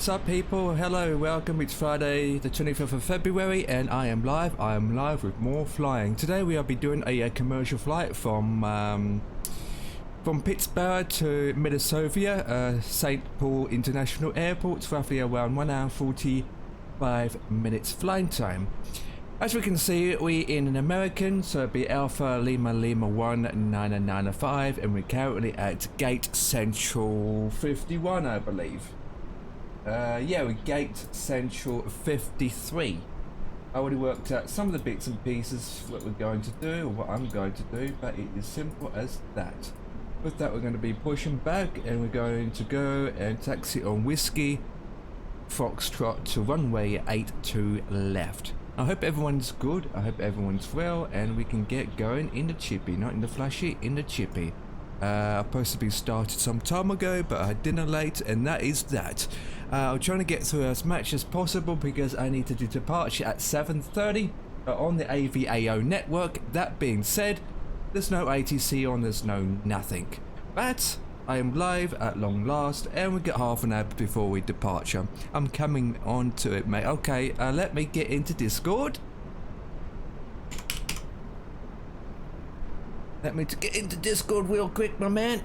What's up people? Hello, welcome. It's Friday the 25th of February and I am live. With more flying. Today we will be doing a commercial flight from Pittsburgh to Minnesota, St. Paul International Airport. It's roughly around 1 hour 45 minutes flying time. As we can see, we in an American, so it'd be Alpha Lima Lima 1995, and we're currently at Gate Central 51, I believe. Yeah, we're Gate Central 53. I already worked out some of the bits and pieces what we're going to do, or what I'm going to do, but it is simple as that. With that, we're going to be pushing back, and we're going to go and taxi on Whiskey Foxtrot to runway 82 left. I hope everyone's good, I hope everyone's well, and we can get going in the chippy, not in the flashy, in the chippy. I supposed to be started some time ago, but I had dinner late, and that is that. I'm trying to get through as much as possible because I need to do departure at 7:30 on the AVAO network. That being said, there's no ATC on, there's no nothing. But I am live at long last, and we get half an hour before we departure. I'm coming on to it, mate. Okay, let me get into Discord. Let me get into Discord real quick, my man.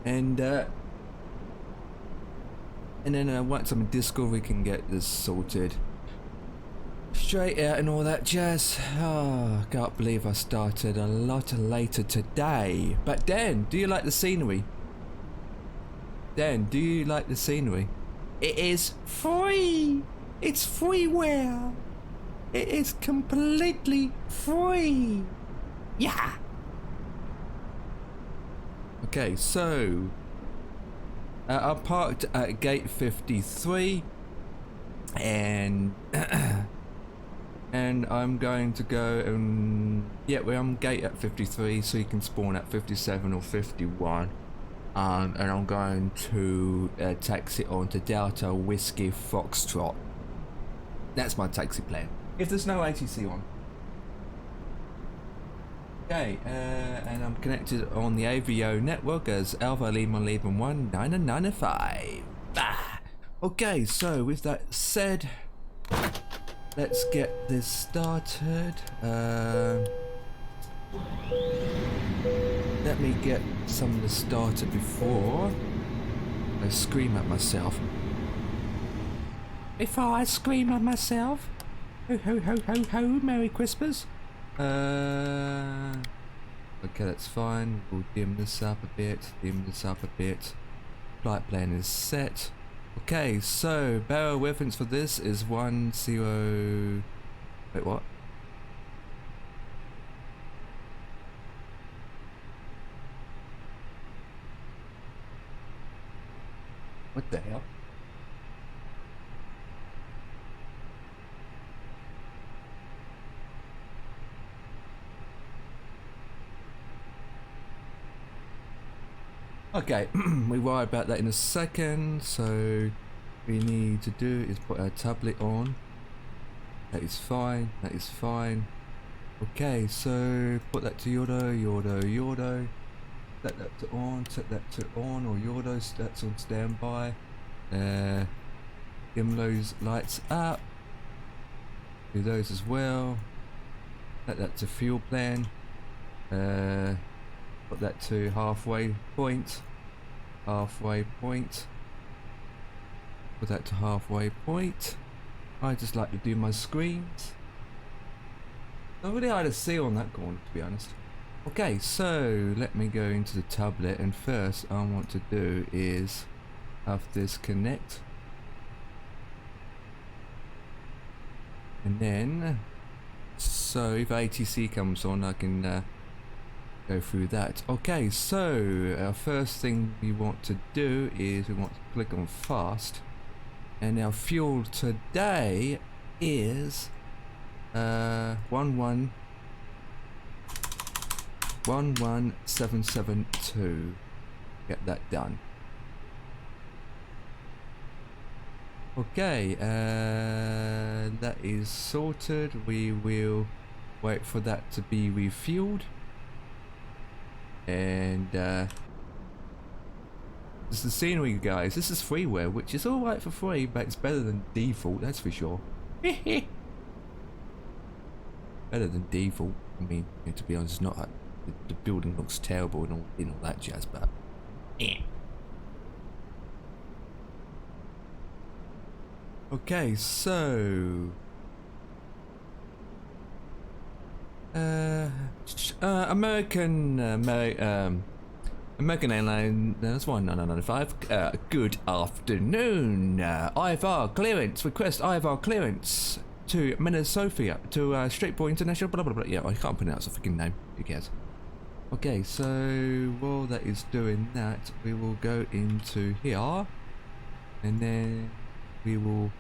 And then once I'm in Discord, we can get this sorted straight out and all that jazz. Oh, I can't believe I started a lot later today. But Dan, do you like the scenery? Dan, do you like the scenery? It is free. It's freeware. It is completely free. Yeah. Okay, so I'm parked at gate 53, and and I'm going to go and we're on gate at 53, so you can spawn at 57 or 51. And I'm going to taxi on to Delta Whiskey Foxtrot. That's my taxi plan. If there's no ATC on. Okay, and I'm connected on the AVO network as Alpha Lima Lima 1995. Okay, so with that said, let's get this started. Let me get some of this started before I scream at myself. Before I scream at myself. Ho ho ho ho ho, Merry Christmas. Okay, that's fine. We'll dim this up a bit, Flight plan is set. Okay, so barrel reference for this is 10. Wait, what? What the hell? Okay, we worry about that in a second. So we need to do is put our tablet on. That is fine, that is fine. Okay, so put that to Yordo. Set that to on, or Yordo, that's on standby. Dim those lights up. Do those as well. Set that to fuel plan. Put that to halfway point. Put that to halfway point. I just like to do my screens. Not really hard to see on that corner, to be honest. Okay, so let me go into the tablet, and first I want to do is have this connect. And then, so if ATC comes on, I can go through that. Okay, so our first thing we want to do is we want to click on fast, and our fuel today is 11772. Get that done. Okay, that is sorted. We will wait for that to be refueled. And This is the scenery, guys. This is freeware, which is alright for free, but it's better than default, that's for sure. Better than default. I mean, to be honest, it's not. The building looks terrible and all that jazz, but. Okay, so. American Airline, that's 1995. Good afternoon. IFR clearance, request IFR clearance to Minnesota, to Straightport International, blah blah blah. Yeah, I can't pronounce the freaking name, who cares? Okay, so while that is doing that, we will go into here, and then we will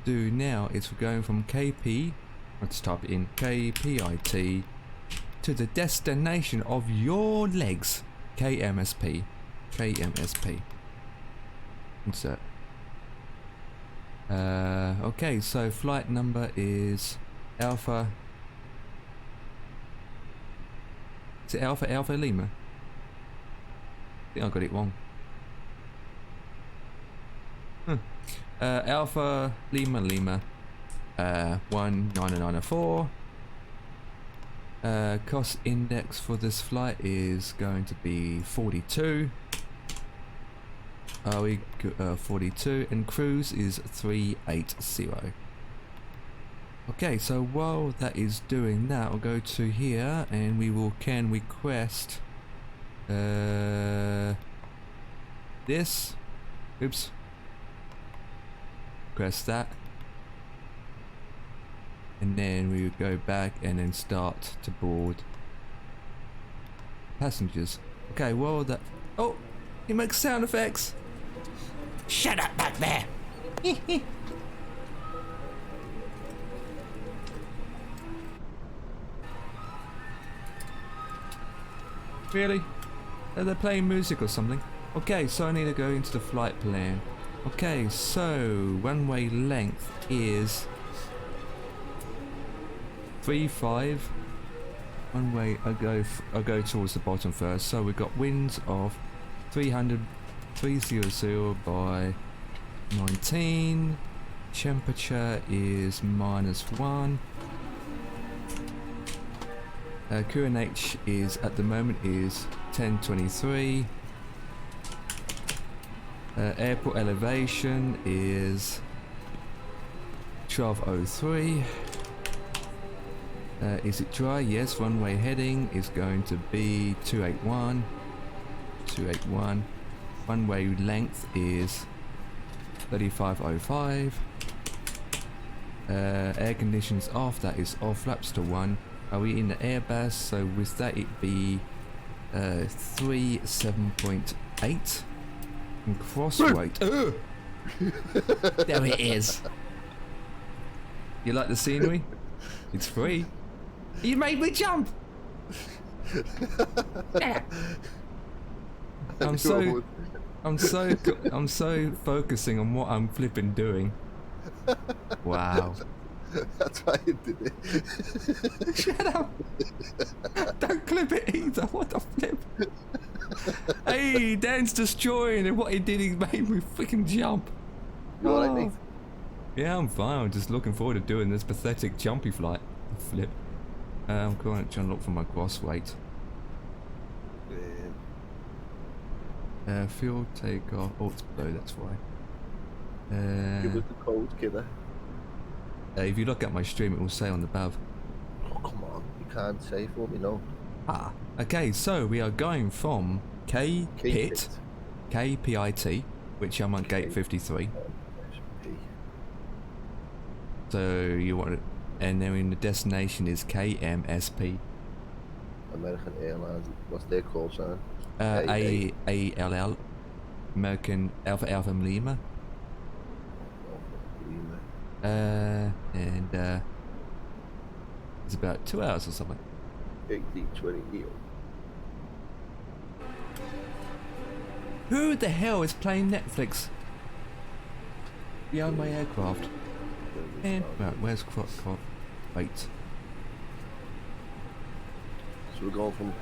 do now is we're going from KP, let's type it in, KPIT, to the destination of your legs, KMSP, insert. Okay, so flight number is Alpha, is it Alpha Lima? I think I got it wrong. Alpha Lima 19904. Cost index for this flight is going to be 42. 42, and cruise is 380. Okay, so while that is doing that, we'll go to here and we can request this. Oops. Request that. And then we would go back and then start to board passengers. Okay, well that. Oh, he makes sound effects. Shut up back there. Really? Are they playing music or something? Okay, so I need to go into the flight plan. Okay, so runway length is 35. Runway, I go towards the bottom first. So we've got winds of 300 by 19. Temperature is -1. QNH is at the moment is 1023. Airport elevation is 1203. Is it dry? Yes. Runway heading is going to be 281. 281. Runway length is 3505. Air conditions off. That is off. Flaps to 1. Are we in the Airbus? So with that it be 37.8. And cross weight. There it is. You like the scenery? It's free. You made me jump. I'm so focusing on what I'm flipping doing. Wow. That's why you did it. Shut up. Don't clip it either. What the flip? Hey, Dan's destroying, and what he did, he made me freaking jump. You know what I mean? Yeah, I'm fine. I'm just looking forward to doing this pathetic jumpy flight. Flip. I'm trying to look for my cross weight. Fuel takeoff. Oh, it's below, that's why. Give us the code, kidder. If you look at my stream, it will say on the above. Oh, come on. You can't say for me, no. Ah, okay, so we are going from KPIT, which I'm on gate 53. So you want it, and then the destination is KMSP. American Airlines, what's their call sign? ALL, American Alpha Lima. And it's about 2 hours or something. 1820. Who the hell is playing Netflix behind my aircraft? And right, where's Crocodile? Wait. So we're going from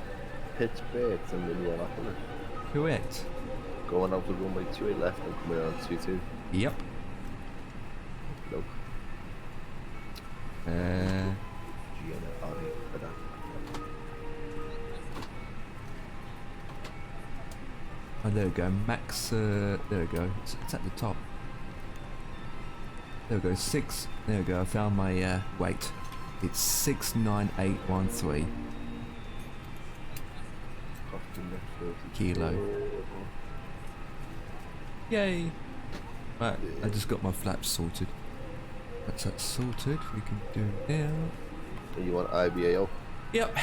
Pittsburgh to Minneapolis. Correct. Going out the runway 28 left and coming in on 22. Yep. Nope. Uh, oh, there we go. Max, there we go. It's at the top. There we go. 6. There we go. I found my weight. It's 69813 kilo. Yay! Right, I just got my flaps sorted. That's that sorted. We can do now. And you want IBAO? Yep.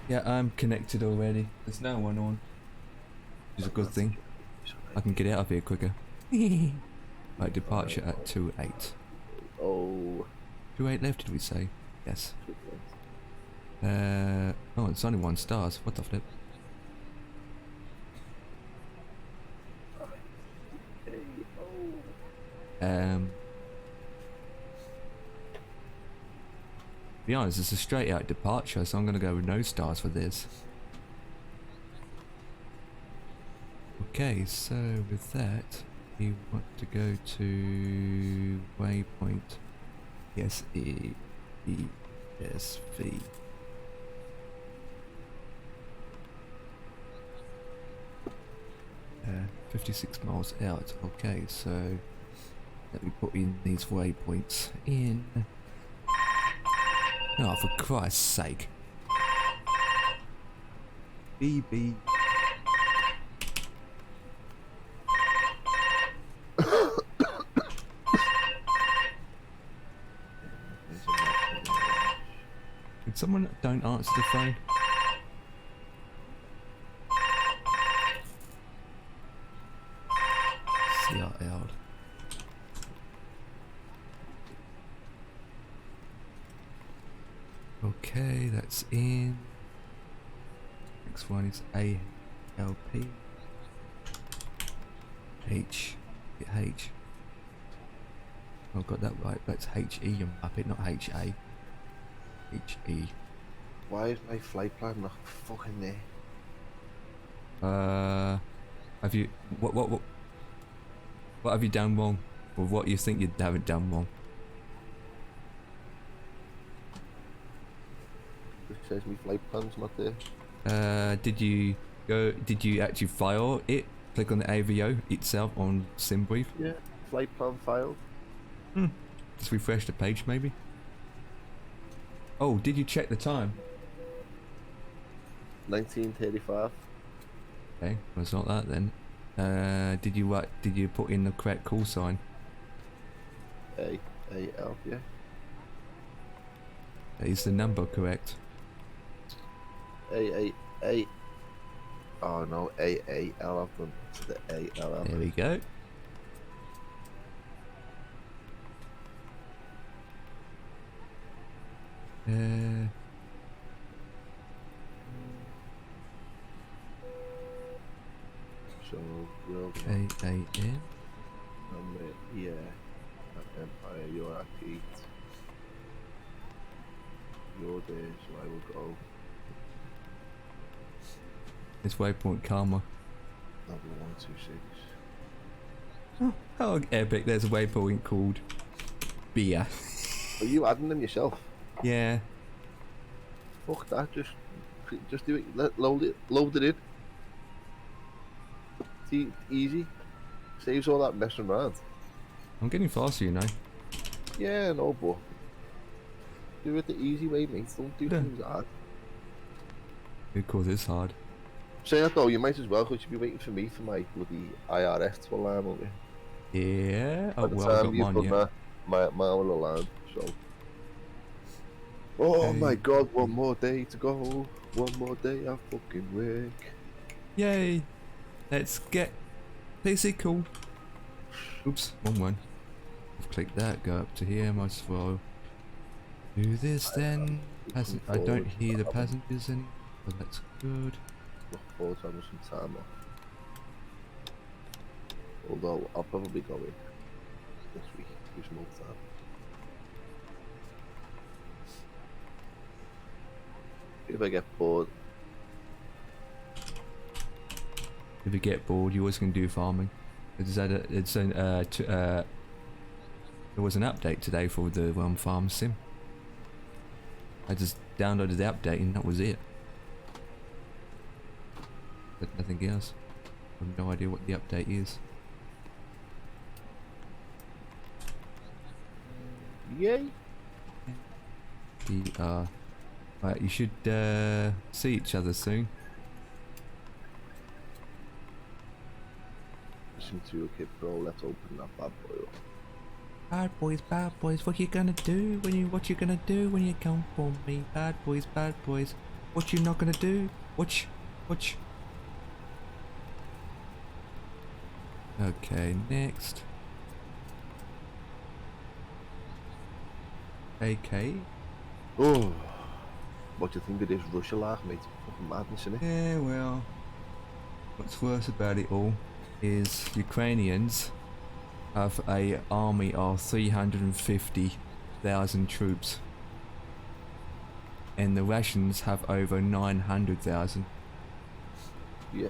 Yeah, I'm connected already. There's no one on. Which is a good thing. I can get out of here quicker. Right, departure at 28. Oh. 28 left, did we say? Yes. Oh, it's only 1 stars. What the flip? To be honest, it's a straight out departure, so I'm gonna go with no stars for this. Okay, so with that, we want to go to waypoint. Yes, E S V. 56 miles out. Okay, so let me put in these waypoints in. Oh, for Christ's sake. BB. Did someone don't answer the phone? CRL. Okay, that's in. Next one is ALP. H. H. Oh, I got that right. That's HE, you muppet, not HA. HE. Why is my flight plan not fucking there? Have you what have you done wrong, or what you think you haven't done wrong? It says my flight plan's not there. Did you actually file it? Click on the AVO itself on SimBrief. Yeah, flight plan filed. Just refresh the page, maybe. Oh, did you check the time? 1935. Okay, well, it's not that then. Did you put in the correct call sign? AL, yeah. Is the number correct? A. Oh no, AAL. I've done to the ALL. There we go. So we'll go. AAN. Yeah. Empire, you're at 8. You're there, so I will go. It's waypoint Karma. Number 126. Oh, epic! There's a waypoint called Beer. Are you adding them yourself? Yeah. Fuck that! Just do it. Load it in. See, easy. Saves all that messing around. I'm getting faster, you know. Yeah, no, but do it the easy way, mate. Don't do things hard. Because it's hard. Say that though, you might as well, because you'll be waiting for me for my bloody IRS to alarm, won't you? Yeah. Oh, By the well, I time got you've mine done yet. that, my will alarm. So. Oh my God! One more day to go. One more day of fucking work. Yay! Let's get PC cool. Oops, wrong one. I've clicked that. Go up to here. Might as well do this then. I don't hear the passengers anymore. So that's good. Look forward to having some time off. Although I'll probably go in this week. Do some more time. If I get bored. If you get bored, you always can do farming. There was an update today for the farm sim. I just downloaded the update and that was it. But nothing else. I have no idea what the update is. Yay! Right, you should see each other soon. Listen to okay, bro. Let's open that bad boy up. Bad boys, what you gonna do when you come for me? Bad boys, what you not gonna do? Watch. Okay, next. AK. Oh, what do you think of this Russia laugh, mate? Fucking madness, isn't it? Yeah, well, what's worse about it all is Ukrainians have a army of 350,000 troops, and the Russians have over 900,000. Yeah.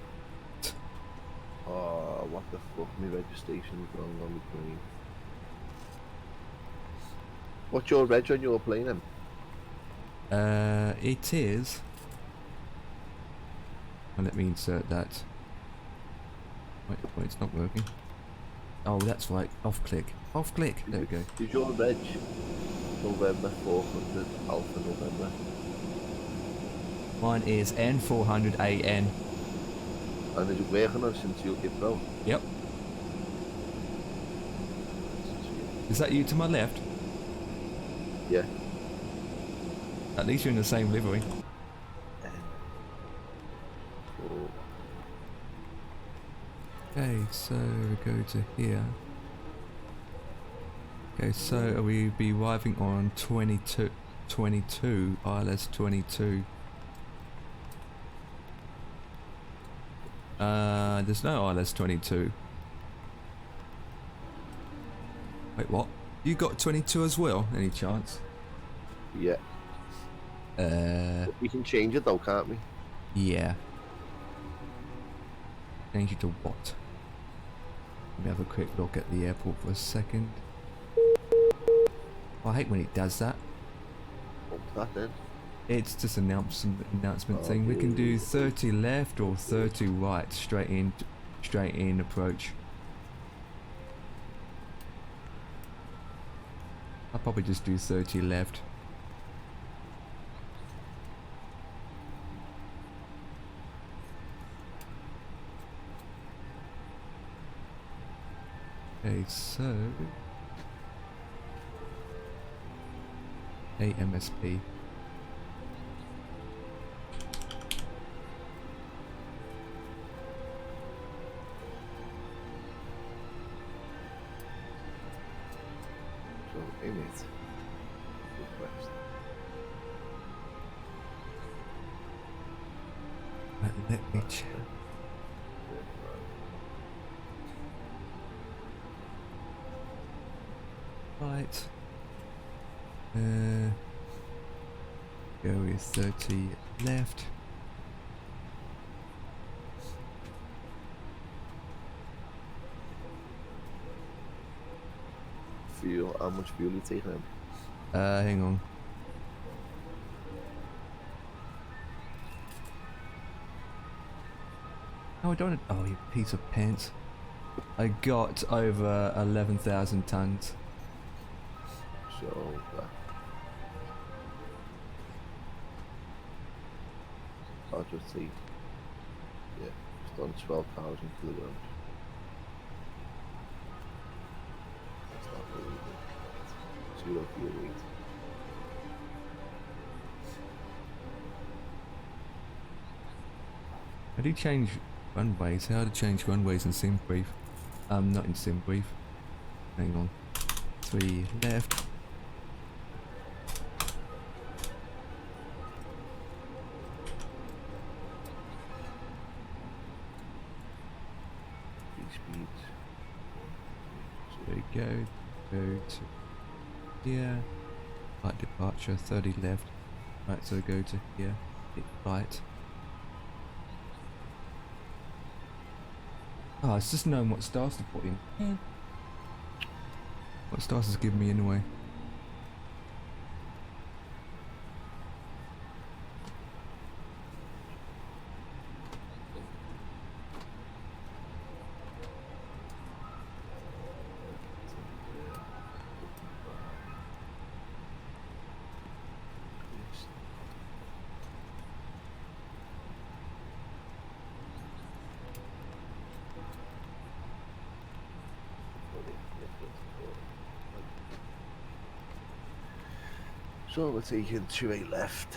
Oh, what the fuck? My registration's wrong on the screen. What's your reg on your plane then? It is. Well, let me insert that. Wait, it's not working. Oh, that's right. Off click. There we go. Is your reg November 400 Alpha November? Mine is N400AN. And is it working on since you get Pro? Yep. Is that you to my left? Yeah. At least you're in the same livery. Cool. Okay, so we go to here. Okay, so are we be arriving on 22 ILS 22. There's no ILS 22. Wait, what? You got 22 as well, any chance? Yeah. We can change it though, can't we? Yeah. Change it to what? Let me have a quick look at the airport for a second. I hate when it does that. What's that then? It's just an announcement thing. We can do 30 left or 30 right, straight in approach. I'll probably just do 30 left. Okay, so AMSP. So, image. Request. Let me check. Right. Go with 30 left. Fuel, how much fuel you taking in? Hang on. No, I don't. Oh, you piece of pants. I got over 11,000 tons. So, I'll just say, yeah, it's done 12,000 kilograms. That's not really good. 0 fuel weight. I do change runways. How to change runways in SimBrief? Not in SimBrief. Hang on. 3 left. Speeds. So there you go. Go to here. Flight departure. 30 left. Right, so go to here. Hit flight. Oh, it's just knowing what stars to put in. Yeah. What stars has given me anyway? So we're taking 2-8 left.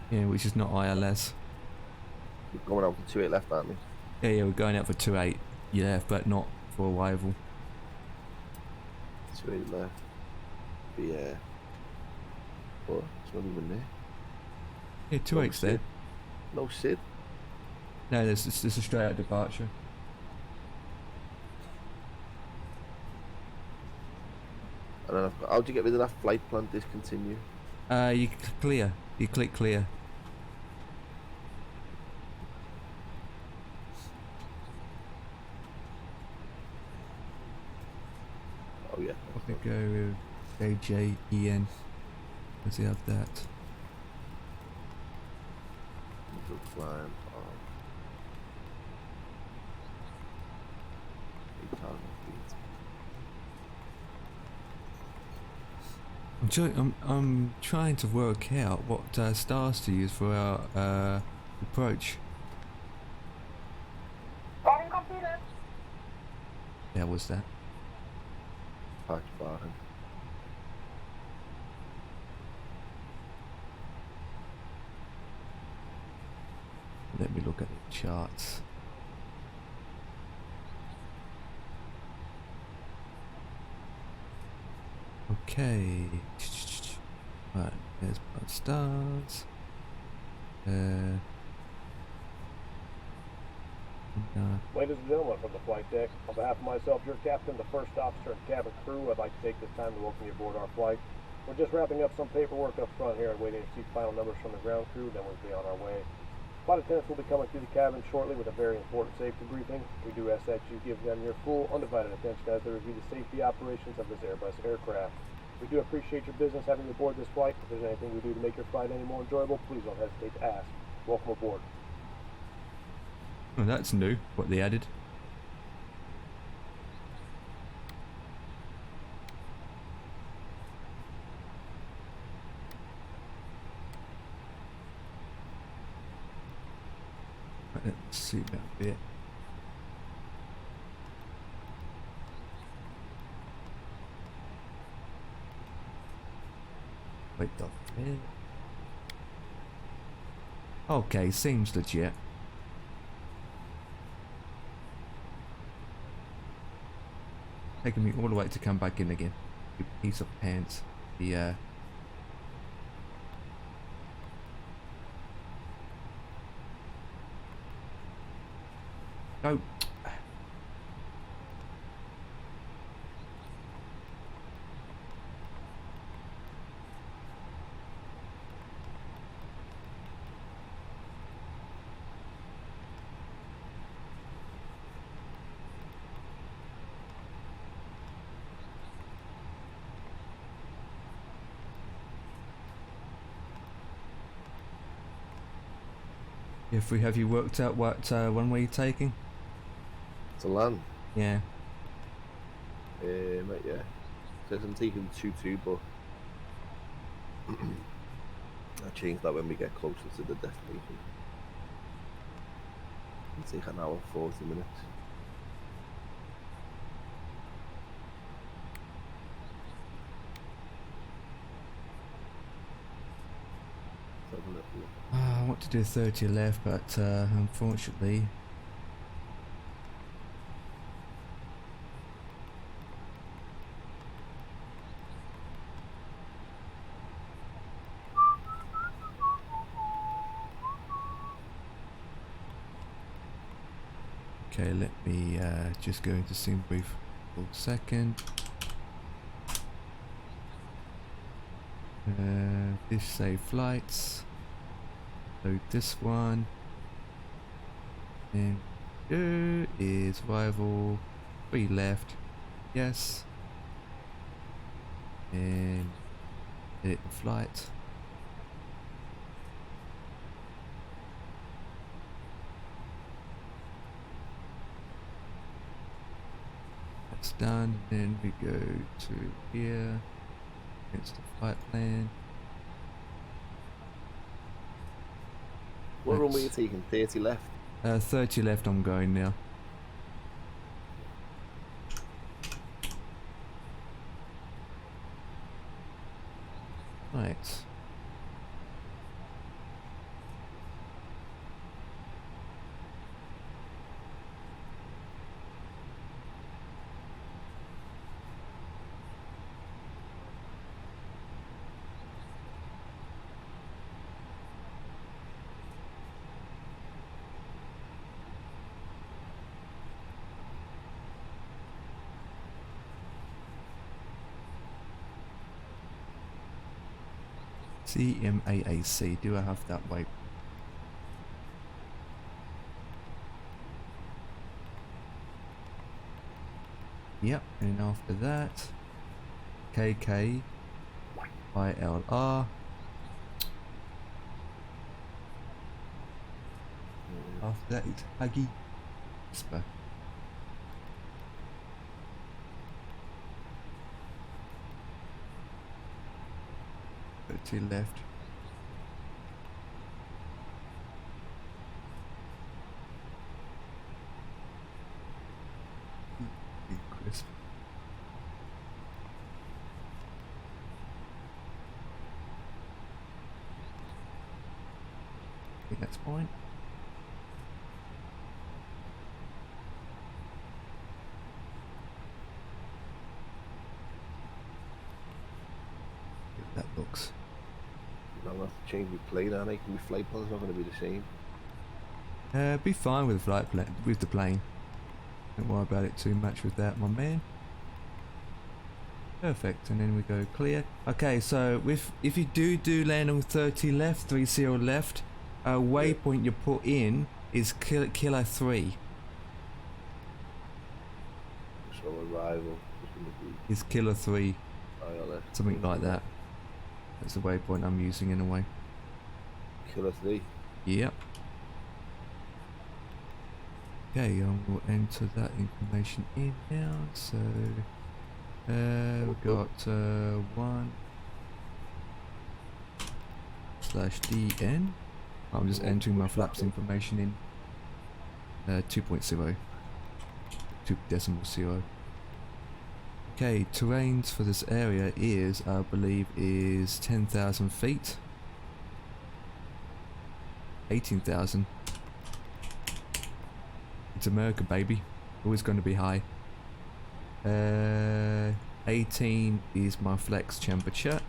Yeah, which is not ILS. We're going out for 2-8 left, aren't we? Yeah, we're going out for 2-8. Yeah, but not for arrival. 2-8 left. Yeah. What? It's not even there. Yeah, 2-8's there. No Sid. No, there's a straight out departure. And then how do you get rid of that flight plan discontinue? You clear. You click clear. Oh yeah. I could go with AJEN. Does he have that? Climb on 8,000 feet. I'm trying to work out what stars to use for our approach. Yeah, what's that? Patch bottom. Let me look at the charts. Okay. Right, there's my stars. Ladies and gentlemen from the flight deck, on behalf of myself, your captain, the first officer, and cabin crew, I'd like to take this time to welcome you aboard our flight. We're just wrapping up some paperwork up front here and waiting to see final numbers from the ground crew, then we'll be on our way. Flight attendants will be coming through the cabin shortly with a very important safety briefing. We do ask that you give them your full, undivided attention as they review the safety operations of this Airbus aircraft. We do appreciate your business having you aboard this flight. If there's anything we do to make your flight any more enjoyable, please don't hesitate to ask. Welcome aboard. Oh, that's new, what they added. Right, let's see that bit. Wait, bit. Okay, seems legit. Taking me all the way to come back in again. You piece of pants. The Go. If we have you worked out what one way you're taking? To land? Yeah. Right, yeah. Says I'm taking 2-2, but I'll change that when we get closer to the destination. It'll take an hour 40 minutes. Let's have a little look. I want to do 30 left, but unfortunately. Okay, let me just go into sim brief for a second. This save flights. Load this one. And Is arrival 3 left. Yes. And edit the flight. That's done. Then we go to here. It's the flight plan. What runway are you taking? 30 left. 30 left I'm going now. Right. CMAAC, do I have that way? Yep, and after that, KK, ILR. After that, it's Huggy, Whisper. To left. Crisp. I think that's fine. That looks. I'll have to change my plane, and my flight plan's not going to be the same. Be fine with the with the plane. Don't worry about it too much with that, my man. Perfect, and then we go clear. Okay, so if you do land on 30 left, 30 left, waypoint you put in is killer 3. So arrival is killer 3, ILS. something like that. That's the waypoint I'm using in a way. Killer 3. Yep. Okay, I will enter that information in now. So we've got 1/DN. I'm just entering my flaps information in. 2.0. 2.0. Okay, terrains for this area is, I believe, is 10,000 feet. 18,000. It's America, baby. Always going to be high. 18 is my flex temperature.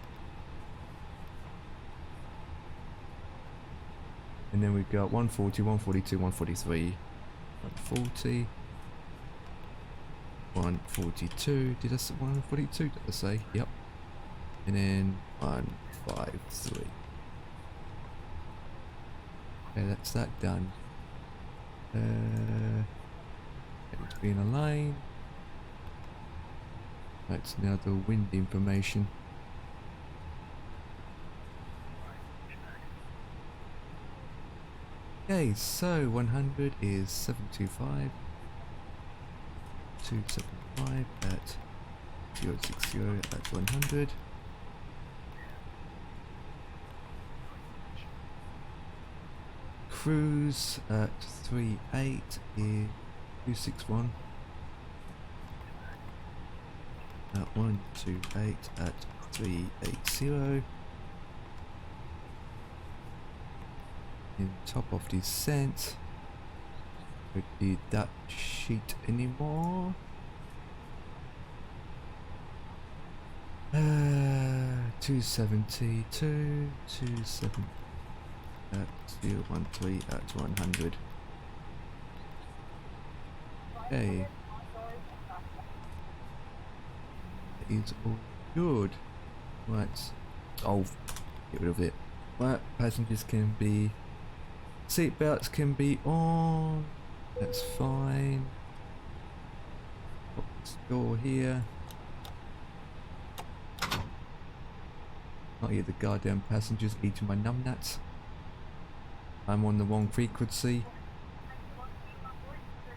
And then we've got 140, 142, 143. 140. 142. Did I say 142? Did I say? Yep. And then 153. Okay, that's that done. It's been aligned. That's now the wind information. Okay, so 100 is 725. 275 at 060 at 100. Cruise at 38 is 261 at 128 at 380. In top of descent. Don't need that sheet anymore. 270, 270 at 013 at 100. Okay. It's all good. Right. Oh, get rid of it. Right, passengers can be... Seatbelts can be on. That's fine. Put this door here. Not hear the goddamn passengers eating my numbnuts. I'm on the wrong frequency.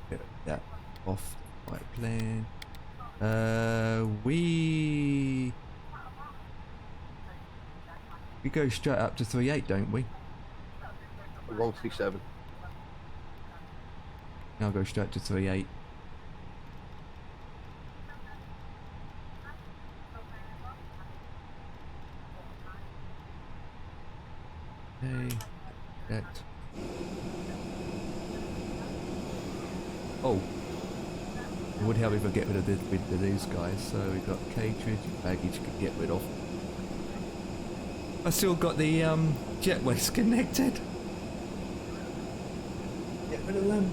Get that off the right plan. We go straight up to 3.8, don't we? I'm going 3.7. I'll go straight to 3.8. Okay, that. Oh, it would help if I get rid of these guys. So we've got cartridge, baggage to get rid of. I still got the jetways connected. Get rid of them.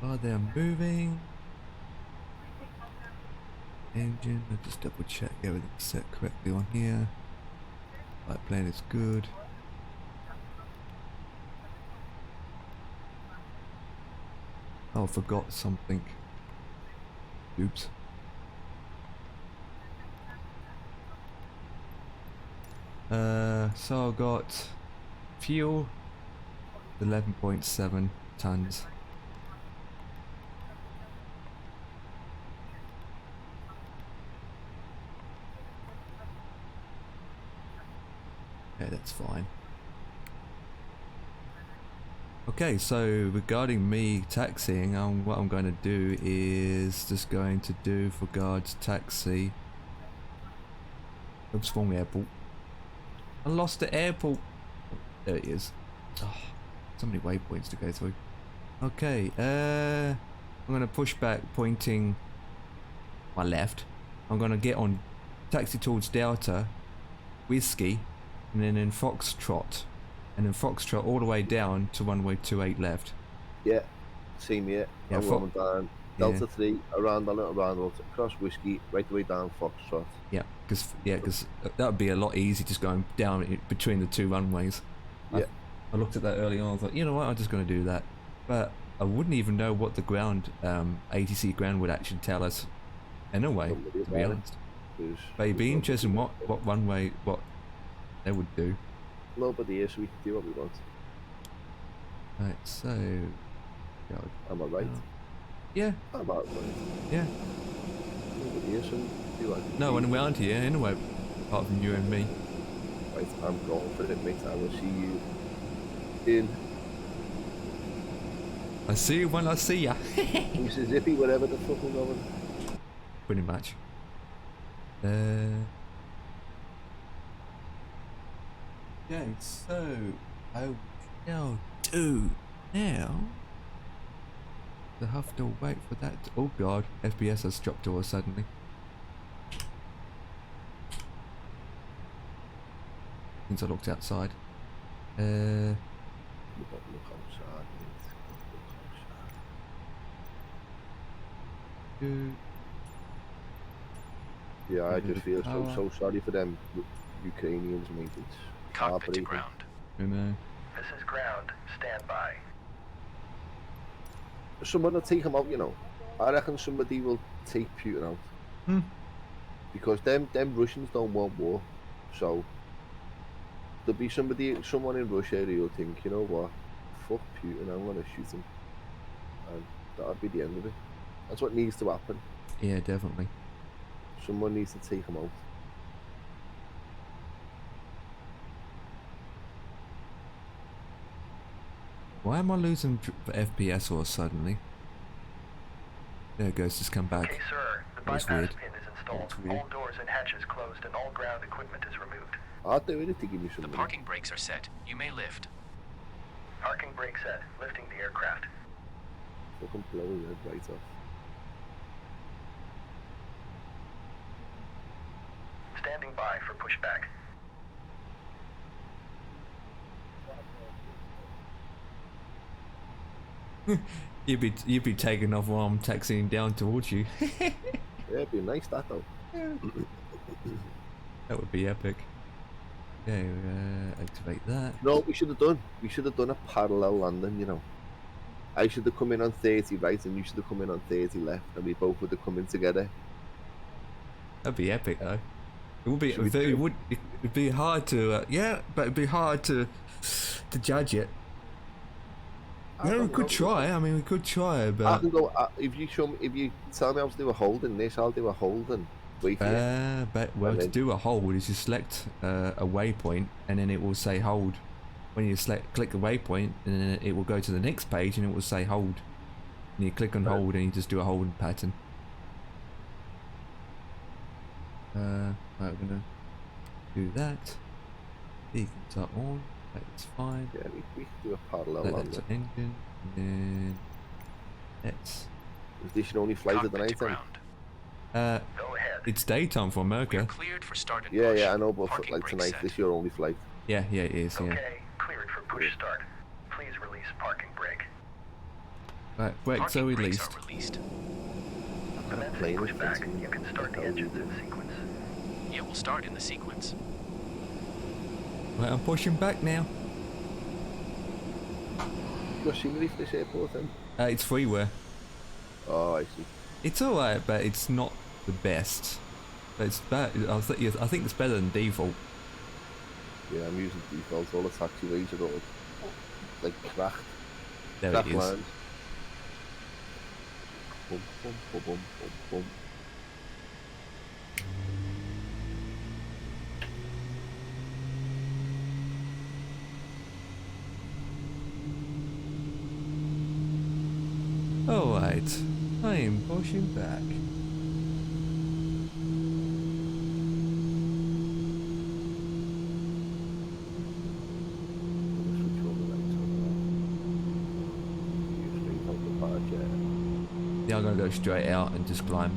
Oh, they're moving. Engine, I'll just double check everything's set correctly on here. Flight plan is good. Oh, I forgot something. Oops. So I got fuel, 11.7 tons. Okay, that's fine. Okay, so regarding me taxiing, what I'm going to do is just going to do for guards taxi. Oops, wrong airport. I lost the airport. Oh, there it is. Oh, so many waypoints to go through. Okay, I'm going to push back pointing my left. I'm going to get on taxi towards Delta, Whiskey, and then in Foxtrot, and then Foxtrot all the way down to runway 28 left. Yeah, same here. Yeah, I'm going down Delta 3, around the little roundabout, across Whiskey, right the way down Foxtrot. Yeah, because that would be a lot easier just going down between the two runways. Yeah. I looked at that early on, I thought, you know what, I'm just going to do that. But I wouldn't even know what the ground, ATC ground would actually tell us anyway, to be honest. But it'd be interesting what runway, what they would do. Nobody here, so we can do what we want. Right, so... Am I right? Yeah. I'm out right. Yeah. Nobody here, so we can do what we No one around here anyway, apart from you and me. Right, I'm going for it, mate. I will see you in... I see you when I see ya. Mississippi, wherever the fuck we're going. Pretty much. Okay, so I shall do now. I have to wait for that. Oh god, FPS has dropped to us suddenly. Since I looked outside. Look outside, mate. Look outside. Yeah, I just feel so sorry for them Ukrainians, mate. It's cockpit to ground. I know. This is ground. Stand by. Someone will take him out, you know. I reckon somebody will take Putin out. Hmm. Because them Russians don't want war. So there'll be someone in Russia who'll think, you know what, fuck Putin, I'm gonna shoot him. And that'll be the end of it. That's what needs to happen. Yeah, definitely. Someone needs to take him out. Why am I losing FPS all suddenly? There it goes, just come back. Okay, sir. The That was bypass weird. pin is installed. That's weird. All doors and hatches closed and all ground equipment is removed. I'll do it to give me some The money. parking brakes are set. You may lift. Parking brake set. Lifting the aircraft. Fucking blow your head right off. Standing by for pushback. You'd be taking off while I'm taxiing down towards you. Yeah, it'd be nice that though. That would be epic. Okay, activate that. You know what we should have done? We should have done a parallel landing, you know. I should have come in on 30 right and you should have come in on 30 left and we both would have come in together. That'd be epic though. It would be. Should we do it? It'd be hard to. Yeah, but it'd be hard to judge it. Yeah, we could try. I mean, we could try, but I can go. If you show me, if you tell me how to do a hold in this, I'll do a hold and wait for you. but well, to do a hold is you select a waypoint and then it will say hold. When you click the waypoint, and then it will go to the next page and it will say hold. And you click on hold and you just do a hold pattern. Right, we're gonna do that. Beacons are on. That's fine. Yeah, we can do a parallel Let landing. that to engine, and then let's. Is this your only flight of the Cockpit to night then? ground. Go ahead. It's daytime for We're America. cleared for start and Yeah, push. yeah, I know, but Parking like brake tonight, set. this is your only flight. Yeah, it is. Yeah. Okay, cleared for push start. Please release parking brake. Right, brakes are Parking brakes released. are released. Commencing Plane is pushback. facing You can start the engines in sequence. Yeah, we'll start in the sequence. Right, I'm pushing back now. You got scenery for this airport then? It's freeware. Oh, I see. It's alright, but it's not the best. But it's bad. I think it's better than default. Yeah, I'm using defaults. All the taxiways are all like cracked. There Crack it is. lines. Bum, bum, bum, bum, bum, bum. Alright, I am pushing back. Switch all the lights on. You straight out the park, yeah. Yeah, I'm gonna go straight out and just climb.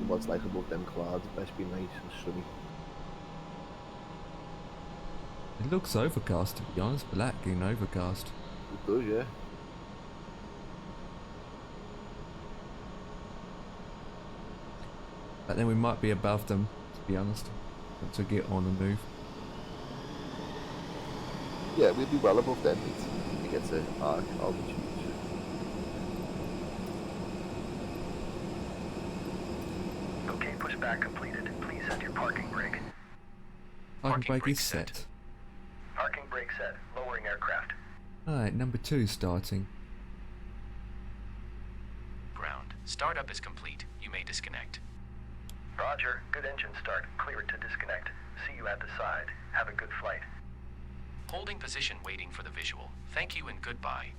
What's like above them clouds? It best be nice and sunny. It looks overcast, to be honest. Black and overcast. It does, yeah. But then we might be above them, to be honest. To get on the move. Yeah, we'll be well above them. It gets a arc altitude. Okay, pushback completed. Please set your parking brake. Parking brake brake is set. Parking brake set. Lowering aircraft. Alright, number 2 starting. Ground. Startup is complete. You may disconnect. Roger. Good engine start. Cleared to disconnect. See you at the side. Have a good flight. Holding position waiting for the visual. Thank you and goodbye.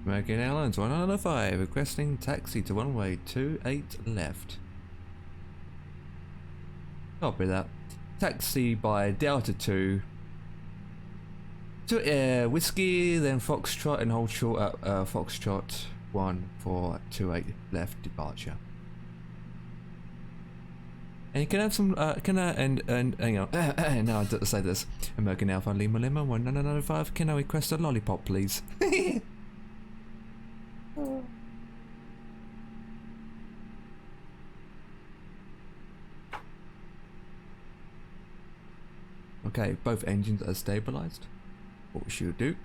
American Airlines 105 requesting taxi to runway 28 left. Copy that. Taxi by Delta 2 to Air Whiskey, then Foxtrot, and hold short at Foxtrot 1 for 28 left departure. And you can have some, can I, and hang on, now I have to say this. American Alpha Lima Lima 1995, can I request a lollipop please? Okay, both engines are stabilized. What we should do,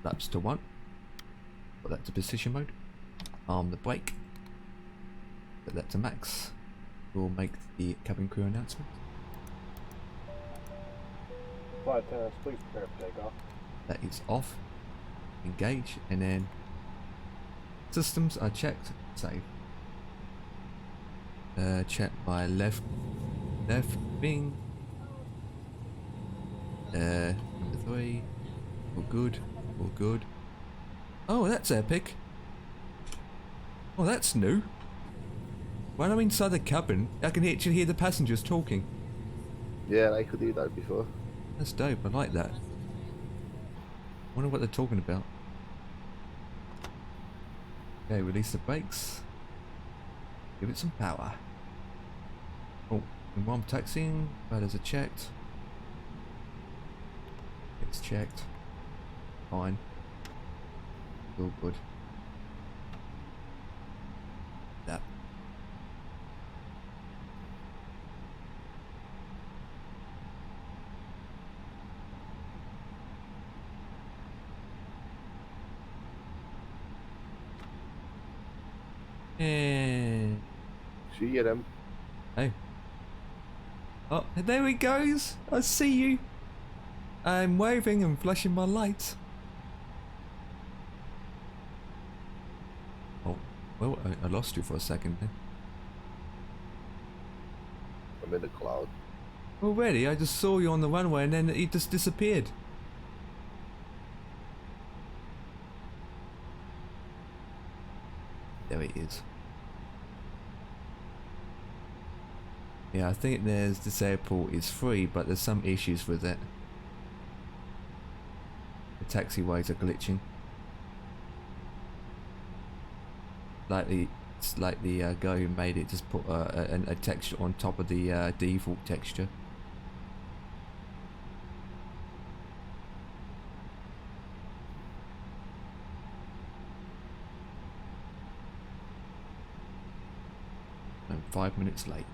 laps to 1, put that to position mode, arm the brake, put that to max. We'll make the cabin crew announcement. Flight attendants, please prepare for takeoff. That is off, engage, and then systems are checked, save. Check by left wing. Number 3. All good. All good. Oh, that's epic. Oh, that's new. When I'm inside the cabin, I can actually hear the passengers talking. Yeah, I could do that before. That's dope. I like that. Wonder what they're talking about. Okay, release the brakes. Give it some power. Oh, and while I'm taxiing, radars are checked. It's checked. Fine. All good. That. And See you then. oh. Oh, there he goes. I see you. I'm waving and flashing my lights. Oh, well, I lost you for a second then. I'm in the cloud. Already, I just saw you on the runway and then he just disappeared. There he is. Yeah, I think this airport is free, but there's some issues with it. The taxiways are glitching. It's like the guy who made it just put a texture on top of the default texture. I'm 5 minutes late.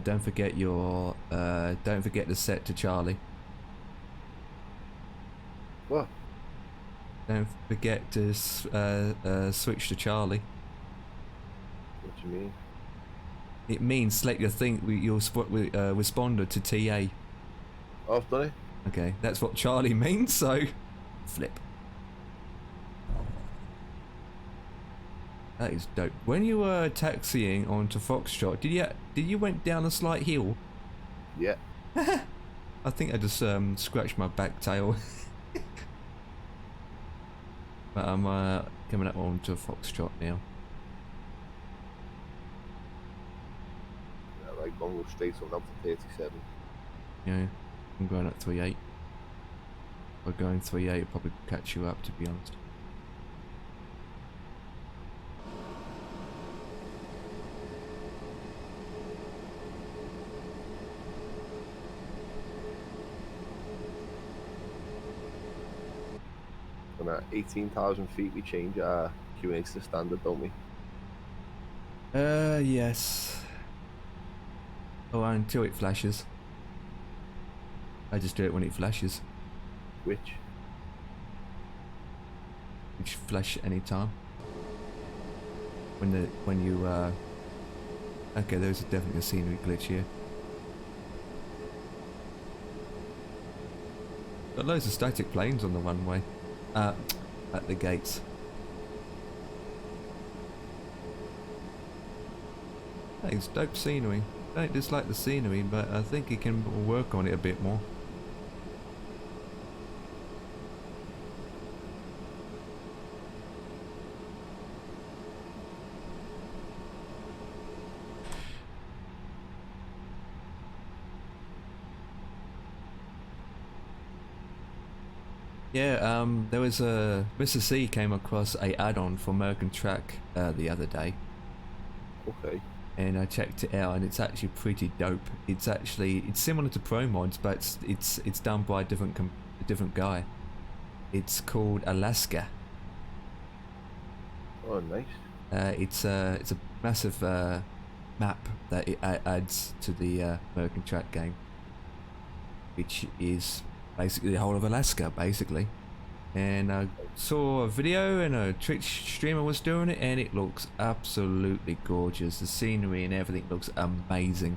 Don't forget the set to Charlie. What? Don't forget to switch to Charlie. What do you mean? It means select your responder to TA. Oh, I've done it. Okay, that's what Charlie means. So, flip. That is dope. When you were taxiing onto Foxtrot, did you went down a slight hill? Yeah. I think I just scratched my back tail. But I'm coming up onto Foxtrot now. Yeah, right, going straight on up to 37. Yeah, I'm going at 3.8. We're going 3.8, it'll probably catch you up, to be honest. And at 18,000 feet, we change our QNH to standard, don't we? Yes. Oh, until it flashes. I just do it when it flashes. Which Flash anytime. When you okay, there's definitely a scenery glitch here. Got loads of static planes on the runway. At the gates. That is dope scenery. I don't dislike the scenery, but I think he can work on it a bit more. Yeah, there was Mr. C came across a add-on for American Track the other day. okay. And I checked it out, and it's actually pretty dope. It's similar to Pro Mods, but it's done by a different guy. It's called Alaska. Oh, nice. It's a massive map that it adds to the American Track game, which is basically the whole of Alaska, basically. And I saw a video and a Twitch streamer was doing it, and it looks absolutely gorgeous. The scenery and everything looks amazing,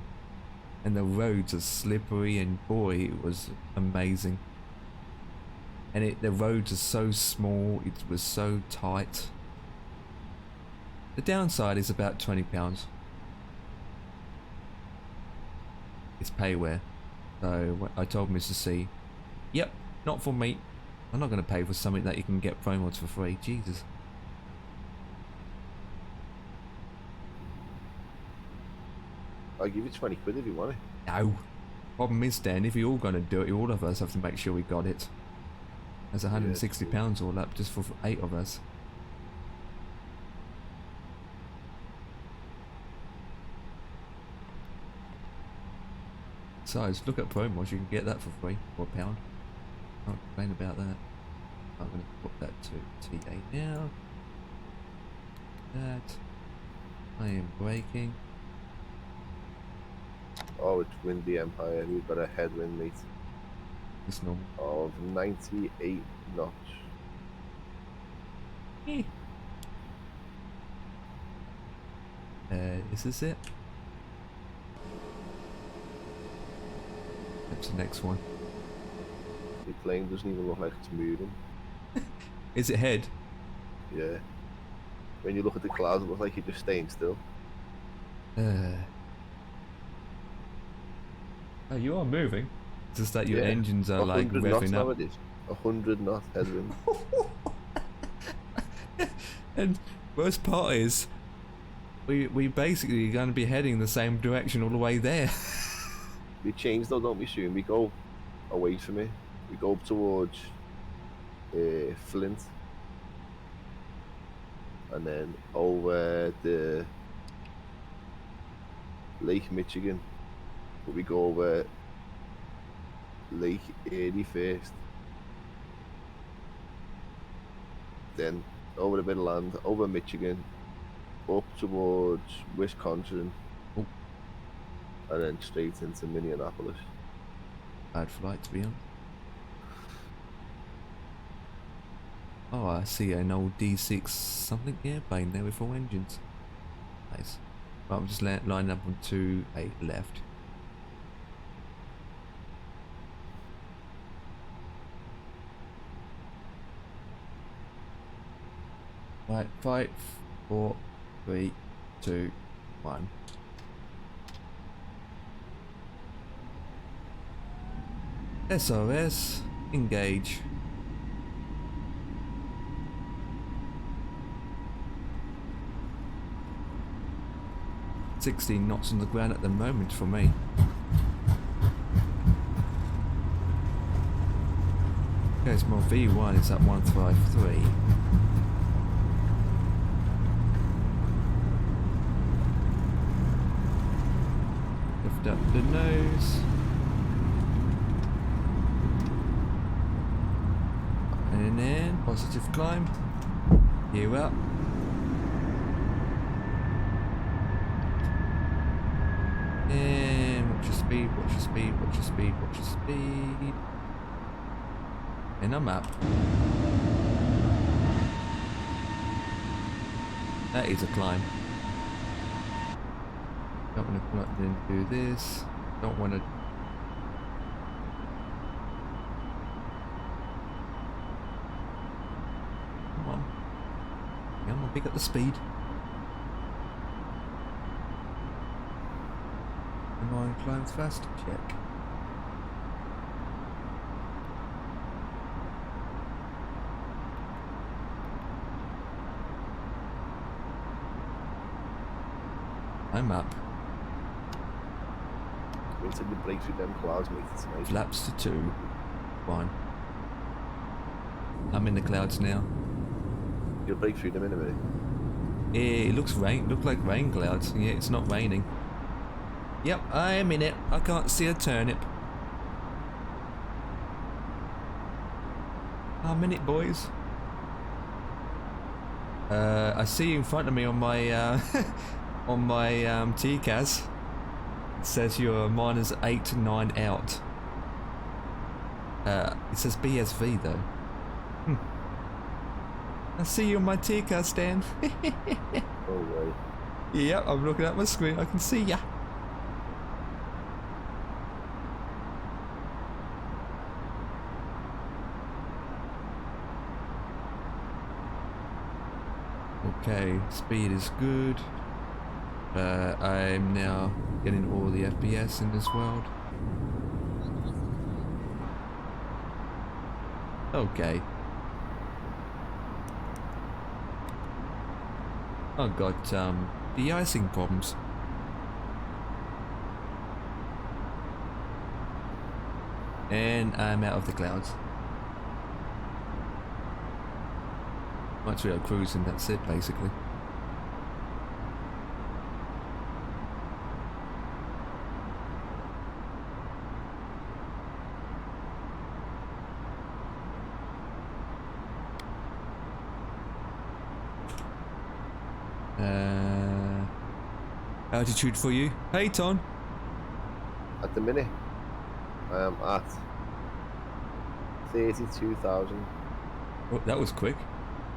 and the roads are slippery, and boy, it was amazing. And the roads are so small, it was so tight. The downside is about £20. It's payware. So I told Mr. C, yep, not for me. I'm not going to pay for something that you can get pro mods for free. Jesus. I'll give you 20 quid if you want it. No. Problem is, Dan, if you're all going to do it, all of us have to make sure we got it. There's £160 all up just for 8 of us. Besides, look at promos, you can get that for free, or £1. Can't complain about that. I'm going to put that to TA now. That. I am braking. Oh, it's windy Empire. We've got a headwind, mate, It's normal. of 98 knots. Is this it? That's the next one. The plane doesn't even look like it's moving. Is it head? Yeah. When you look at the clouds, it looks like you're just staying still. Oh, you are moving. It's just that your Yeah. engines are like 100 knots revving up. nowadays. 100 knot headwind. And worst part is, we basically going to be heading the same direction all the way there. We change though, don't we, soon? We go away from it. We go up towards Flint. And then over the Lake Michigan. But we go over Lake Erie first. Then over the Midland, over Michigan, up towards Wisconsin. Oh. And then straight into Minneapolis. Bad flight, to be honest. Oh, I see an old D6 something airplane there with 4 engines. Nice. Right, I'm just lining up on 2-8 left. Right, 5, 4, 3, 2, 1. SOS, engage. $16 knots on the ground at the moment for me. Okay, so my V1 is at 153. Lift up the nose. And then positive climb. Gear up. And watch your speed, watch your speed, watch your speed, watch your speed. And I'm up. That is a climb. Don't want to come up and do this. Don't want to. Come on. Come on, pick up the speed. Am I climbs fast? Check. I'm up. Wait till you break through them clouds, mate. It's nice. Flaps to 2. 1. I'm in the clouds now. You'll break through them in a minute. Yeah, it looks like rain clouds. Yeah, it's not raining. Yep, I am in it. I can't see a turnip. I'm in it, boys. I see you in front of me on my on my TCAS. It says you're -8 to 9 out. It says BSV though. I see you on my TCAS, Dan. Oh, right. Yep, I'm looking at my screen. I can see ya. Okay, speed is good. I'm now getting all the FPS in this world. Okay. I got de-icing problems. And I'm out of the clouds. Once we are cruising, that's it basically. Altitude for you. Hey, Ton. At the minute, I am at 32,000. Oh, that was quick.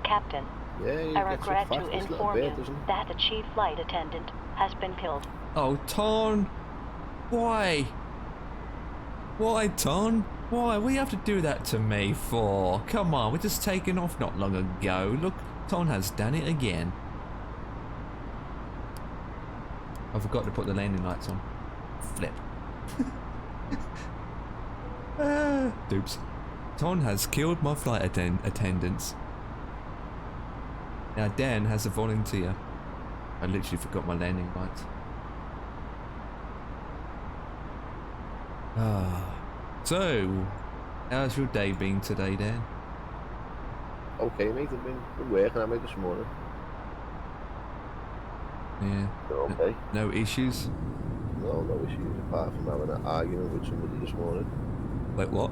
Captain, Yeah, you I get so regret fast, to this little inform bird, you doesn't it? that the chief flight attendant has been killed. Oh, Ton. Why? Why, Ton? Why? What do you have to do that to me for? Come on, we're just taking off not long ago. Look, Ton has done it again. I forgot to put the landing lights on. Flip. Oops. Ton has killed my flight attendants. Now Dan has a volunteer. I literally forgot my landing lights. So, how's your day been today, Dan? Okay, mate, I've been working on it this morning. Yeah. Okay. No issues? No issues apart from having an argument with somebody this morning Wait, what?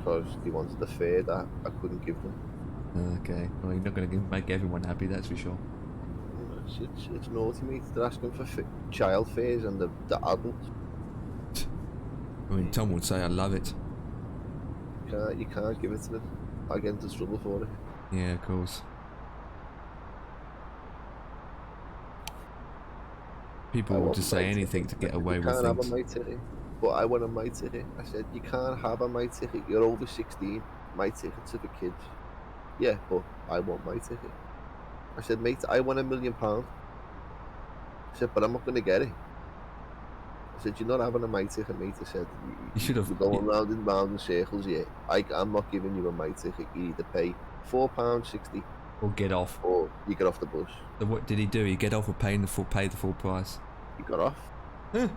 because they wanted the fare that I couldn't give them. Okay. Well, you're not going to make everyone happy, that's for sure. It's naughty, mate. They're asking for child fares and the adult. I mean, Tom would say I love it. You can't give it to them. I get into trouble for it. Yeah, of course. People will just say anything to get away with things. You can't have a things. my ticket, but I want a my ticket. I said, you can't have a my ticket. You're over 16. My tickets are for kids. Yeah, but I want my ticket. I said, mate, I want £1 million. I said, but I'm not going to get it. I said, you're not having a my ticket, mate. I said, You should have. We're going round and round in circles here. I'm not giving you a my ticket. You either pay £4.60 Or get off. or you get off the bus. So what did he do? He get off or pay the full price? You got off. Huh.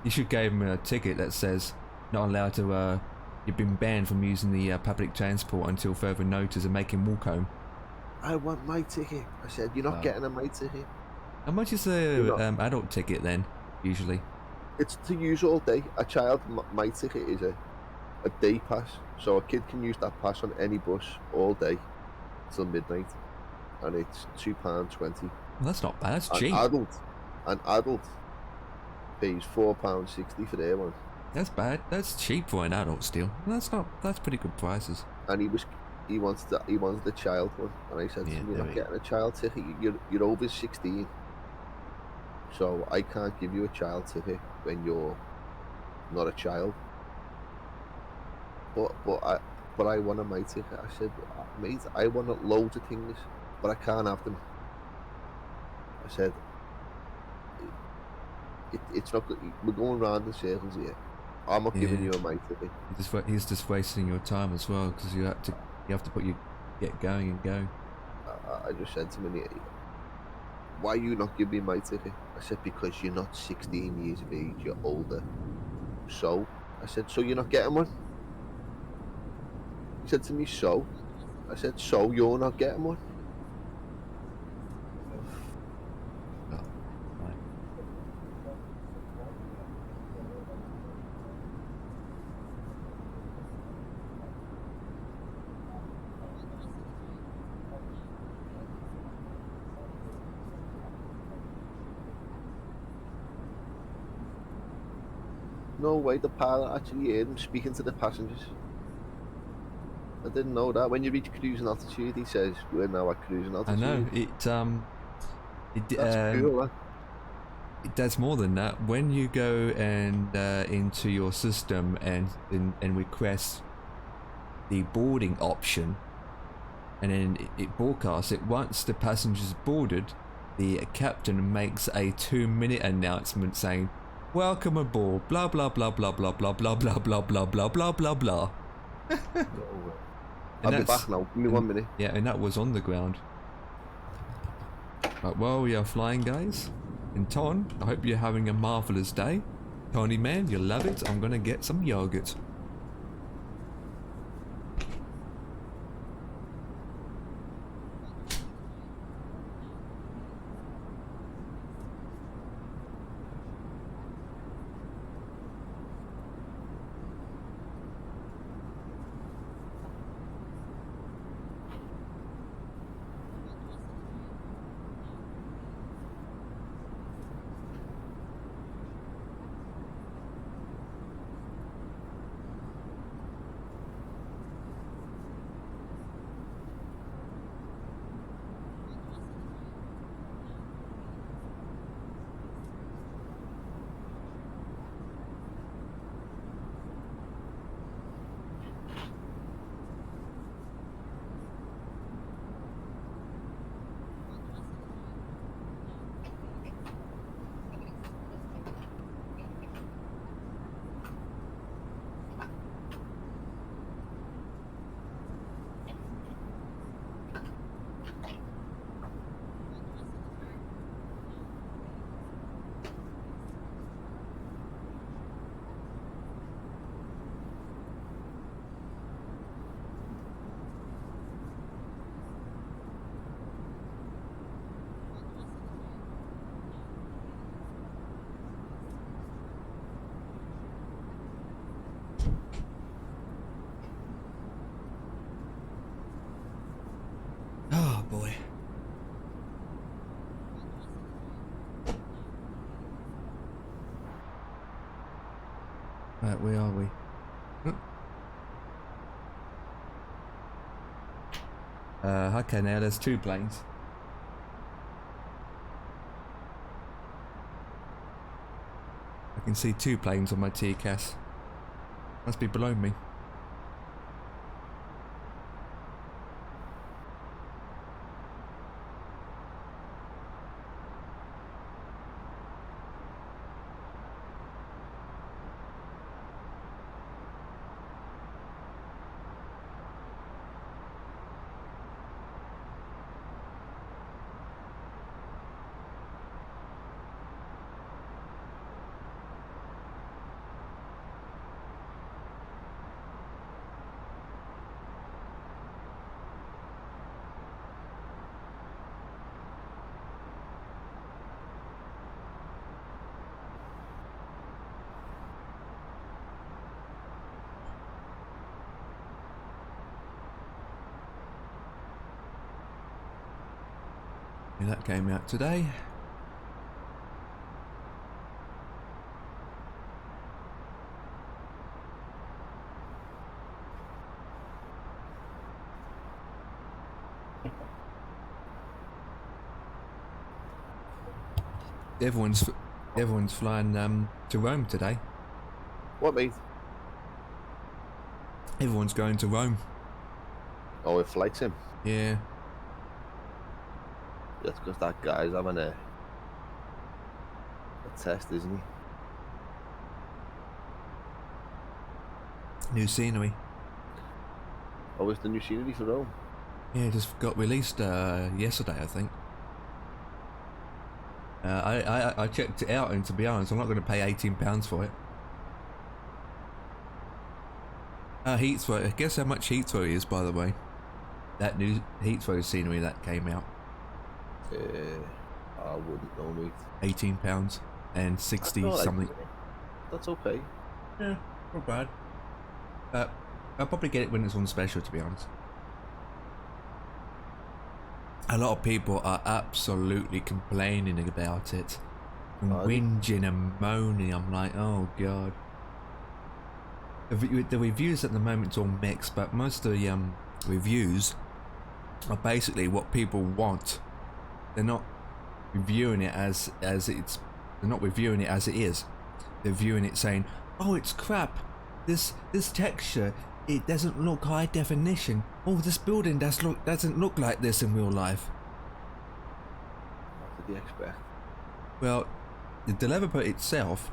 You should give him a ticket that says not allowed to. You've been banned from using the public transport until further notice, and make him walk home. I want my ticket. I said, you're not getting a my ticket. How much is the adult ticket then? Usually. It's to use all day. A child my ticket is a day pass, so a kid can use that pass on any bus all day till midnight, and it's £2.20. Well, that's not bad. That's cheap. An adult pays £4.60 for their one. That's bad. That's cheap for an adult still. That's not. That's pretty good prices. And he wants the child one, and I said, you're not getting a child ticket. You're over 16, so I can't give you a child ticket when you're not a child. But I want a my ticket. I said, mate, I want loads of things, but I can't have them. I said, it's not good. We're going round in circles here. I'm not giving you a my ticket. He's just wasting your time as well, because you have to put your get going and go. I just said to him, why you not give me my ticket? I said, because you're not 16 years of age, you're older. So I said, so you're not getting one? He said to me, so? I said, so you're not getting one? Oh, right. No way, the pilot actually heard him speaking to the passengers. I didn't know that. When you reach cruising altitude, he says, we're now at cruising altitude. I know, That's cool, huh? it does more than that. When you go and into your system and request the boarding option, and then it broadcasts it, once the passenger's boarded, the captain makes a 2-minute announcement saying, welcome aboard, blah blah blah blah blah blah blah blah blah blah blah blah blah blah. I'll be back now. Give me 1 minute. Yeah, and that was on the ground. Right, well, we are flying, guys. And Ton, I hope you're having a marvellous day. Tony man, you'll love it. I'm gonna get some yogurt. Right, where are we? Okay, now there's 2 planes. I can see 2 planes on my TCAS. Must be below me. Yeah, that came out today. Everyone's flying to Rome today. What, mate? Everyone's going to Rome. Oh, it flights him. Yeah. That's because that guy's having a test, isn't he? New scenery. Oh, it's the new scenery for Rome. Yeah, it just got released yesterday, I think. I checked it out, and to be honest, I'm not going to pay £18 for it. Heathrow. Guess how much Heathrow is, by the way? That new Heathrow scenery that came out. I wouldn't know, mate. £18 and 60 something. That's okay. Yeah, not bad. I'll probably get it when it's on special, to be honest. A lot of people are absolutely complaining about it, and whinging and moaning. I'm like, oh god. The reviews at the moment are all mixed, but most of the reviews are basically what people want. They're not reviewing it as it's. They're not reviewing it as it is. They're viewing it saying, "Oh, it's crap. This texture, it doesn't look high definition. Oh, this building doesn't look like this in real life." What did you expect? Well, the developer itself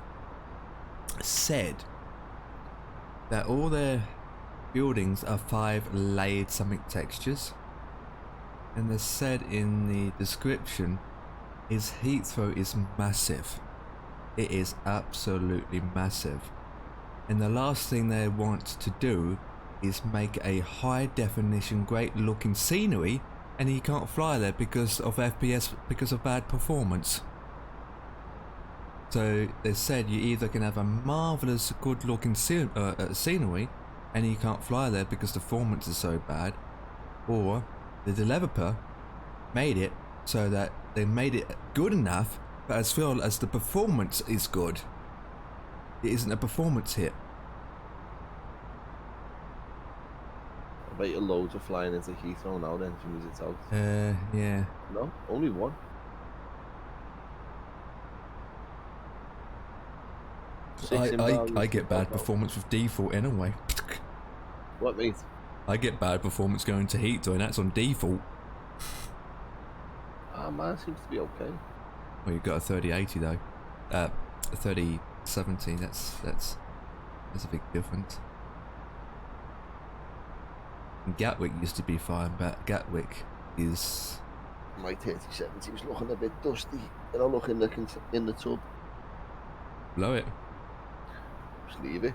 said that all their buildings are 5 layered something textures, and they said in the description his Heathrow is massive. It is absolutely massive, and the last thing they want to do is make a high definition great looking scenery and he can't fly there because of FPS, because of bad performance. So they said you either can have a marvellous good looking scenery and you can't fly there because the performance is so bad, or the developer made it so that they made it good enough but as well as the performance is good. It isn't a performance hit. I bet you loads are flying into Heathrow now then, as soon as it's out. Yeah. No, only one. I get bad performance with default anyway. What, mate? I get bad performance going to Heathrow, and that's on default. Ah, mine seems to be okay. Well, you've got a 3080 though. A 3070. That's a big difference. And Gatwick used to be fine, but Gatwick is. My 3070 was looking a bit dusty, and I look in the tub. Blow it. Just leave it.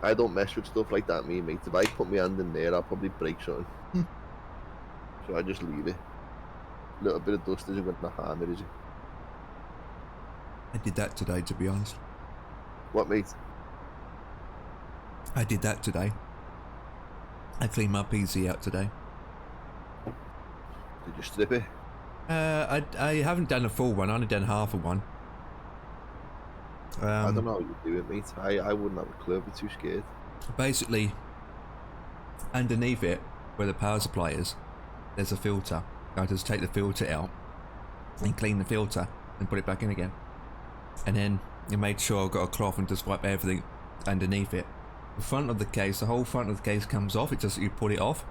I don't mess with stuff like that, me, mate. If I put my hand in there, I'll probably break something. So I just leave it. A little bit of dust isn't going to harm it, is it? I did that today, to be honest. What, mate? I did that today. I cleaned my PC out today. Did you strip it? I haven't done a full one. I only done half of one. I don't know how you do it, mate. I wouldn't have a clue. I'd be too scared. Basically, underneath it, where the power supply is, there's a filter. I just take the filter out and clean the filter and put it back in again. And then you made sure I got a cloth and just wipe everything underneath it. The front of the case, the whole front of the case comes off. It just, you pull it off,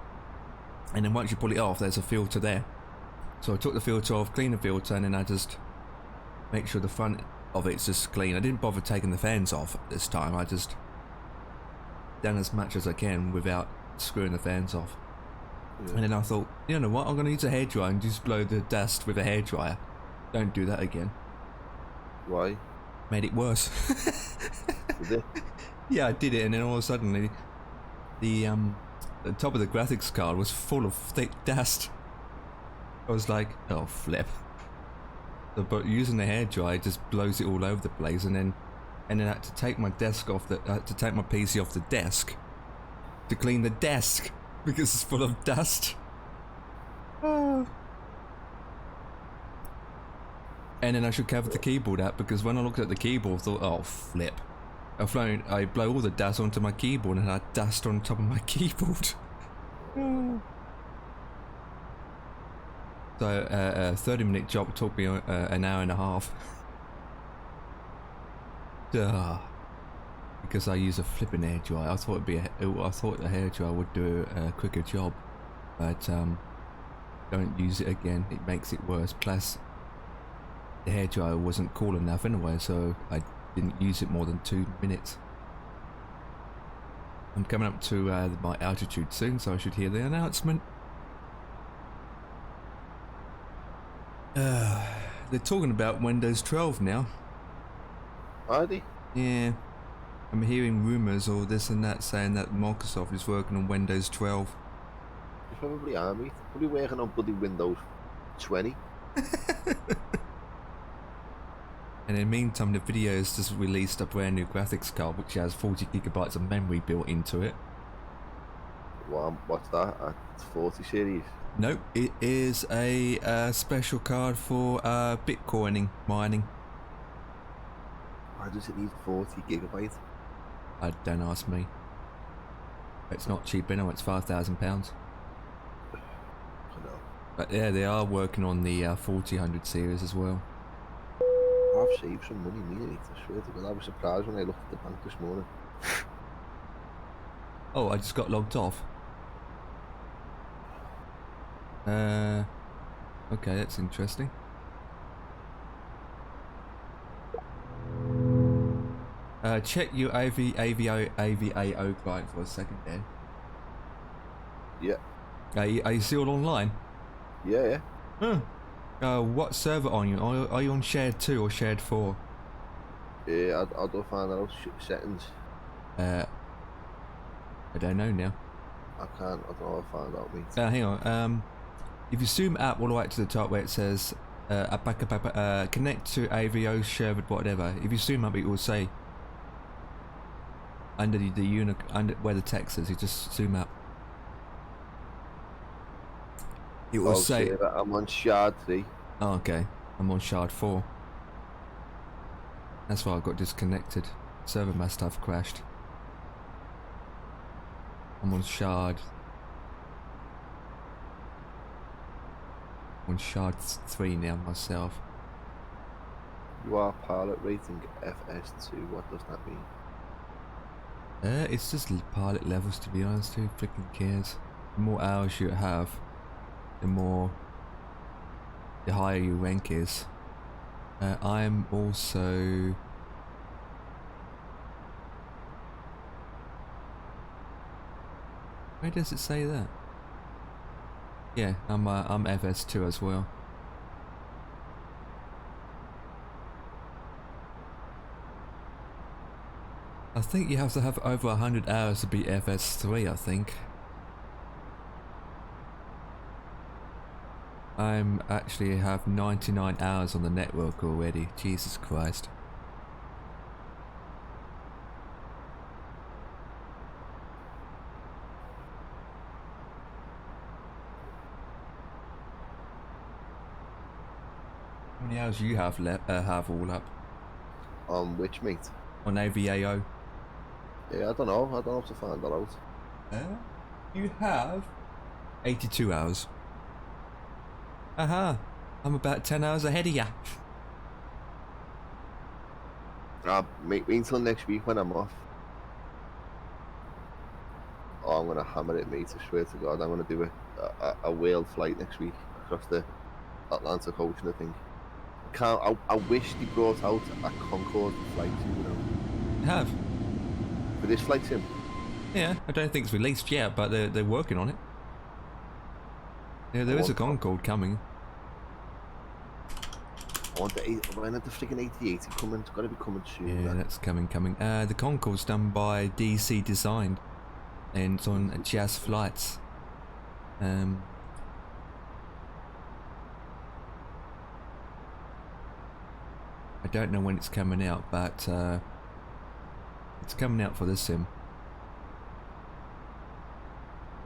and then once you pull it off, there's a filter there. So I took the filter off, cleaned the filter, and then I just make sure the front of it's just clean. I didn't bother taking the fans off this time. I just done as much as I can without screwing the fans off. Yeah. And then I thought, you know what, I'm going to use a hairdryer and just blow the dust with a hairdryer. Don't do that again. Why? Made it worse. Did it? Yeah, I did it, and then all of a sudden the top of the graphics card was full of thick dust. I was like, oh flip. So, but using the hairdryer just blows it all over the place, and then I had to take my desk off I had to take my PC off the desk to clean the desk because it's full of dust. Oh. And then I should cover the keyboard up, because when I looked at the keyboard I thought, oh flip. I blow all the dust onto my keyboard and I had dust on top of my keyboard. So a 30-minute job took me an hour and a half. Because I use a flipping hairdryer. I thought the hairdryer would do a quicker job, but don't use it again. It makes it worse. Plus, the hairdryer wasn't cool enough anyway, so I didn't use it more than 2 minutes. I'm coming up to my altitude soon, so I should hear the announcement. They're talking about Windows 12 now. Are they? Yeah. I'm hearing rumours or this and that saying that Microsoft is working on Windows 12. You probably are, mate. Probably working on bloody Windows 20. And in the meantime, the video has just released a brand new graphics card which has 40 gigabytes of memory built into it. What's that? A 40 series? Nope, it is a special card for Bitcoining, mining. Why does it need 40 gigabytes? Don't ask me. It's not cheap anyway, it's £5,000. I know. But yeah, they are working on the 4000 series as well. I've saved some money, mate. I swear to God, I was surprised when I looked at the bank this morning. Oh, I just got logged off. Okay, that's interesting. Check your AVAO client for a second, Dan. Yeah. Are you still online? Yeah. What server are you on? Are you on shared 2 or shared 4? Yeah, I'll go find out settings. I don't know now. I don't know how I find out, mate. Hang on. If you zoom up all the way to the top where it says connect to AVO shared whatever, if you zoom up it will say under the unit, under where the text is, you just zoom up. It will say that I'm on shard 3. Oh, okay. I'm on shard 4. That's why I got disconnected. Server must have crashed. I'm on shard 3 now myself. You are pilot rating FS2. What does that mean? It's just pilot levels, to be honest. Who freaking cares? The more hours you have, the higher your rank is. I'm also where does it say that? Yeah, I'm FS2 as well. I think you have to have over 100 hours to be FS3, I think. I'm actually have 99 hours on the network already. Jesus Christ. How many hours do you have all up? On which, mate? On AVAO. Yeah, I don't know. I don't know if to find that out. You have 82 hours. Aha. I'm about 10 hours ahead of ya. Mate, wait until next week when I'm off. Oh, I'm gonna hammer it, mate. I swear to God, I'm gonna do a whale flight next week across the Atlantic Ocean. I think. I wish they brought out a Concorde flight sim, you know. You have? For this flight sim. Yeah, I don't think it's released yet, but they're working on it. Yeah, there is a Concorde coming. I want when are the freaking 8080 coming? It's got to be coming soon. Yeah, man. that's coming. The Concorde's done by DC Design, and it's on Jazz Flights. I don't know when it's coming out, but it's coming out for this sim.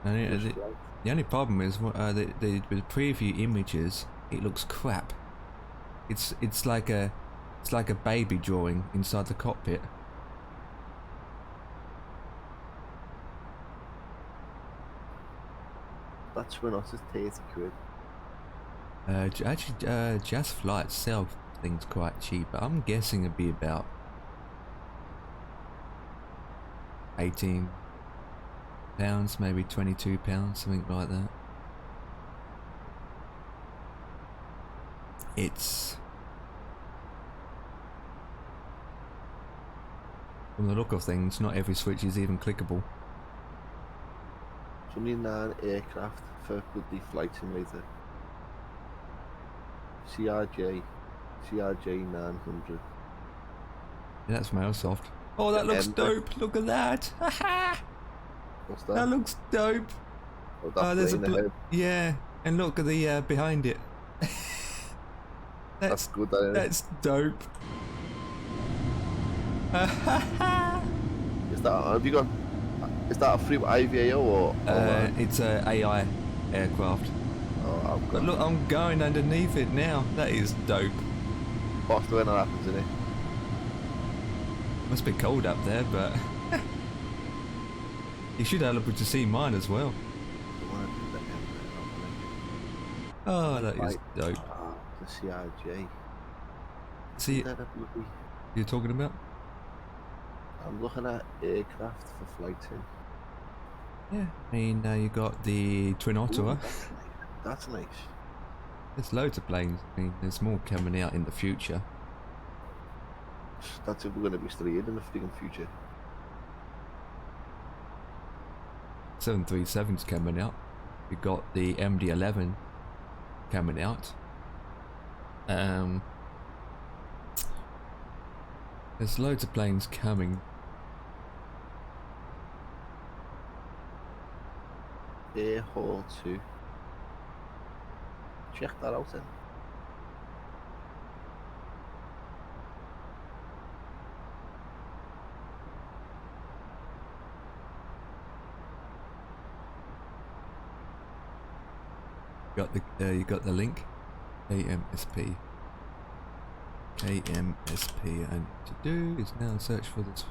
And the only problem is the preview images. It looks crap. It's like a baby drawing inside the cockpit. That's when us is 30 quid. Actually, Jazz Flights sell things quite cheap, but I'm guessing it'd be about £18, maybe £22, something like that. It's, from the look of things, not every switch is even clickable. It's only 9 aircraft for bloody flight simulator. CRJ 900. Yeah, that's Microsoft. Oh, that looks dope! Look at that! What's that? That looks dope! Oh, there's a ahead. yeah, and look at the behind it. That's good. That is. That's dope. Is that? Have you got? Is that a free IVAO or? It's a AI aircraft. Oh, I've But got. look, I'm going underneath it now. That is dope. What's when that happens, isn't it? Must be cold up there, but you should be able to see mine as well. Oh, that is dope. Oh, the CRJ. See, That a bloody- you're talking about? I'm looking at aircraft for flight sim. Yeah. I mean, you got the Twin Ottawa. Ooh, that's nice. There's loads of planes. I mean, there's more coming out in the future. That's if we're going to be straight in the freaking future. 737's coming out. We got the MD-11 coming out. There's loads of planes coming. Air Hall 2. Check that out then. You got the link. KMSP, and to do is now search for this.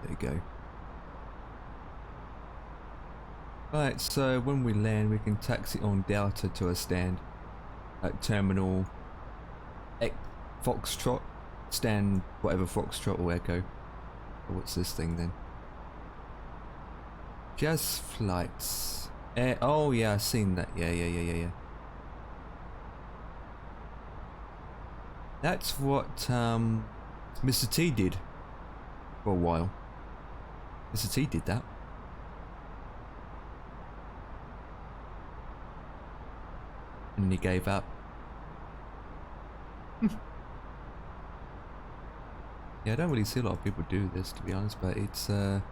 There you go. Right, so when we land, we can taxi on Delta to a stand at Terminal Foxtrot, stand whatever Foxtrot or Echo. Or what's this thing then? Jazz Flights. Oh yeah, I've seen that. Yeah. That's what Mr. T did for a while. Mr. T did that. And he gave up. Yeah, I don't really see a lot of people do this, to be honest, but it's Ladies and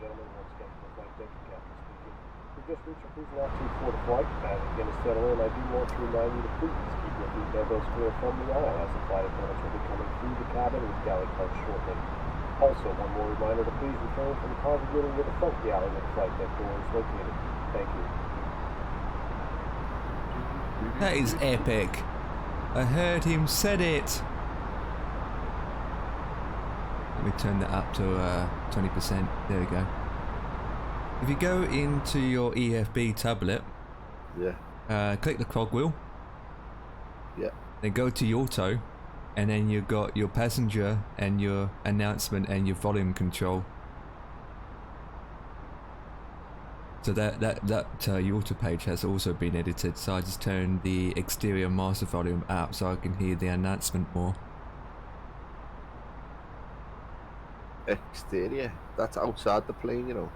gentlemen, once again from the flight deck, Captain speaking. We've just reached our cruising altitude for the flight. As we begin to settle in, I do want to remind you to please keep your food bedrolls clear from the aisle as the flight attendants will be coming through the cabin with galley carts shortly. Also, one more reminder to please refrain from congregating near the front galley where the flight deck door is located. Thank you. that is epic. I heard him said it. me turn that up to 20%. There we go. If you go into your EFB tablet, Yeah. click the cogwheel, Yeah. then go to your auto, and then you've got your passenger and your announcement and your volume control. So that auto page has also been edited, so I just turned the exterior master volume up so I can hear the announcement more. Exterior? That's outside the plane, you know.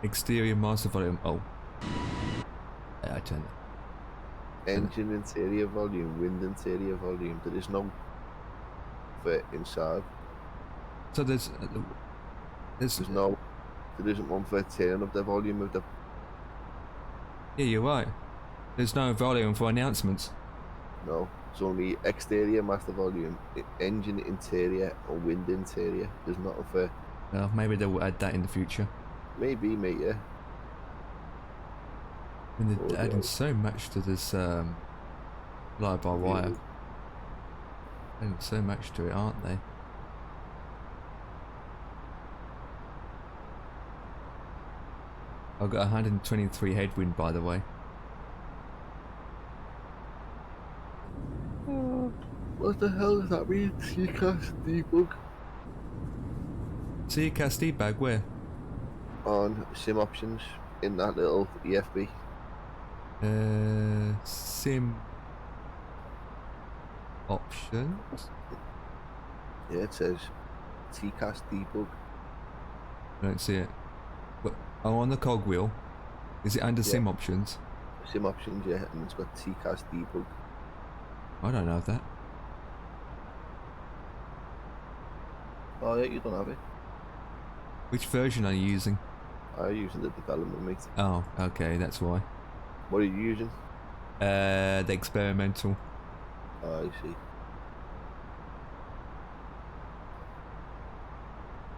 Exterior master volume, oh. Yeah, I turned it. Engine interior volume, wind interior volume. There is no for inside. So there's no, there isn't one for turn up the volume of the. Yeah, you're right. There's no volume for announcements. No, it's only exterior master volume, engine interior, or wind interior. There's nothing for. Well, maybe they will add that in the future. Maybe, mate. Yeah. I mean, they're adding so much to this fly-by-wire. Adding so much to it, aren't they? I've got 123 headwind, by the way. What the hell does that mean? CCAS debug? CCAS debug where? On sim options in that little EFB. Sim options? Yeah, it says CCAS debug. I don't see it. But, oh, on the cogwheel. Is it under sim options? Sim options, yeah, and it's got CCAS debug. I don't know that. Oh yeah, you don't have it. Which version are you using? I'm using the development, mate. Oh, okay, that's why. What are you using? The experimental. Oh, I see.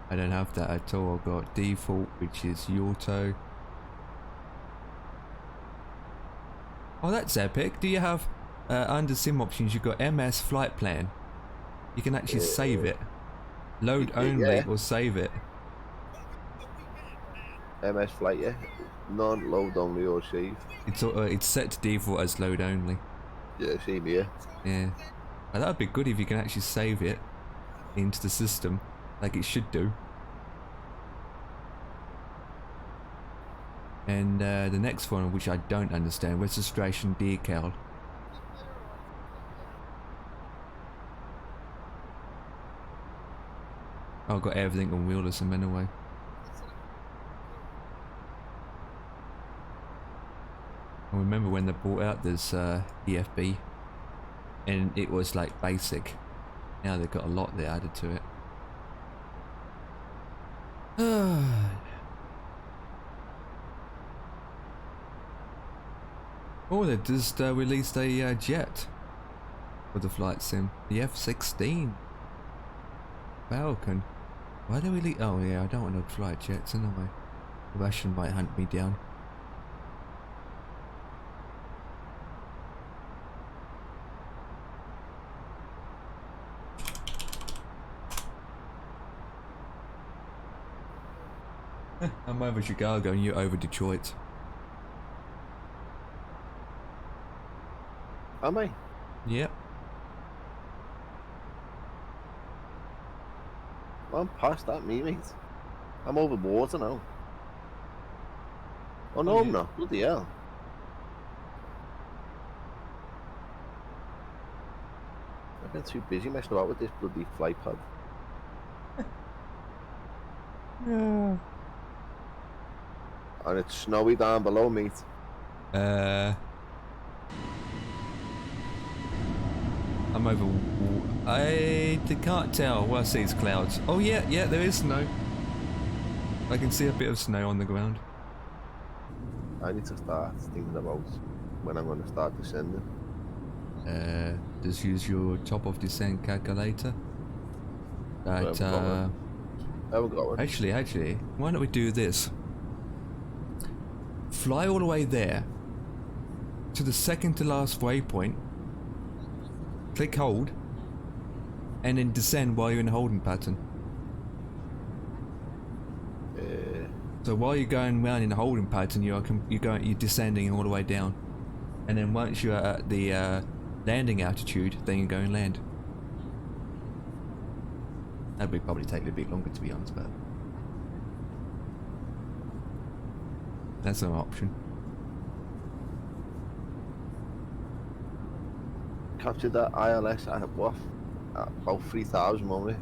I don't have that at all. I've got default, which is auto. Oh, that's epic. Do you have under sim options? You've got MS flight plan. You can actually save it. Load only or save it. MS flight, yeah. Non-load only or save. It's set to default as load only. Yeah, same here. Yeah. Well, that would be good if you can actually save it into the system, like it should do. And the next one, which I don't understand, registration decal. I've got everything on wheelism anyway. I remember when they brought out this EFB, and it was like basic. Now they've got a lot there added to it. Oh, they just released a jet for the flight sim. The F-16 Falcon. Why do we leave? Oh yeah, I don't want to fly jets anyway. The Russian might hunt me down. I'm over Chicago and you're over Detroit. Am I? Yep. I'm past that, mate. I'm over water now. Oh no, I'm not. Bloody hell. I've been too busy messing about with this bloody flight pad. Yeah. And it's snowy down below, mate. I'm over. I can't tell. Well, I see is clouds. Oh yeah, there is snow. I can see a bit of snow on the ground. I need to start thinking about when I'm going to start descending. Just use your top of descent calculator. I haven't got one. Actually, why don't we do this? Fly all the way there to the second to last waypoint. Click hold, and then descend while you're in the holding pattern. So while you're going round in the holding pattern, you're descending all the way down, and then once you're at the landing altitude, then you go and land. That would probably take a bit longer, to be honest, but that's an option. Captured that ILS at what? At about 3,000, won't we?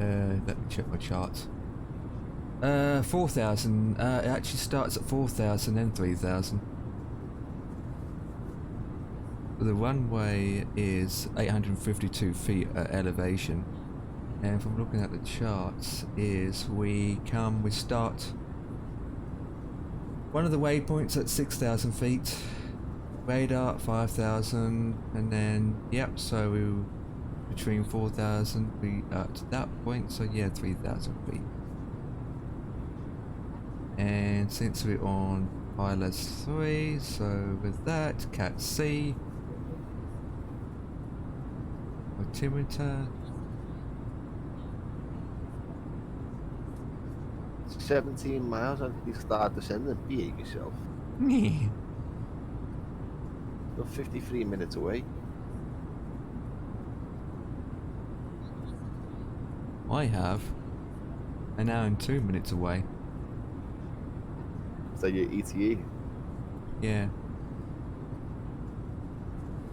Let me check my charts. 4,000. It actually starts at 4,000 then 3,000. The runway is 852 feet at elevation, and from looking at the charts, we start one of the waypoints at 6,000 feet, radar at 5,000, and then so we between 4,000 feet at that point. So yeah, 3,000 feet. And since we're on ILS 3, so with that, Cat C, altimeter, 17 miles, I think you start descending. Behave yourself. meh. You're 53 minutes away. I have an hour and 2 minutes away. Is that your ETA? Yeah.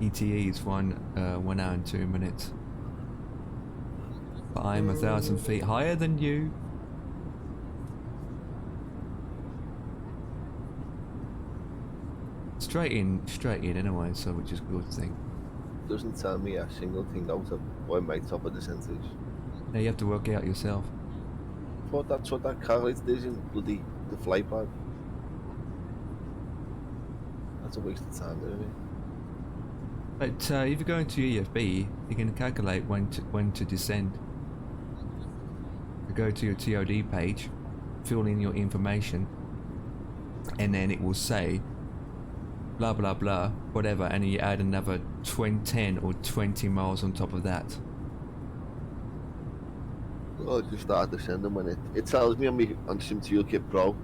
ETA is 1 hour and 2 minutes. But I'm 1,000 feet higher than you. Straight in anyway, so which is a good thing. Doesn't tell me a single thing out of what my top of the percentage. Now you have to work it out yourself. Thought that's what that calculates is in bloody the flight pad. That's a waste of time, isn't it? But if you go into EFB, you can calculate when to descend. You go to your TOD page, fill in your information, and then it will say blah blah blah whatever, and you add another 10 or 20 miles on top of that. Well, I just started descending when it tells me on SimToolkit Pro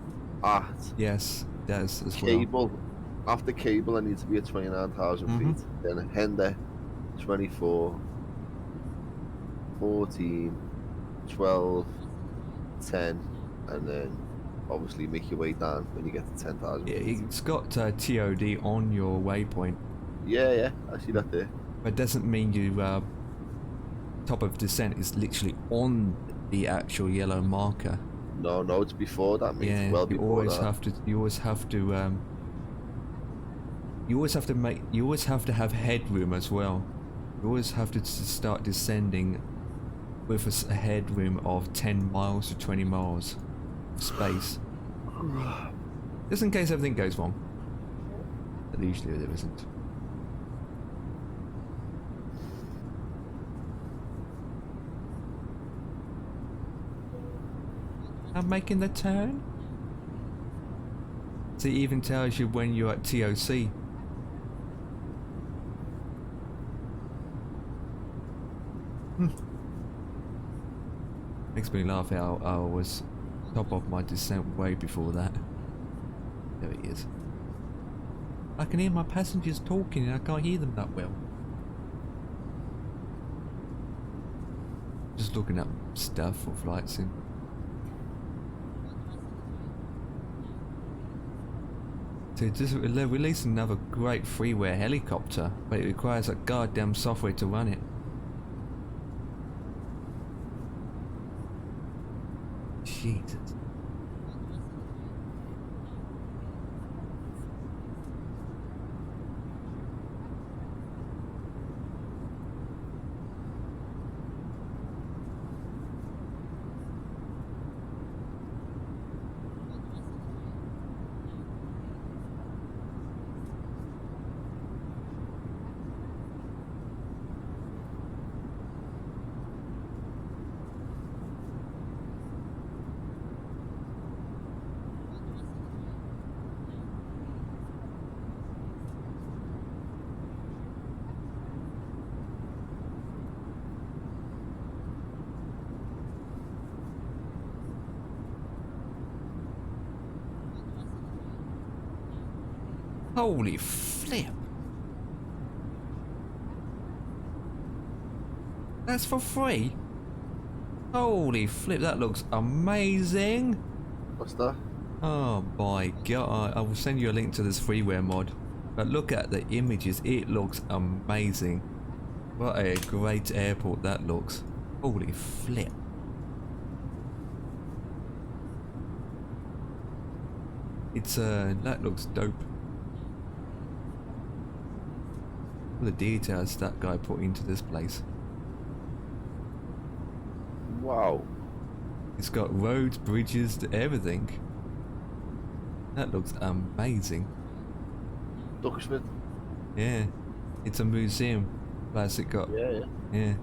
at Yes, that's as well. cable. After cable, I need to be at 29,000 feet. Then Hender, 24, 14, 12, 10, and then obviously make your way down when you get to 10,000 Yeah, feet. it's got TOD on your waypoint, Yeah, I see that there. but it doesn't mean you top of descent is literally on the actual yellow marker. No, it's before that, mate. Yeah, Well you before always that. have to. You always have to have headroom as well. You always have to start descending with a headroom of 10 miles to 20 miles of space, just in case everything goes wrong. But usually there isn't. I'm making the turn. So it even tells you when you're at TOC. Makes me laugh how I was top of my descent way before that. There he is. I can hear my passengers talking and I can't hear them that well. Just looking up stuff for flight sim. To just release another great freeware helicopter, but it requires that goddamn software to run it. Jesus. Holy flip. That's for free? Holy flip, that looks amazing. What's that? Oh my god, I will send you a link to this freeware mod. But look at the images, it looks amazing. What a great airport that looks. Holy flip. It's that looks dope. All the details that guy put into this place. Wow. It's got roads, bridges, everything. That looks amazing. Duckersmith. Yeah, it's a museum. Plus it got. Yeah. Yeah.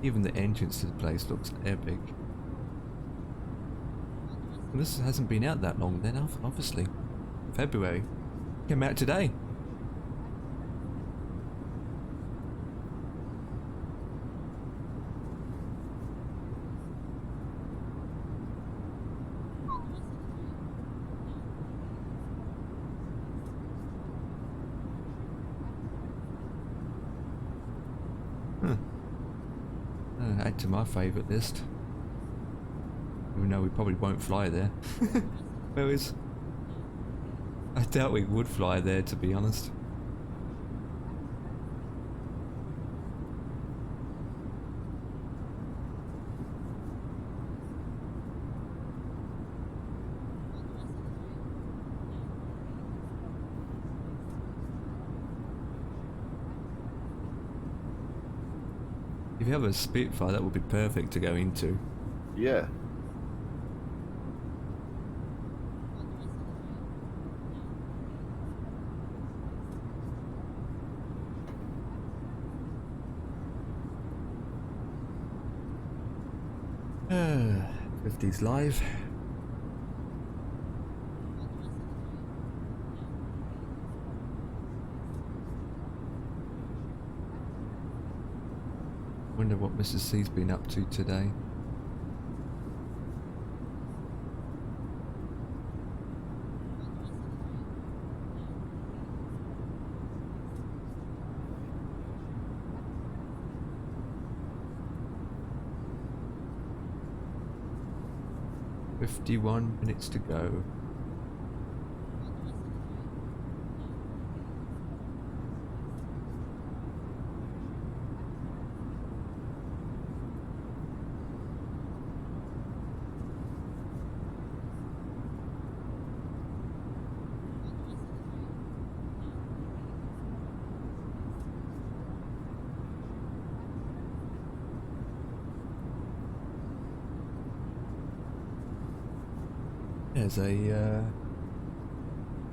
Even the entrance to the place looks epic. And this hasn't been out that long then, obviously. February. Came out today. Add to my favourite list. Even though we probably won't fly there. Whereas I doubt we would fly there, to be honest. If you have a Spitfire, that would be perfect to go into. Yeah. Uh, 50's live. Wonder what Mrs. C's been up to today. "51 minutes to go." There's a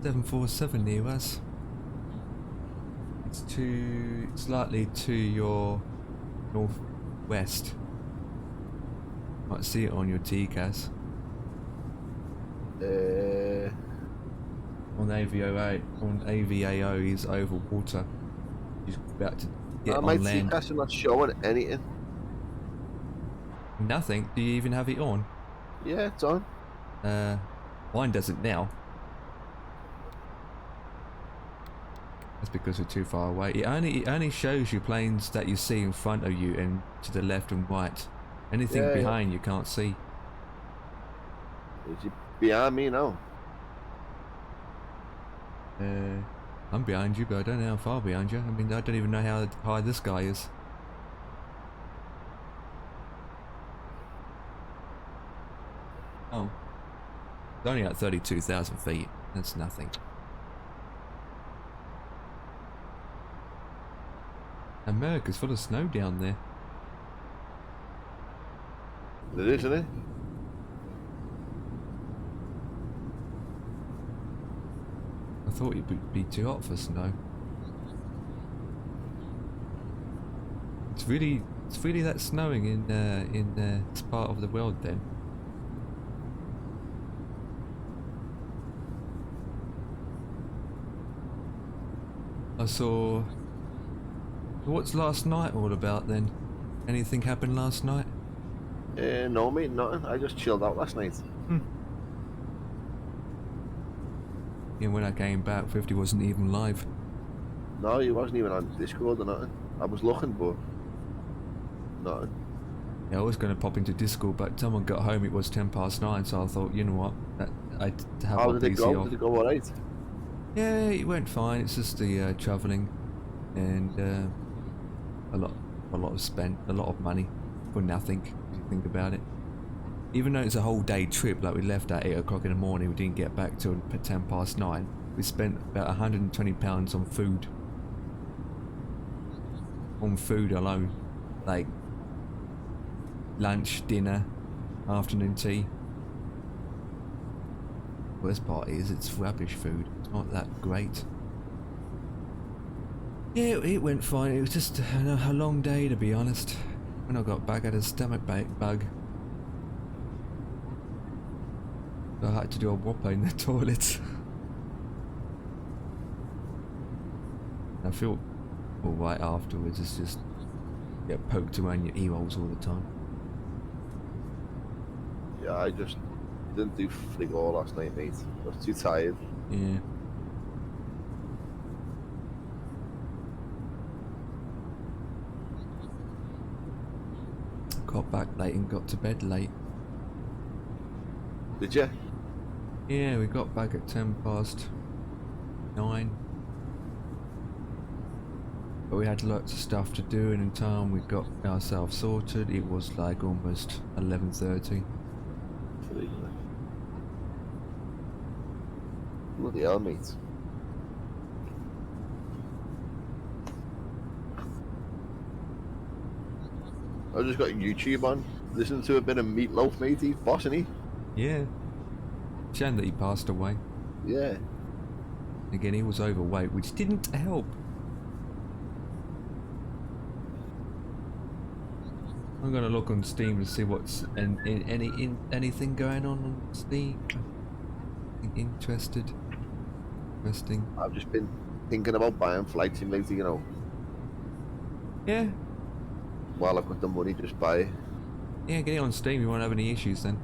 747 near us. It's likely to your northwest. Might see it on your TCAS. On AVAO, he's over water. He's about to get on my land. TCAS not showing anything. Nothing? Do you even have it on? Yeah, it's on. Mine doesn't now. That's because we're too far away. It only shows you planes that you see in front of you and to the left and right. Anything behind you can't see. Is it behind me now? I'm behind you, but I don't know how far behind you. I mean, I don't even know how high this guy is. Oh. It's only at 32,000 feet. That's nothing. America's full of snow down there. It is, isn't it? I thought it would be too hot for snow. It's really that snowing in this part of the world then. I saw. What's last night all about then? Anything happened last night? No, mate, nothing. I just chilled out last night. And when I came back, 50 wasn't even live. No, he wasn't even on Discord or nothing. I was looking, but nothing. Yeah, I was going to pop into Discord, but someone got home, it was 9:10, so I thought, you know what, I'd have How my did it PC go? off. Did it go alright? Yeah, it went fine. It's just the travelling and a lot of money for nothing, if you think about it. Even though it's a whole day trip, like we left at 8 o'clock in the morning, we didn't get back till 9:10. We spent about £120 on food. On food alone. Like lunch, dinner, afternoon tea. Worst part is it's rubbish food. It's not that great. Yeah, it went fine. It was just a long day, to be honest. When I got back, I had a stomach bug. So I had to do a whopper in the toilet. I feel alright afterwards. It's just get poked around your ear holes all the time. Yeah, I just didn't do frig all last night, mate. I was too tired. Yeah. Got back late and got to bed late. Did you? Yeah, we got back at 9:10. But we had lots of stuff to do, and in time we got ourselves sorted. It was like almost 11:30. Bloody hell, mate. I just got YouTube on, listening to a bit of Meatloaf, mate. He's bossing, he? Yeah. Shame that he passed away. Yeah. Again, he was overweight, which didn't help. I'm gonna look on Steam to see what's anything going on Steam. Interesting. I've just been thinking about buying Flight Simulator, you know. Yeah. While I've got the money, just buy it. Yeah, get it on Steam. You won't have any issues then.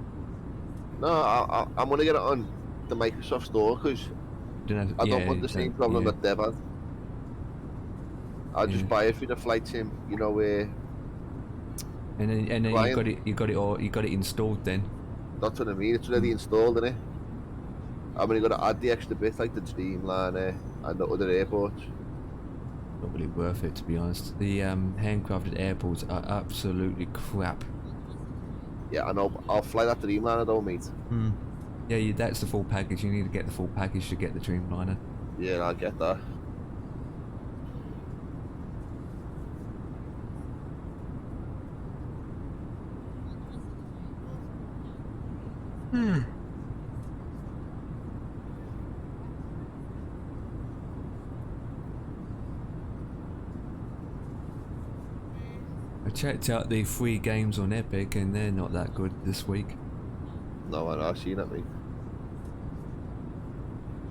No, I'm gonna get it on the Microsoft Store because I don't want the same problem that Dev had. I'll just buy it for the Flight Sim, you know, where. And then you got it installed then. That's what I mean. It's already installed, isn't it? I'm only gonna add the extra bits like the Streamliner and the other airports. Not really worth it, to be honest. The handcrafted airports are absolutely crap. Yeah, I know. I'll fly that Dreamliner though, mate. Yeah, that's the full package. You need to get the full package to get the Dreamliner. Yeah, I'll get that. I checked out the free games on Epic and they're not that good this week. No, I've seen it, mate.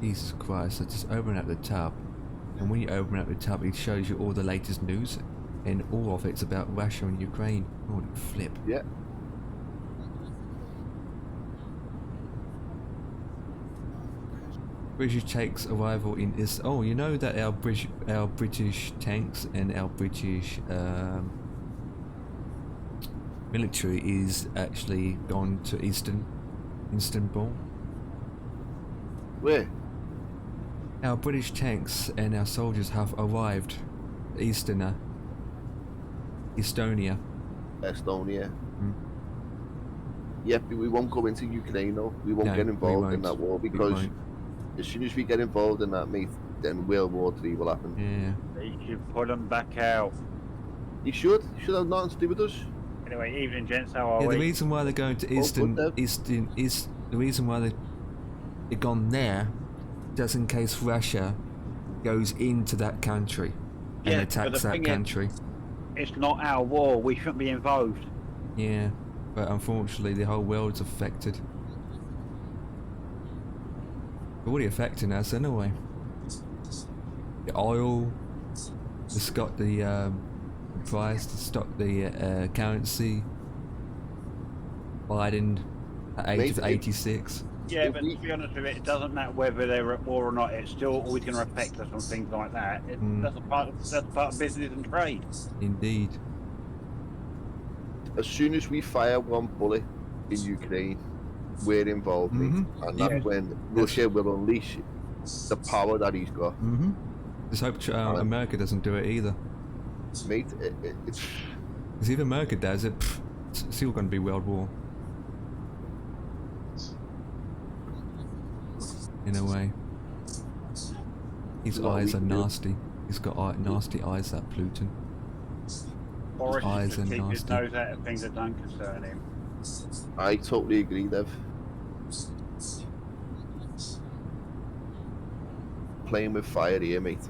Jesus Christ, I just open up the tab, and when you open up the tab it shows you all the latest news, and all of it's about Russia and Ukraine. Holy flip. Yeah. British tanks arrival in is. Oh, you know that our British tanks and our British military is actually gone to Istanbul. Where? Our British tanks and our soldiers have arrived Estonia. Estonia. Yeah, but we won't go into Ukraine though. We won't get involved in that war because as soon as we get involved in that, mate, then World War III will happen. Yeah. You should put them back out. You should. You should have nothing to do with us. Anyway, evening gents, how are we? The reason why they're going to the reason why they're gone there, just in case Russia goes into that country and attacks that country. It's not our war. We shouldn't be involved. Yeah, but unfortunately, the whole world's affected. They're already affecting us anyway. The oil, the price, currency. Biden at age of 86. Yeah, but to be honest with it, it doesn't matter whether they're at war or not. It's still always going to affect us on things like that. That's a part of business and trade. Indeed. As soon as we fire one bullet in Ukraine, we're involved, mate. And that's when Russia will unleash the power that he's got. Just hope America doesn't do it either. Mate, it's... Because if America does it, it's still going to be World War. In a way. His eyes are nasty. He's got nasty eyes, that Pluton. Boris Eyes just are keep his nasty. nose out of things that don't concern him. I totally agree, Dev. Playing with fire here, mate.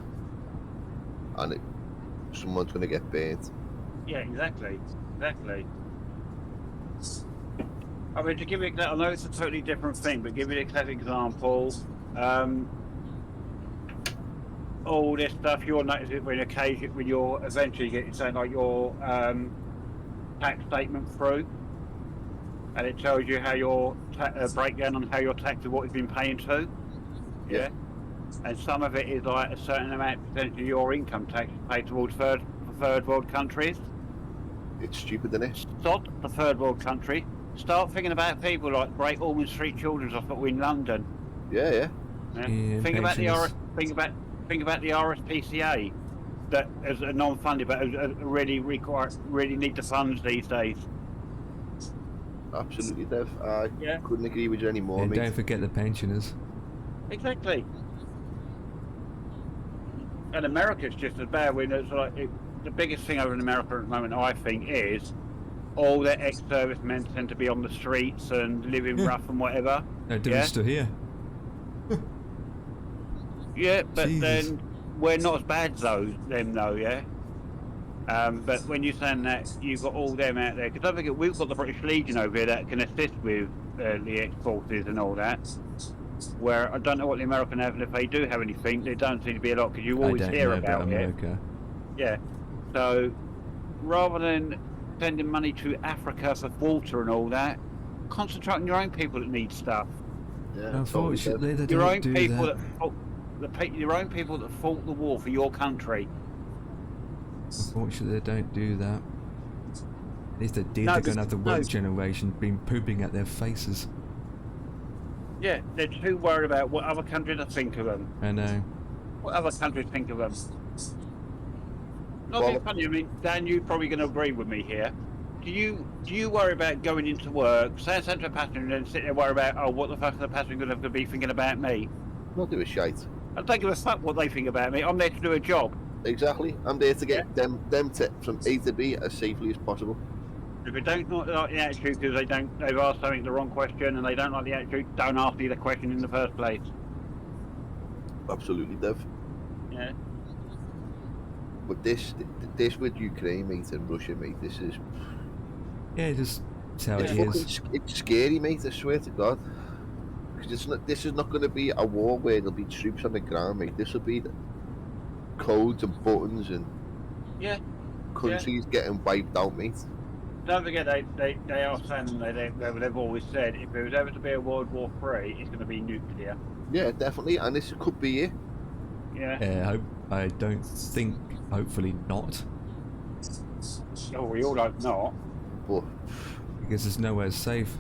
And someone's going to get burnt. Yeah, exactly. Exactly. I mean, to give you, I know it's a totally different thing, but give you an exact example. All this stuff you'll notice it when you're eventually getting something like your tax statement through, and it tells you how your breakdown on how your tax is what you've been paying to. Yeah. And some of it is like a certain amount percentage of your income tax is paid towards third world countries. It's stupid, isn't it? Stop the third world country. Start thinking about people like Great Ormond Street Children's Hospital in London. Yeah. Think about the think about the RSPCA that is a non-funded, but really need the funds these days. Absolutely, Dev. I couldn't agree with you anymore, And mate. don't forget the pensioners. Exactly. And America's just as bad. When it's like the biggest thing over in America at the moment, I think, is all their ex-servicemen tend to be on the streets and living rough and whatever. No difference to here. Yeah, but Jesus. then we're not as bad as them though, yeah? But when you're saying that, you've got all them out there, because don't forget, we've got the British Legion over here that can assist with the ex-forces and all that, where I don't know what the American have, and if they do have anything, there don't seem to be a lot, because you always hear about America. it. Yeah, so rather than sending money to Africa for water and all that, concentrate on your own people that need stuff. Yeah, Unfortunately, they Your don't own do people that. your own people that fought the war for your country. Unfortunately, they don't do that. At least they did. No, They're going to have the woke no. generation been pooping at their faces. Yeah, they're too worried about what other countries think of them. I know. What other countries think of them. Not Well, being funny, I mean, Dan, you're probably going to agree with me here. Do you worry about going into work, say something to a passenger, and then sit there and worry about, oh, what the fuck is the passenger going to be thinking about me? Not do a shite. I don't give a fuck what they think about me. I'm there to do a job. Exactly. I'm there to get them from A to B as safely as possible. If they don't like the attitude because they've asked something the wrong question and they don't like the attitude, don't ask me the question in the first place. Absolutely, Dev. Yeah. But this with Ukraine, mate, and Russia, mate, this is... Yeah, just that's how it is. It's scary, mate, I swear to God. Because this is not going to be a war where there'll be troops on the ground, mate. This will be codes and buttons and countries getting wiped out, mate. Don't forget, they are saying, they've always said, if there was ever to be a World War III, it's going to be nuclear. Yeah, definitely, and this could be it. Yeah. I don't think, hopefully not. Oh, we all hope not. But Because there's nowhere safe.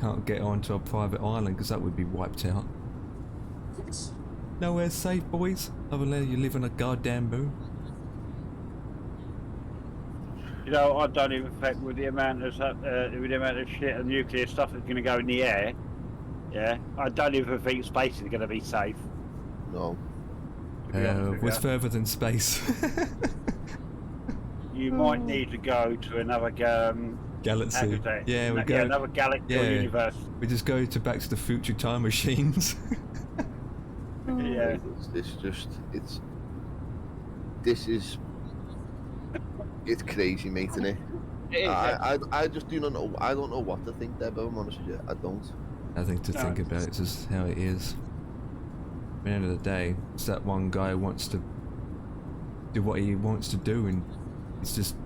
Can't get onto a private island because that would be wiped out. Nowhere safe, boys. Other than you live on a goddamn moon. You know, I don't even think with the amount of shit and nuclear stuff that's going to go in the air. Yeah, I don't even think space is going to be safe. no. What's further than space? You might need to go to another Galaxy. Yeah, we go. another galaxy or universe. We just go to Back to the Future time machines. Yeah. It's crazy, mate, isn't it? It is, I just do not know. I don't know what to think there, but I'm honest with you, I don't. Nothing to think about. It's just how it is. At the end of the day, it's that one guy who wants to do what he wants to do, and it's just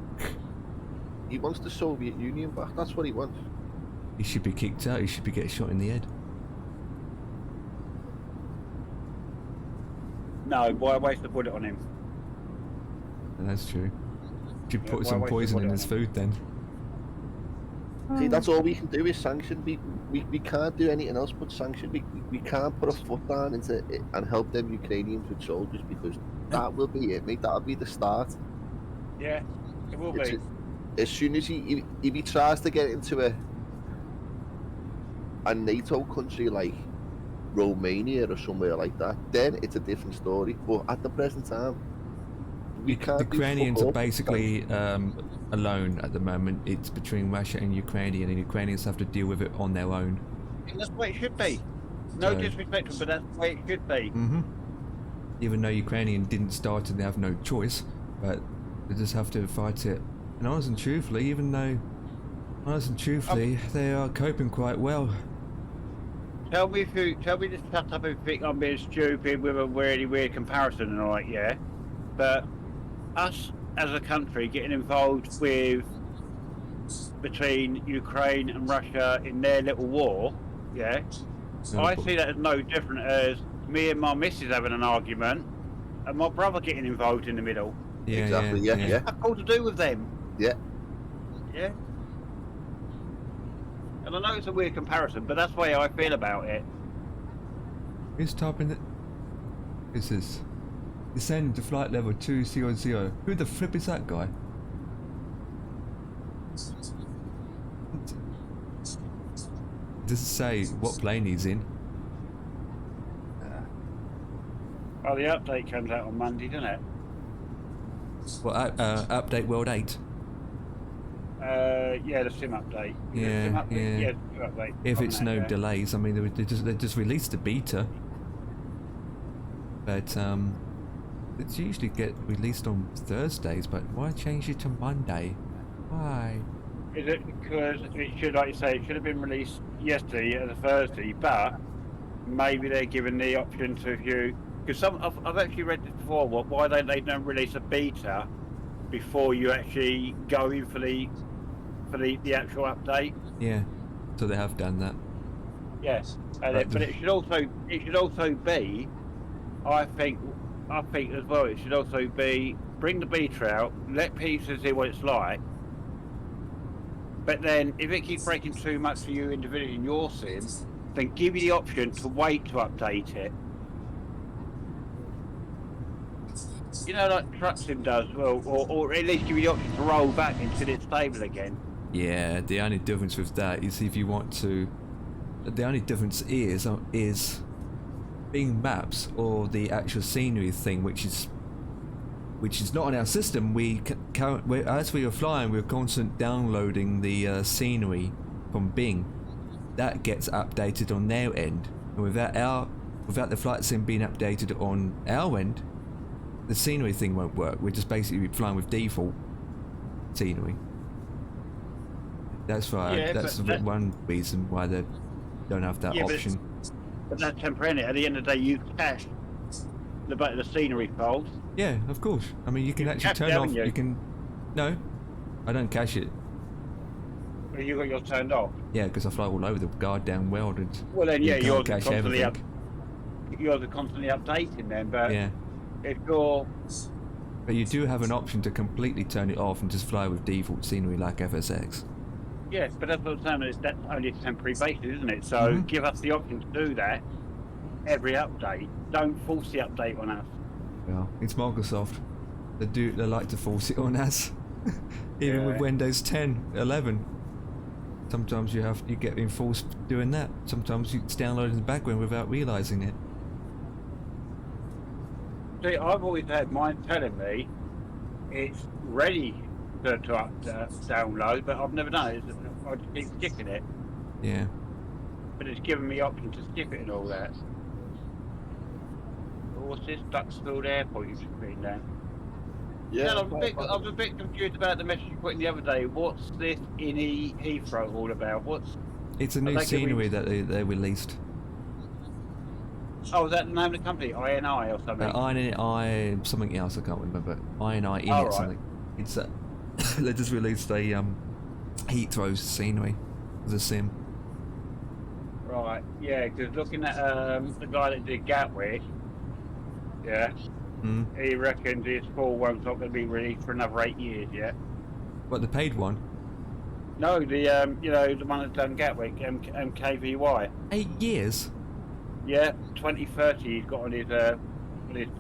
He wants the Soviet Union back. That's what he wants. he should be kicked out. He should be getting shot in the head. No, why waste the bullet on him? That's true. Should Yeah, put why some waste the poison in bullet his on food then. See, that's all we can do is sanction. We can't do anything else but sanction. We can't put a foot down into it and help them Ukrainians with soldiers, because that will be it, mate. That'll be the start. Yeah, it will It's be. as soon as if he tries to get into a NATO country like Romania or somewhere like that, then it's a different story. But at the present time, we can't. The do Ukrainians fuck are all. basically alone at the moment. It's between Russia and Ukraine, and the Ukrainians have to deal with it on their own. And that's the way it should be. No So- disrespect, but that's the way it should be. Even though Ukrainian didn't start and they have no choice, but they just have to fight it. And honestly and truthfully, they are coping quite well. Tell me to shut up and think I'm being stupid with a really weird comparison and all that, yeah. But us as a country getting involved with between Ukraine and Russia in their little war, yeah. No, I but- see that as no different as me and my missus having an argument and my brother getting involved in the middle. Yeah, Exactly, yeah, yeah. I've got to do with them. Yeah. Yeah. And I know it's a weird comparison, but that's the way I feel about it. Who's typing it? Who's this? Descend to flight level 200. Who the flip is that guy? Does it say what plane he's in? Oh, the update comes out on Monday, doesn't it? Well, update World 8. Yeah, the sim update. The Yeah, sim update. yeah. Yeah, the sim update. If it's no Yeah. delays, I mean, they just released the beta, but it's usually get released on Thursdays. But why change it to Monday? Why? Is it because it should, like you say, it should have been released yesterday as a Thursday, but maybe they're given the option to view. Because I've actually read this before. Why they don't release a beta before you actually go in for the actual update? Yeah, so they have done that. Yes, and Right. but it should also be. I think as well. It should also be bring the beta out, let people see what it's like. But then, if it keeps breaking too much for you individually in your sim, then give you the option to wait to update it. You know, like Truck Sim does, well, or at least give you the option to roll back until it's stable again. Yeah, the only difference with that is if you want to. The only difference is being maps or the actual scenery thing, which is not on our system. As we are flying, we're constantly downloading the scenery from Bing. That gets updated on their end, and without the flight sim being updated on our end, the scenery thing won't work. We're just basically flying with default scenery. That's why. Yeah, that's but one reason why they don't have that Yeah, option. But that's temporary. At the end of the day, you cache the scenery files. Yeah, of course. I mean, you can You've actually cached turn it, off. haven't you? You can. No, I don't cache it. Or you got yours turned off. Yeah, because I fly all over the goddamn world, and Well, then you yeah, can't yours are cache constantly everything. yours are constantly updating then. But Yeah, if you're but you do have an option to completely turn it off and just fly with default scenery like FSX. yes, but that's what I'm saying. That's only a temporary basis, isn't it? So Mhm. give us the option to do that every update. Don't force the update on us. Well, it's Microsoft. They like to force it on us. Even with Yeah. Windows 10, 11. Sometimes you get enforced doing that. Sometimes it's downloaded in the background without realising it. See, I've always had mine telling me it's ready to download, but I've never done it. I just keep skipping it. Yeah. But it's given me option to skip it and all that. What's this Duxfield Airport you've just been down? Yeah. I was a bit confused about the message you put in the other day. What's this in Heathrow all about? It's a Are new they giving- scenery that they released. Oh, is that the name of the company? INI or something? INI something else, I can't remember. INI in Oh, it right. something. It's they just released a Heathrow scenery as a sim. Right, yeah, because looking at the guy that did Gatwick, Yeah. Hmm. He reckons his full one's not going to be released for another 8 years yet. What, the paid one? No, the the one that's done Gatwick, MKVY. 8 years? Yeah, 2030 he's got on his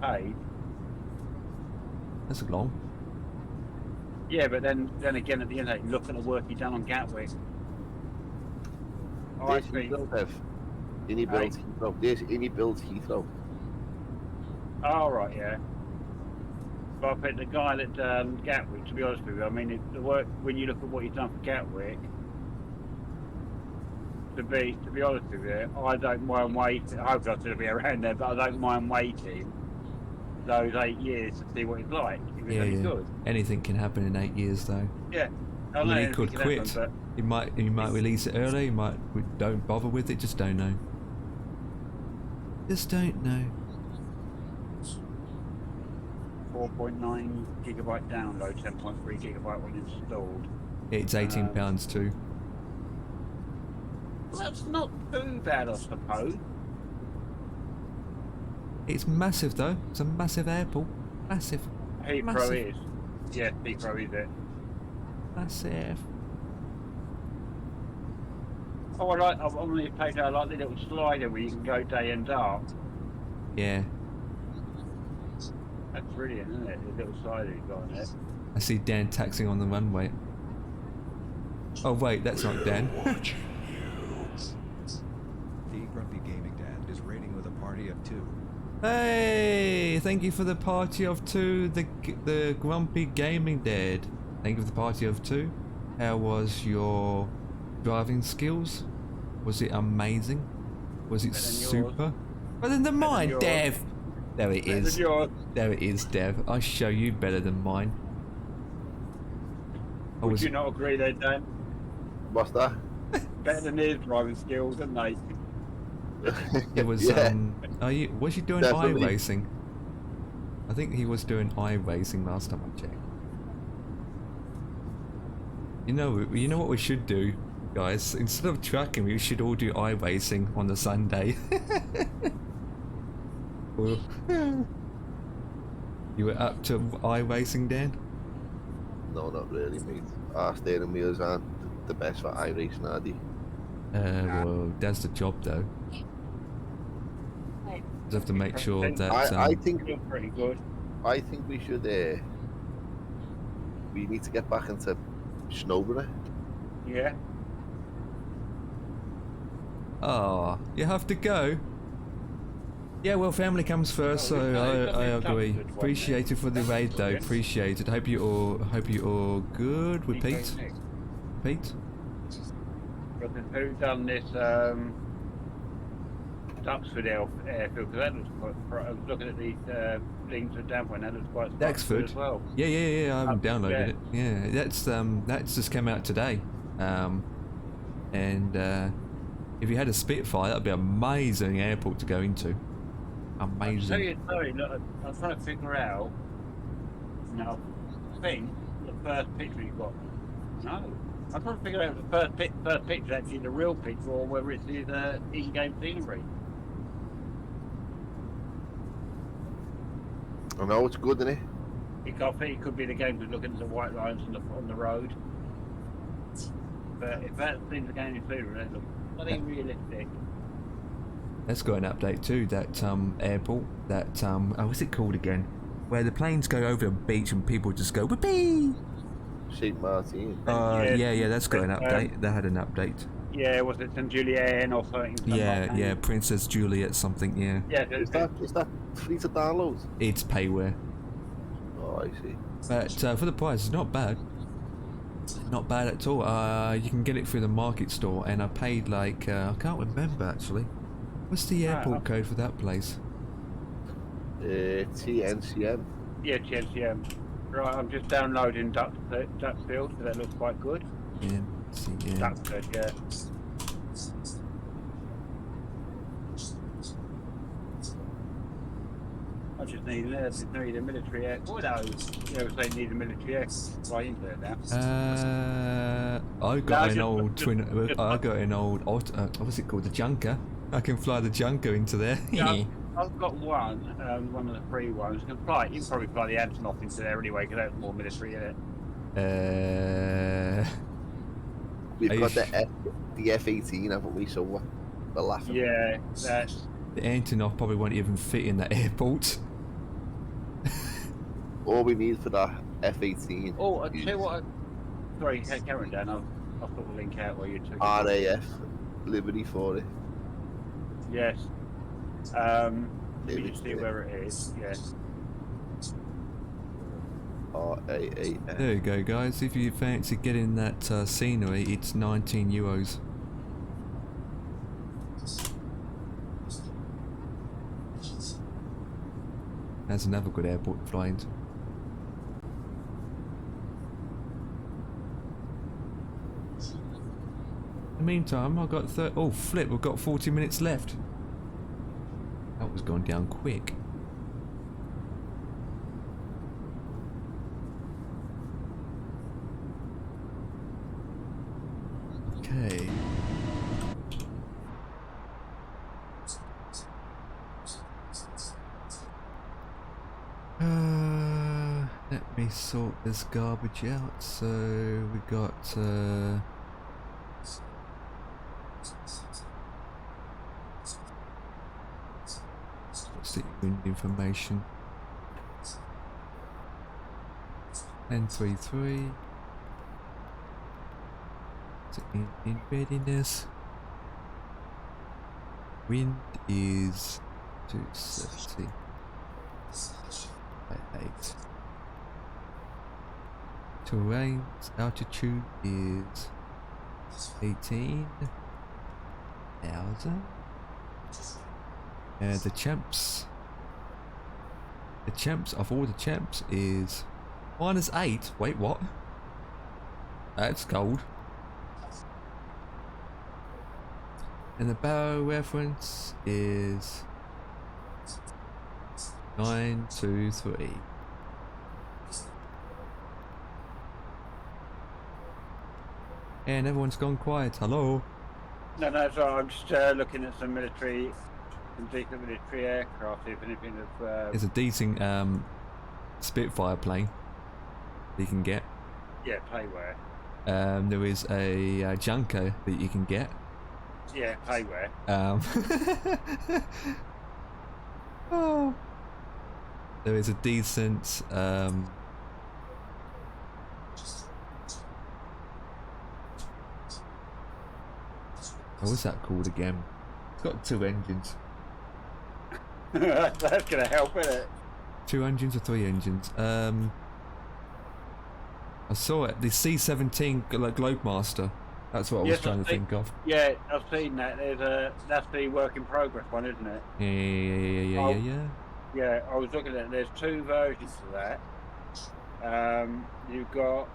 page. That's long. Yeah, but then again at the end of it, look at the work he done on Gatwick. Oh, I This think. Heathrow, Dev. Any built Heathrow. This any built Heathrow. Oh, right, yeah. But I think the guy that done Gatwick, to be honest with you, I mean, the work, when you look at what he's done for Gatwick, to be honest with you, I don't mind waiting. I hope I'm going to be around there, but I don't mind waiting those 8 years to see what he's like. If it's any good. Anything can happen in 8 years, though. Yeah. I I mean, know he anything could can quit. happen, He might release it early. He might don't bother with it. Just don't know. Just don't know. 4.9 gigabyte download, 10.3 gigabyte when installed. It's £18 too. Well, that's not too bad, I suppose. It's massive though. It's a massive airport. Massive. Heathrow Massive. is. Yeah, Heathrow is it. Massive. Oh, I've only played I like the little slider where you can go day and dark. Yeah. That's brilliant, isn't it? The little slider you've got on there. I see Dan taxiing on the runway. Oh wait, that's not Dan. The Grumpy Gaming Dad is rating with a party of 2. Hey, thank you for the party of 2, the Grumpy Gaming Dad. Thank you for the party of 2. How was your driving skills? Was it amazing? Was it super? Better than mine, Dev. There it is. There it is, Dev. I show you better than mine. Would you not agree there, Dan? What's that? Better than his driving skills, didn't they? It was Yeah. Was he doing Definitely. iRacing? I think he was doing iRacing last time I checked. You know what we should do, guys? Instead of trucking, we should all do iRacing on the Sunday. Well, you were up to iRacing, Dan? No, not really, mate. Our steering wheels aren't the best for iRacing, are they? Well, that's the job, though. Just have to make sure that. I think You're pretty good. I think we should. We need to get back into snowboarding. Yeah. Oh, you have to go. Yeah, well, family comes first, so I agree. Appreciate it for the raid, though. Appreciate it. Hope you all good with Pete. Pete. But who done this Duxford airfield? Because that looks quite. I was looking at these links at Dan when that looks quite Duxford. as well. Yeah. I haven't downloaded it. Yeah, that's just come out today. And if you had a Spitfire, that'd be an amazing airport to go into. Amazing. Sorry, look, I'm trying to figure out. No, I think the first picture you got. No, I'm trying to figure out if the first picture is actually the real picture or whether it's the in-game scenery. I know it's good, isn't it? I think it could be the game that's looking at the white lines on the road. But if that's in the game scenery, that looks bloody realistic. That's got an update too. That airport. That what's it called again? Where the planes go over the beach and people just go whoopee. St. Martin. Yeah, that's got an update. They had an update. Yeah, was it St. Julian or something? Yeah, Princess Juliet something. Yeah. Yeah, Is that free to download? It's payware. Oh, I see. But for the price, it's not bad. Not bad at all. You can get it through the market store, and I paid like I can't remember actually. What's the airport code for that place? TNCM. Yeah, TNCM. Right, I'm just downloading Duxfield, because that looks quite good. TNCM. Duxford, yeah. I just need a military air. What are those? You ever say need a military air? Right into it now. I got an old twin. I got an old. What's it called? The Junker. I can fly the Junker into there. Yeah, I've got one of the free ones. You can probably fly the Antonov into there anyway, because that's more military, isn't it? We've got the F-18, haven't we? So we're laughing. Yeah, that's... The Antonov probably won't even fit in that airport. All we need for that F-18. Oh, I'll tell you what. Sorry, Karen, Dan. I'll put the link out while you took it. RAF, Liberty for it. Yes. Let me just see where it is. Yes. RAAF. There you go, guys. If you fancy getting that scenery, it's €19. That's another good airport to fly into. In the meantime, I've got oh flip, we've got 40 minutes left. That was going down quick. Okay. Let me sort this garbage out. So we got what's the information? 1033. Is it in readiness? Wind is 270. 8. Terrain altitude is 18,000. The champs of all the champs is -8. Wait, what? That's cold. And the barrel reference is 923. And everyone's gone quiet. Hello. No, so I'm just looking at some decent military aircraft. If anything of There's a decent Spitfire plane that you can get. yeah, payware. There is a Junker that you can get. Yeah, payware. Oh. There is a decent what's that called again? It's got 2 engines. That's gonna help, isn't it? 2 engines or 3 engines? I saw it. The C-17 Globemaster. That's what I was trying to think of. Yeah, I've seen that. That's the work in progress one, isn't it? Yeah. Yeah, I was looking at it. There's 2 versions of that. You've got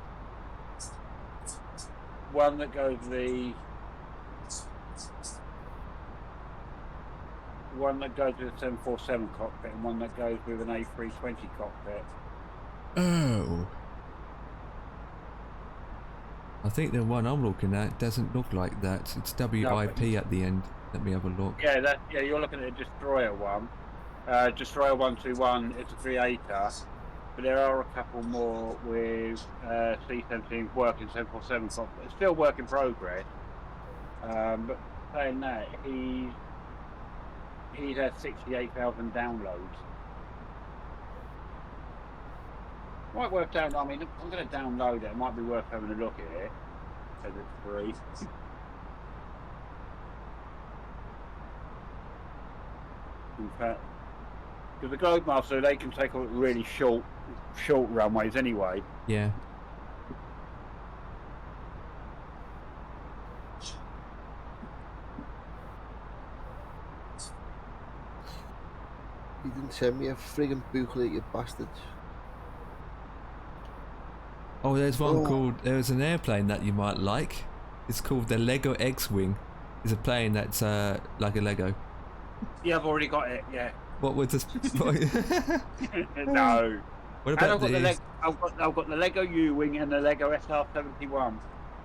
one that goes with the one that goes with a 747 cockpit and one that goes with an A320 cockpit. Oh. I think the one I'm looking at doesn't look like that. It's WIP at the end. Let me have a look. Yeah, you're looking at a destroyer one. Destroyer 121 is a creator, but there are a couple more with C-17 working 747 cockpit. It's still work in progress. But saying that, he's had 68,000 downloads. Might worth downloading. I mean, I'm going to download it. It might be worth having a look at it. Because it's free. In fact, because the Globemaster, they can take on really short runways anyway. Yeah. You didn't send me a friggin' booklet, you bastards. Oh, there's one called. There's an airplane that you might like. It's called the Lego X-Wing. It's a plane that's like a Lego. Yeah, I've already got it. Yeah. What was this? No. What about I've got the Lego U-Wing and the Lego SR-71.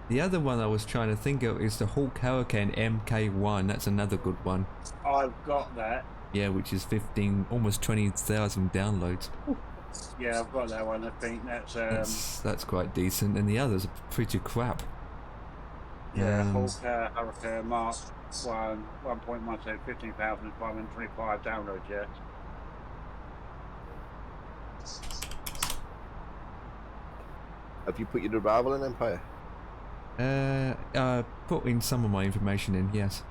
The other one I was trying to think of is the Hawk Hurricane MK1. That's another good one. I've got that. Yeah, which is 15, almost 20,000 downloads. Yeah, I've got that one. I think That's quite decent, and the others are pretty crap. Hawk Hurricane Mark 1.1, so 15,525 downloads. Yeah. Have you put your arrival in Empire? Put in some of my information in, yes.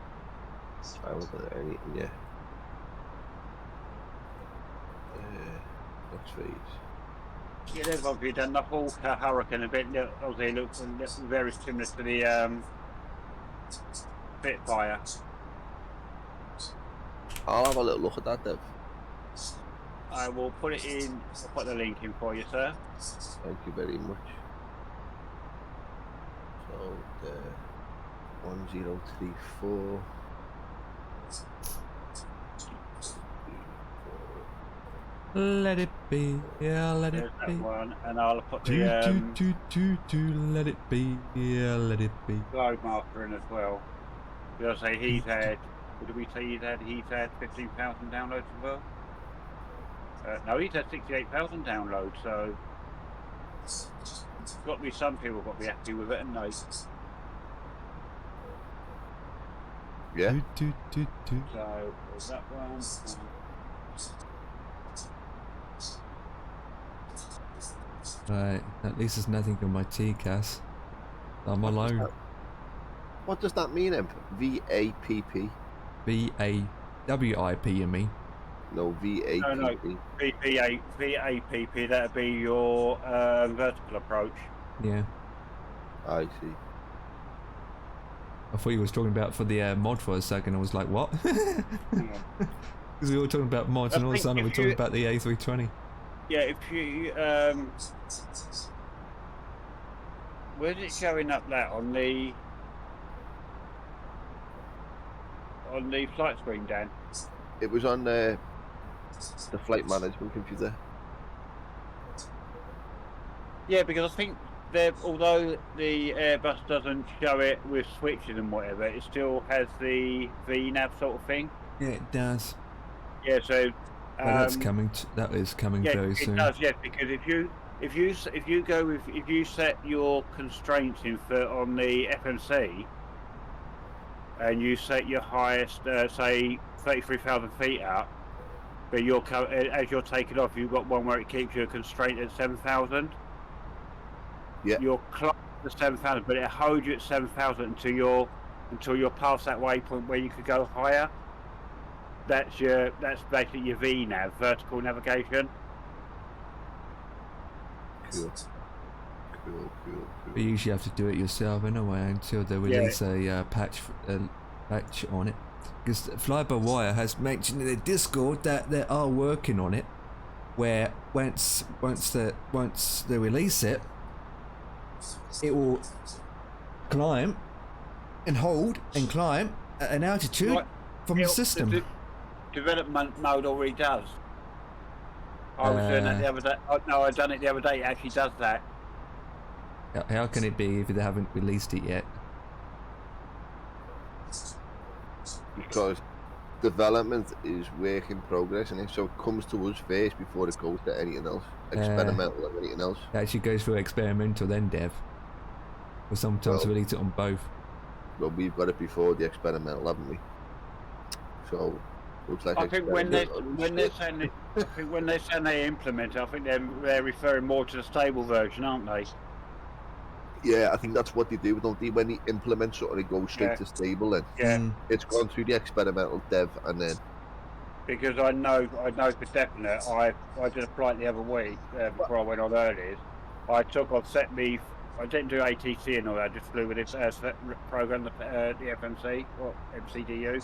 I haven't got anything yet. Next phase. Yeah, they've obviously done the Hawk Hurricane a bit. Obviously, it looks very similar to the Spitfire. I'll have a little look at that, Dev. I will put it in. I'll put the link in for you, sir. Thank you very much. So the 1034. Let it be, yeah, let it There's be. that one, and I'll put Do, the let it be, yeah, let it be. Globe Master in as well. Did I say he's had? What did we say he's had? He's had 15,000 downloads as well. No, he's had 68,000 downloads. So got to be some people got to be happy with it, and they. Yeah. Do. So there's that one. Right, at least there's nothing on my TCAS. I'm alone. What does that mean, Emp? VAPP? VAWIP, you mean? No, VAPP. No. VAPP. That'd be your vertical approach. Yeah. I see. I thought you was talking about for the mod for a second. I was like, what? Because we were talking about mods, and all of a sudden we're talking about the A320. Yeah, if you where's it showing up that on the flight screen, Dan? It was on the flight management computer. Yeah, because I think although the Airbus doesn't show it with switches and whatever, it still has the VNAV sort of thing. Yeah, it does. Yeah, so Well, that's coming. That is coming very soon. It does, yes, because if you set your constraints in on the FMC, and you set your highest, say 33,000 feet up, but as you're taking off, you've got one where it keeps your constraint at 7,000. Yeah. You're close to 7,000, but it holds you at 7,000 until you're past that waypoint where you could go higher. That's basically your VNAV, vertical navigation. Cool. But you usually have to do it yourself anyway until they release a patch on it. Because Fly-by-Wire has mentioned in their Discord that they are working on it, where once they release it, it will climb and hold and climb at an altitude from the system. The development mode already does. I was doing that the other day. Oh, no, I done it the other day. It actually does that. How can it be if they haven't released it yet? Because development is work in progress, and so it comes to us first before it goes to anything else, experimental or anything else. It actually goes through experimental, then dev. Or sometimes release it on both. Well, we've got it before the experimental, haven't we? So looks like I think when they're saying they implement it, I think they're referring more to the stable version, aren't they? Yeah, I think that's what they do, don't they? When they implement something, it goes straight to stable, and it's gone through the experimental dev, and then. Because I know for definite. I did a flight the other week before I went on earlies. I didn't do ATC and all that. I just flew with this program, the FMC or MCDU.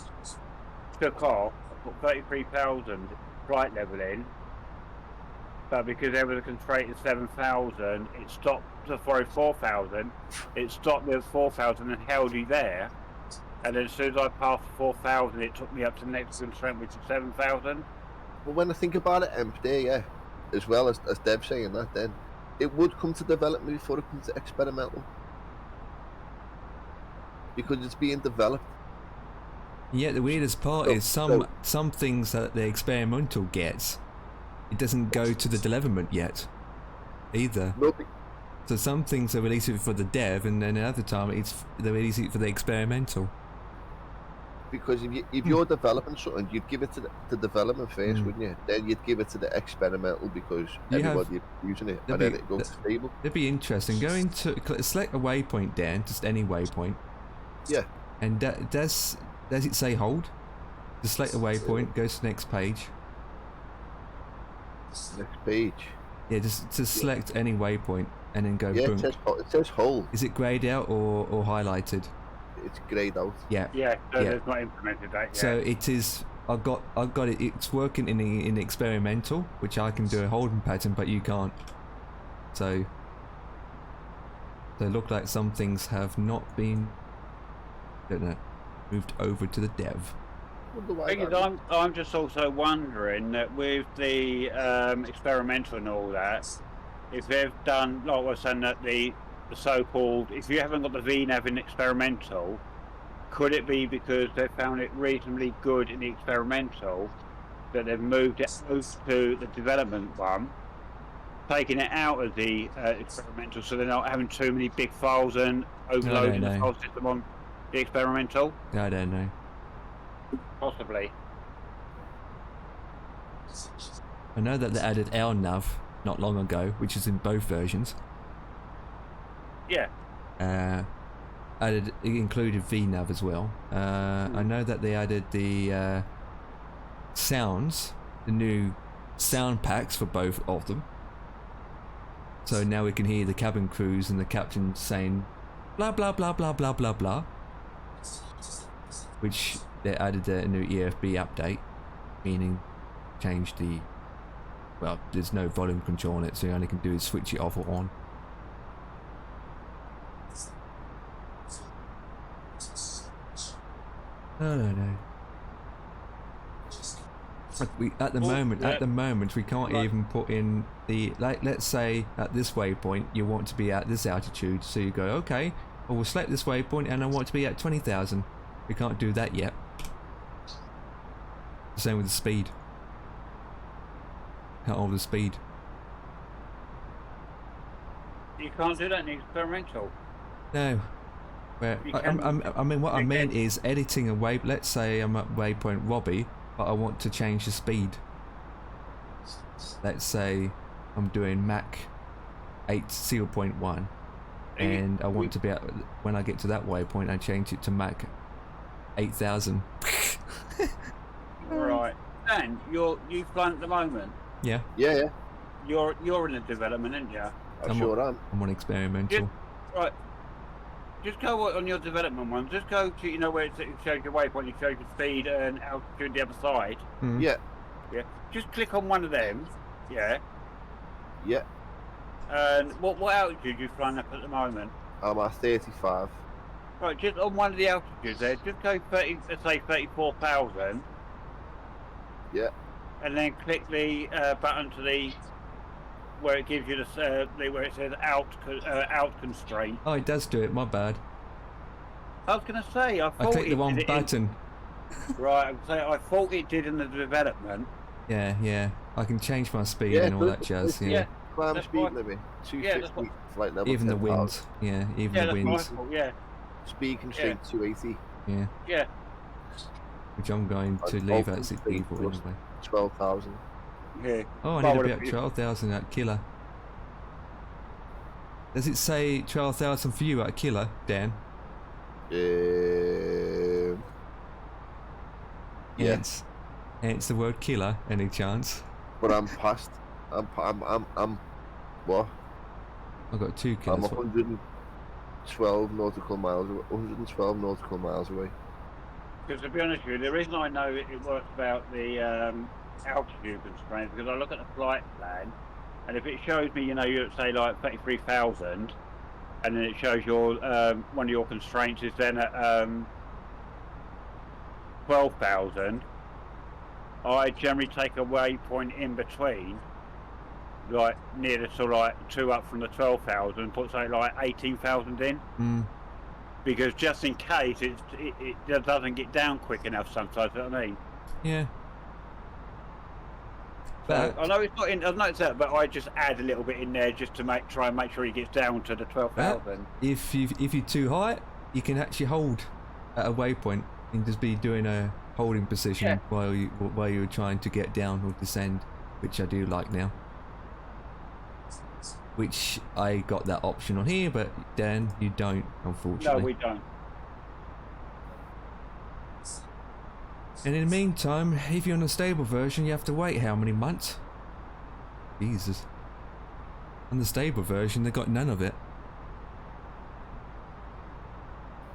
Took off. I put 33,000 flight level in, but because there was a constraint at 7,000, it stopped to 4,000. It stopped with 4,000 and held you there. And then as soon as I passed 4,000, it took me up to the next constraint, which is 7,000. Well, when I think about it, empty, as well as Dev saying that, then it would come to development before it comes to experimental. because it's being developed. Yeah, the weirdest part is some things that the experimental gets, it doesn't go to the development yet, either. Nothing. So some things are released for the dev, and then another time they're releasing it for the experimental. Because if you're developing something, you'd give it to the development first, wouldn't you? Then you'd give it to the experimental because everybody's using it, and then it goes stable. It'd be interesting. Go into select a waypoint, Dan, just any waypoint. Yeah. And does it say hold? Just select a waypoint, go to the next page. Next page. Yeah, just select any waypoint and then go boom. It says hold. Is it greyed out or highlighted? It's greyed out. Yeah. Yeah, so it's not implemented that yet. So it is. I've got it. It's working in the experimental, which I can do a holding pattern, but you can't. So they look like some things have not been, don't know, moved over to the dev. I'm just also wondering that with the experimental and all that, if they've done, like I was saying, that the so-called, if you haven't got the VNAV in experimental, could it be because they found it reasonably good in the experimental that they've moved it to the development one, taking it out of the experimental, so they're not having too many big files and overloading the file system on the experimental? I don't know. Possibly. I know that they added LNAV not long ago, which is in both versions. Yeah. It included VNAV as well. I know that they added the sounds, the new sound packs for both of them. So now we can hear the cabin crews and the captain saying blah blah blah blah blah blah blah, which they added a new EFB update, meaning change the, well, there's no volume control on it, so you only can do is switch it off or on. I don't know. At the moment we can't even put in the, like, let's say at this waypoint you want to be at this altitude, so you go, okay, well, we'll select this waypoint and I want to be at 20,000. We can't do that yet. The same with the speed. Can't hold the speed. You can't do that in the experimental. No. Where I mean, what I mean is editing a way. Let's say I'm at waypoint Robbie, but I want to change the speed. Let's say I'm doing Mach 8.0.1, and I want to be at, when I get to that waypoint, I change it to Mach 8,000. Right. Dan, you're flying at the moment. Yeah. Yeah. You're in the development, aren't you? I sure am. I'm on experimental. Right. Just go on your development one. Just go to, you know, where it shows your waypoint, it shows your speed and altitude the other side. Mm. Yeah. Yeah. Just click on one of them. Yeah. Yeah. And what altitude are you flying up at the moment? I'm at 35. Right. Just on one of the altitudes there. Just go 30. Let's say 34,000. Yeah. And then click the button to the where it gives you the where it says out constraint. Oh, it does do it. My bad. I was going to say I clicked the wrong button. Right, I thought it did in the development. Yeah. I can change my speed and all that jazz. Yeah. Climb speed limit 250. Flight level Even 10,000. the winds. Yeah. Even the winds. Yeah. Speed constraint 280. Yeah. Yeah. Which I'm going to leave at 16 for anyway. 12,000. Yeah. Oh, I need to be at 12,000 at Killer. Does it say 12,000 for you at Killer, Dan? Yes. It's the word killer, any chance? But I'm past. I'm what? I've got 2 killers. I'm 112 nautical miles away. 112 nautical miles away. Because to be honest with you, the reason I know it works about the altitude constraints, because I look at the flight plan, and if it shows me, you know, you say like 33,000, and then it shows your one of your constraints is then at 12,000, I generally take a waypoint in between, like near the sort of like 2 up from the 12,000, put say like 18,000 in. because just in case it just doesn't get down quick enough sometimes. You know what I mean? Yeah. So But I know it's not in. I know it's that, but I just add a little bit in there just to try and make sure he gets down to the 12,000. if you're too high, you can actually hold at a waypoint and just be doing a holding position while you're trying to get down or descend, which I do like now. Which I got that option on here, but Dan, you don't, unfortunately. No, we don't. And in the meantime, if you're on a stable version, you have to wait how many months? Jesus. On the stable version, they got none of it.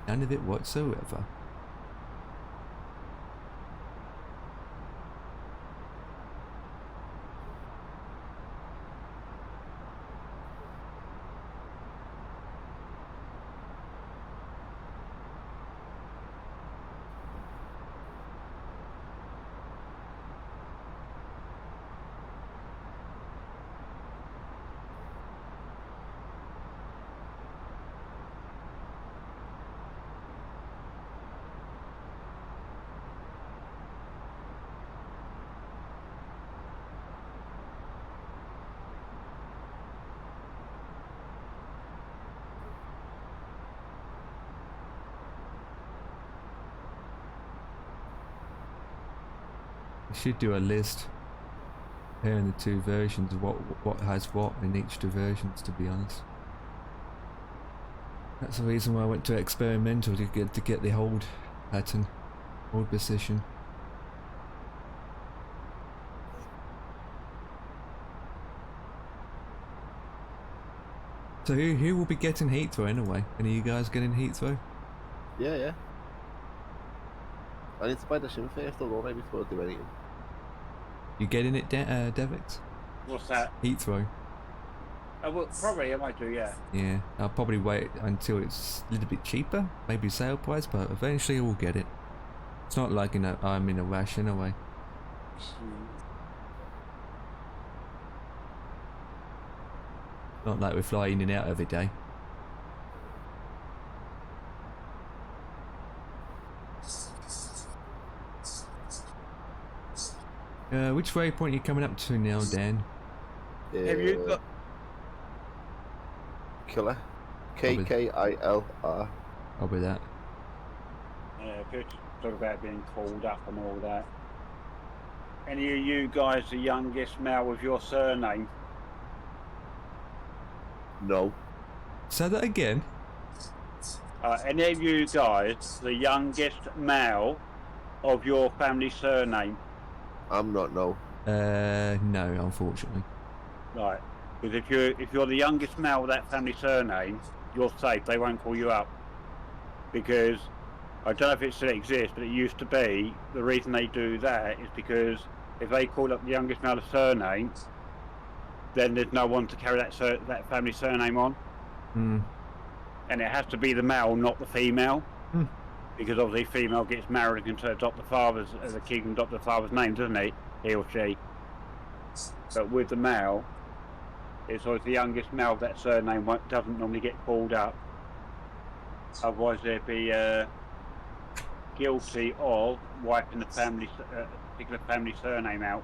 None of it whatsoever. I should do a list comparing the two versions of what has what in each two versions, to be honest. That's the reason why I went to experimental, to get the hold pattern, hold position. So who will be getting Heathrow anyway? Any of you guys getting Heathrow? Yeah. I need to buy the sim first, though, don't I, before I do anything. You getting it, Devix? What's that? Heathrow. Well, probably I might do. Yeah. Yeah, I'll probably wait until it's a little bit cheaper, maybe sale price, but eventually I will get it. It's not like I'm in a rush anyway. Not like we fly in and out every day. Which waypoint are you coming up to now, Dan? Have you got Killer? KKILR. I'll be that. Yeah, good. Talk about being called up and all that. Any of you guys the youngest male with your surname? No. Say that again. Any of you guys the youngest male of your family surname? I'm not, no. No, unfortunately. Right. Because if you're the youngest male of that family surname, you're safe. They won't call you up. Because I don't know if it still exists, but it used to be. The reason they do that is because if they call up the youngest male of surname, then there's no one to carry that family surname on. Hmm. And it has to be the male, not the female. Hmm. Because obviously female gets married and can adopt the king can adopt the father's name, doesn't he or she? But with the male, it's always the youngest male of that surname doesn't normally get called up. Otherwise they'd be guilty of wiping the particular family surname out.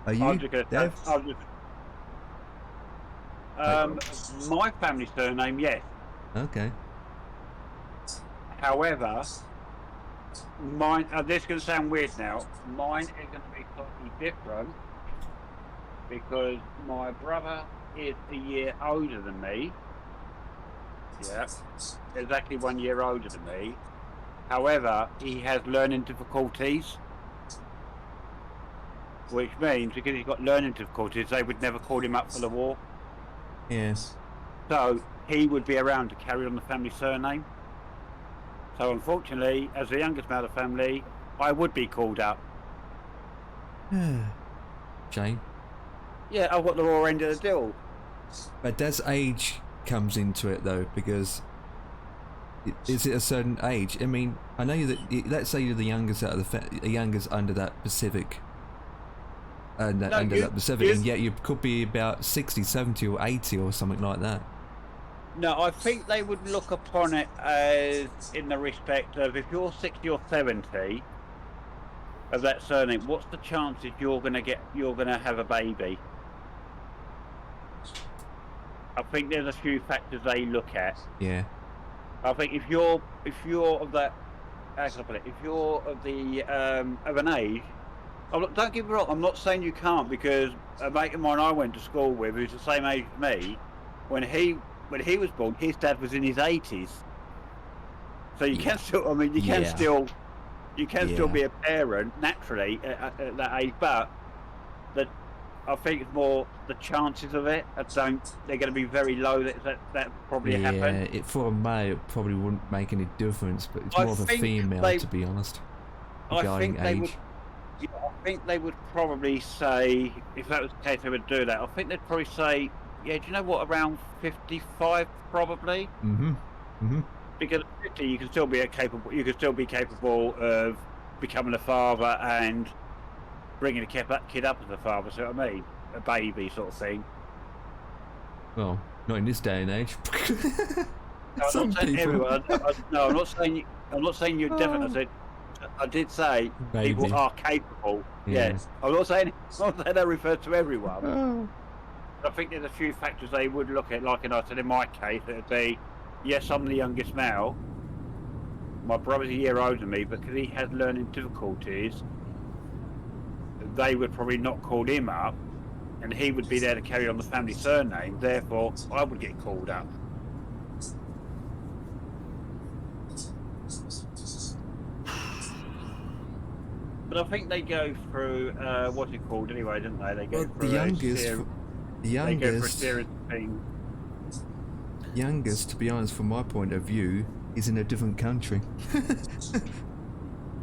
Are you, Dev? My family surname, yes. Okay. However, mine, this is going to sound weird now, mine is going to be slightly different because my brother is a year older than me. Yeah, exactly 1 year older than me. However, he has learning difficulties, which means because he's got learning difficulties, they would never call him up for the war. Yes. So he would be around to carry on the family surname. So unfortunately, as the youngest male of the family, I would be called up. Shame. Yeah, I've got the raw end of the deal. But does age comes into it though, because is it a certain age? I mean, I know that. Let's say you're the youngest out of the youngest under that Pacific. Under that Pacific, and yet you could be about 60, 70 or 80 or something like that. No, I think they would look upon it as in the respect of if you're 60 or 70 of that surname, what's the chances you're gonna have a baby? I think there's a few factors they look at. Yeah. I think if you're of that, how can I put it? If you're of the of an age, don't get me wrong. I'm not saying you can't, because a mate of mine I went to school with, who's the same age as me, when he was born, his dad was in his 80s. So you can still, I mean, you can still be a parent naturally at that age, but I think it's more the chances of it. They're going to be very low that probably happen. Yeah, for a male, it probably wouldn't make any difference, but it's more of a female, to be honest, regarding age. I think they would probably say, if that was the case, they would do that. I think they'd probably say, yeah, do you know what, around 55 probably? Because at 50 you can still be capable of becoming a father and bringing a kid up as a father, see what I mean? A baby sort of thing. Well, not in this day and age. No, I'm not saying everyone. No, I'm not saying you're definitely. I did say people are capable. Yeah. Yes, I'm not saying that refers to everyone. I think there's a few factors they would look at. Like I said, in my case, it would be, yes, I'm the youngest male. My brother's a year older than me, but because he has learning difficulties, they would probably not call him up, and he would be there to carry on the family surname. Therefore, I would get called up. But I think they go through what's it called anyway, don't they? They go through the youngest. They go for a series of things. Youngest, to be honest, from my point of view, is in a different country.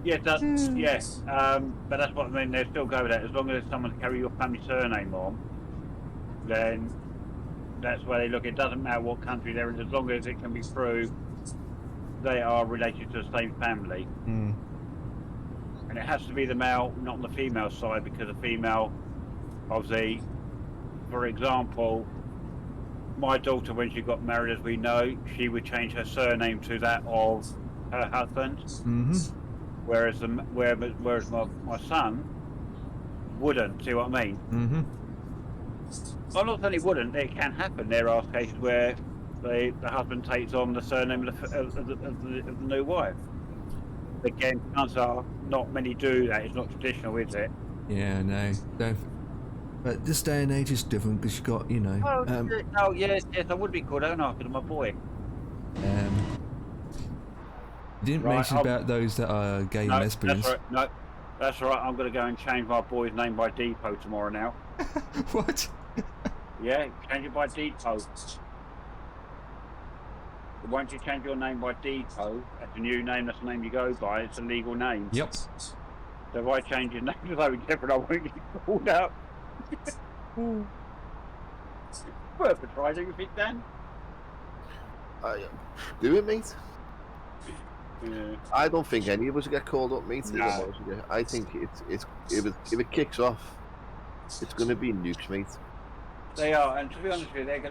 Yes, but that's what I mean. They still go with that. As long as there's someone to carry your family surname on, then that's where they look. It doesn't matter what country they're in, as long as it can be proved they are related to the same family. And it has to be the male, not on the female side, because the female, obviously, for example, my daughter, when she got married, as we know, she would change her surname to that of her husband. Whereas my son wouldn't. See what I mean? I'm not saying it wouldn't. It can happen. There are cases where the husband takes on the surname of the new wife. Again, chances are not many do that. It's not traditional, is it? Yeah, no. But this day and age is different because you got, you know. Yes, I would be called out after my boy. You didn't mention about those that are gay and lesbians. That's right. No, that's right. I'm going to go and change my boy's name by Depot tomorrow now. What? Yeah, change it by Depot. Once you change your name by Depot, that's a new name, that's the name you go by, it's a legal name. Yep. So if I change your name to something different, I won't get called out. Worth a try, don't you think, Dan? Do it, mate. Yeah. I don't think any of us get called up, mate. No. I think if it kicks off, it's going to be nukes, mate. They are, and to be honest with you,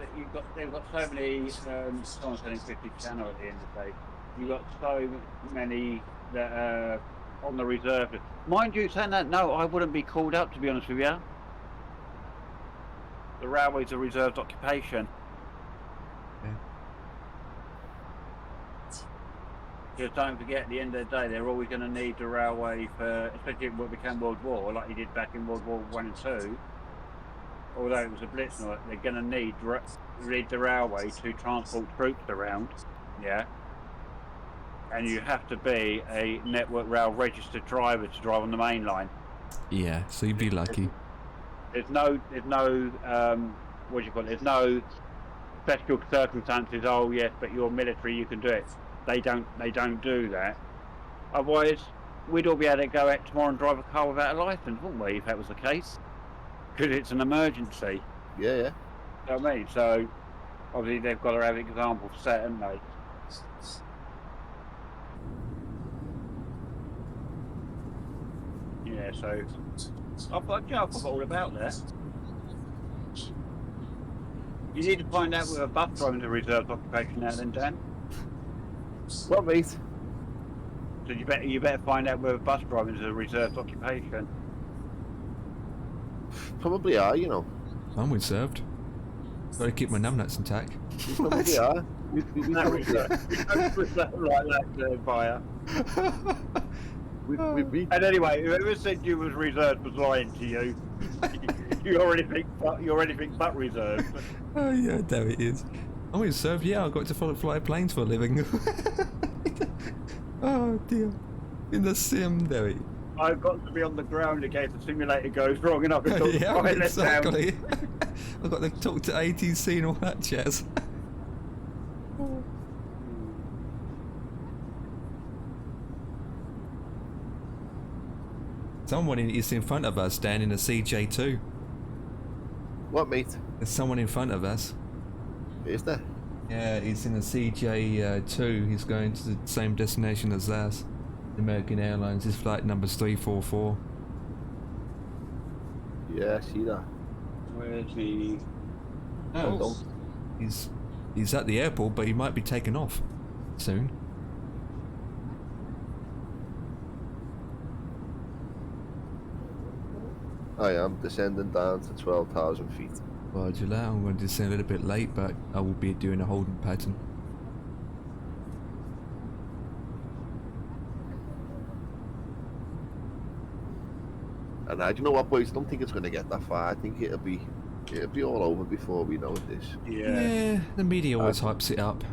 they've got so many. Someone's selling 50 channel at the end of the day. You've got so many that are on the reserve. Mind you, saying that, no, I wouldn't be called up, to be honest with you. The railway's a reserved occupation. Because don't forget, at the end of the day, they're always going to need the railway for, especially when it became World War, like you did back in World War I and II. Although it was a blitz, they're going to need the railway to transport troops around, yeah. And you have to be a Network Rail registered driver to drive on the main line. Yeah, so you'd be lucky. There's no what do you call it? There's no special circumstances. Oh yes, but you're military, you can do it. They don't do that. Otherwise, we'd all be able to go out tomorrow and drive a car without a license, wouldn't we? If that was the case. Because it's an emergency. Yeah. You know what I mean? So, obviously they've got to have examples set, haven't they? Yeah, so I forgot all about that. You need to find out whether bus driving is a reserved occupation now then, Dan. What, mate? So you better find out whether bus driving is a reserved occupation. Probably are, you know. I'm reserved. Gotta keep my numbnuts intact. We probably are. We That probably reserved. Don't reserve like that, buyer. we And anyway, whoever said you was reserved was lying to you. You already think butt reserved. Oh yeah, there it is. I'm reserved. Yeah, I got to fly planes for a living. Oh dear. In the sim, there it. I've got to be on the ground in case the simulator goes wrong and I can talk Yeah, the pilot exactly. down. I've got to talk to ATC and all that jazz. Someone is in front of us, Dan, in a CJ2. What, mate? There's someone in front of us. Is there? Yeah, he's in a CJ2. He's going to the same destination as us. American Airlines. His flight number's 344. Yeah, I see that. Where's he? Oh, he's at the airport, but he might be taking off soon. I am descending down to 12,000 feet. Roger that. I'm going to descend a little bit late, but I will be doing a holding pattern. And do you know what, boys? I don't think it's going to get that far. I think it'll be all over before we know this. Yeah, the media always hypes it up.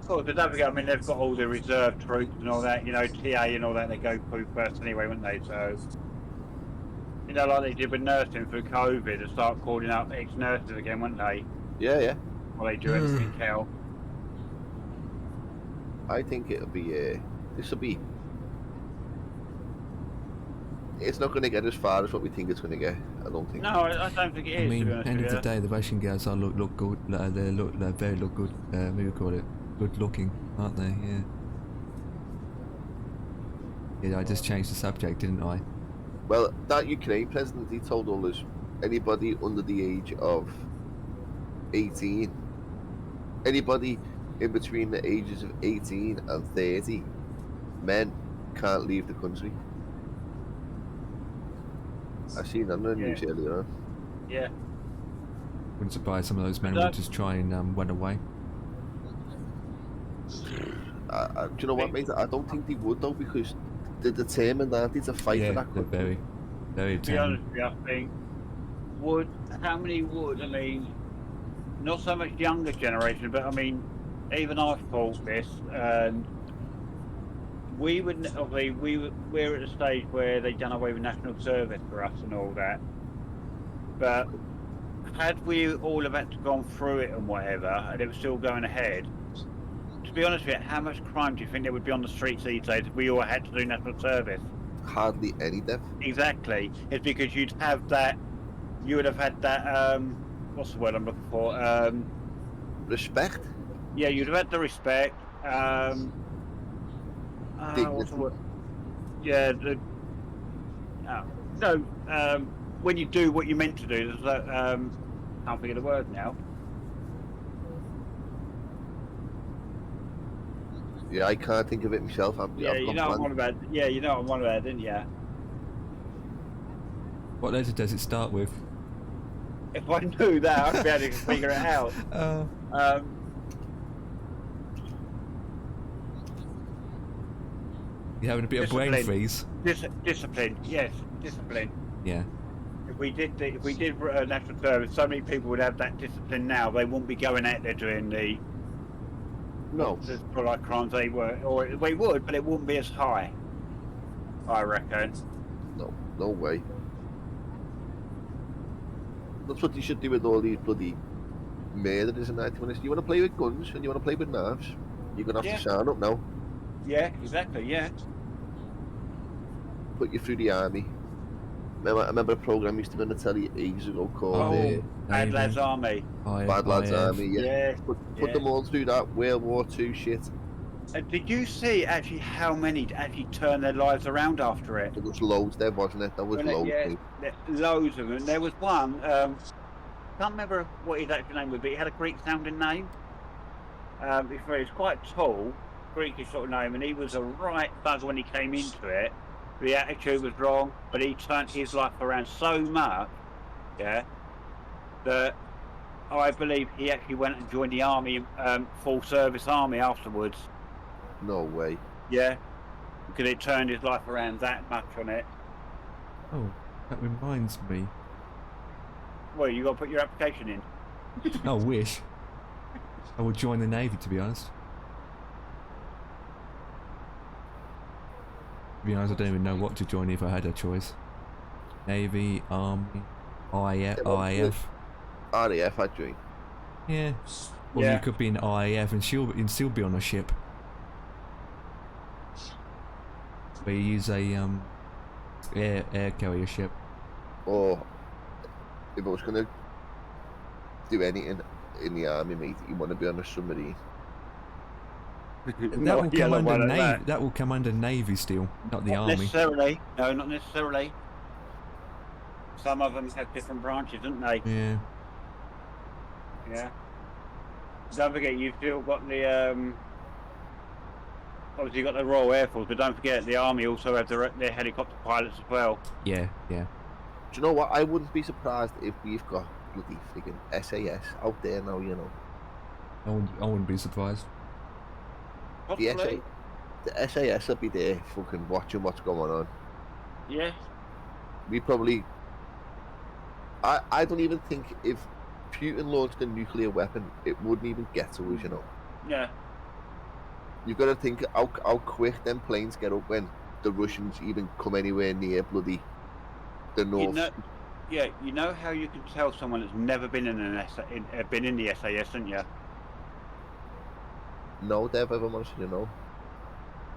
Oh, but don't forget, I mean, they've got all the reserve troops and all that, you know, TA and all that, they go through first anyway, wouldn't they? So, you know, like they did with nursing through COVID, and start calling up ex-nurses again, wouldn't they? Yeah, yeah. While they do anything else. I think it'll be. This will be. It's not going to get as far as what we think it's going to get. I don't think. No, I don't think it is. I mean, to be honest end with of the you. day, the Russian girls are look good. They look very good. What do you call it? Good looking, aren't they? Yeah. Yeah, I just changed the subject, didn't I? Well, that Ukraine president, he told all us anybody under the age of 18, anybody in between the ages of 18 and 30, men can't leave the country. I seen that on the news earlier on. Yeah. Wouldn't surprise some of those men would just try and run away. Do you know what, mate? I don't think they would though, because they're determined, aren't they, to fight for that they're country. very To be honest with you, I think how many would? I mean, not so much younger generation, but I mean, even I've thought this, and we would obviously we're at a stage where they've done away with national service for us and all that. But had we all have had to gone through it and whatever, and it was still going ahead, to be honest with you, how much crime do you think there would be on the streets these days if we all had to do national service? Hardly any death. Exactly. It's because you would have had that, what's the word I'm looking for? Respect. Yeah, you'd have had the respect. What's Dignity. the word? Yeah, when you do what you're meant to do, there's that, can't think of the word now. Yeah, I can't think of it myself. Yeah, you know what I'm on about. Yeah, you know what I'm on about, didn't you? What letter does it start with? If I knew that, I'd be able to figure it out. You having a bit of brain freeze? Discipline, yes, discipline. Yeah. If we did national service, so many people would have that discipline now. They wouldn't be going out there doing the like crimes they were, or they would, but it wouldn't be as high. I reckon. No way. That's what you should do with all these bloody murderers and that. You want to play with guns and you want to play with knives, you're gonna have to sign up now. Yeah, exactly. Yeah. Put you through the army. I remember a program used to be on the telly ages ago called Bad Lads Army. Bad Lads Army. Yeah. Put them all through that World War II shit. Did you see actually how many actually turned their lives around after it? There was loads there, wasn't it? There was loads. Yeah, loads of them. There was one. can't remember what his actual name would be. He had a Greek sounding name. He's quite tall, Greekish sort of name, and he was a right bugger when he came into it. The attitude was wrong, but he turned his life around so much, yeah, that I believe he actually went and joined the army, full service army afterwards. No way. Yeah, because it turned his life around that much on it. Oh, that reminds me. Well, you got to put your application in. I wish. I would join the Navy, to be honest. To be honest, I don't even know what to join if I had a choice. Navy, Army, IAF. RAF, I'd join. Yeah. Or Yeah. you could be in IAF and still be on a ship. Where you use a air carrier ship. Or if I was gonna do anything in the army, mate, you want to be on a submarine. That will come under Navy. That will come under Navy still, not the Army. Necessarily. No, not necessarily. Some of them have different branches, don't they? Yeah. Yeah. Don't forget, you've still got the obviously you've got the Royal Air Force, but don't forget the Army also have their helicopter pilots as well. Yeah, yeah. Do you know what? I wouldn't be surprised if we've got bloody friggin' SAS out there now, you know. I wouldn't be surprised. Possibly. The SAS will be there fucking watching what's going on. Yeah. We probably... I don't even think if Putin launched a nuclear weapon, it wouldn't even get to us, you know. Yeah. You've got to think how quick them planes get up when the Russians even come anywhere near bloody the north. You know how you can tell someone that's never been in been in the SAS, don't you? No, Dev, ever wants you know.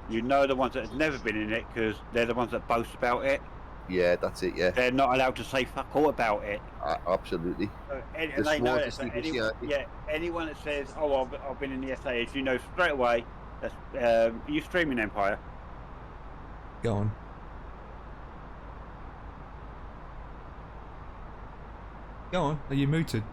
You know the ones that have never been in it because they're the ones that boast about it. Yeah, that's it, yeah. They're not allowed to say fuck all about it. Absolutely. And they know that. So anyone that says, "Oh, I've been in the SAS," you know straight away. That's are you streaming, Empire? Go on. Go on. Are you muted?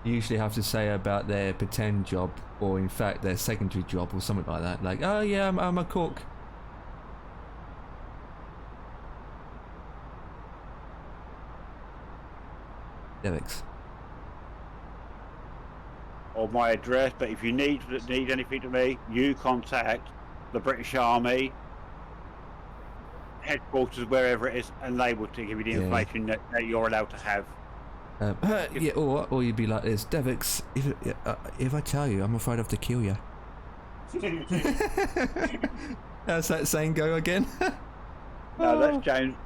You usually have to say about their pretend job, or in fact their secondary job, or something like that. Like, oh yeah, I'm a cook. Derek's. Or my address, but if you need anything to me, you contact the British Army headquarters, wherever it is, and they will give you the information that you're allowed to have. Yeah, or you'd be like this, Devix, if I tell you, I'm afraid I have to kill you. How's that saying go again? No,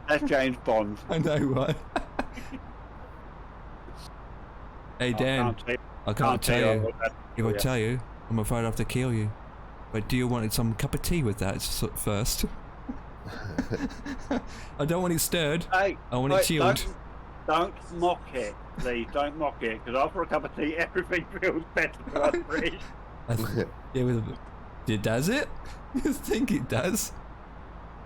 that's James Bond. I know, right? Hey Dan, I can't tell you. If I tell you, I'm afraid I have to kill you. But do you want some cup of tea with that first? I don't want it stirred. Hey, I want it chilled. Don't mock it, please. Don't mock it, because after a cup of tea, everything feels better for us British. Does it? You think it does?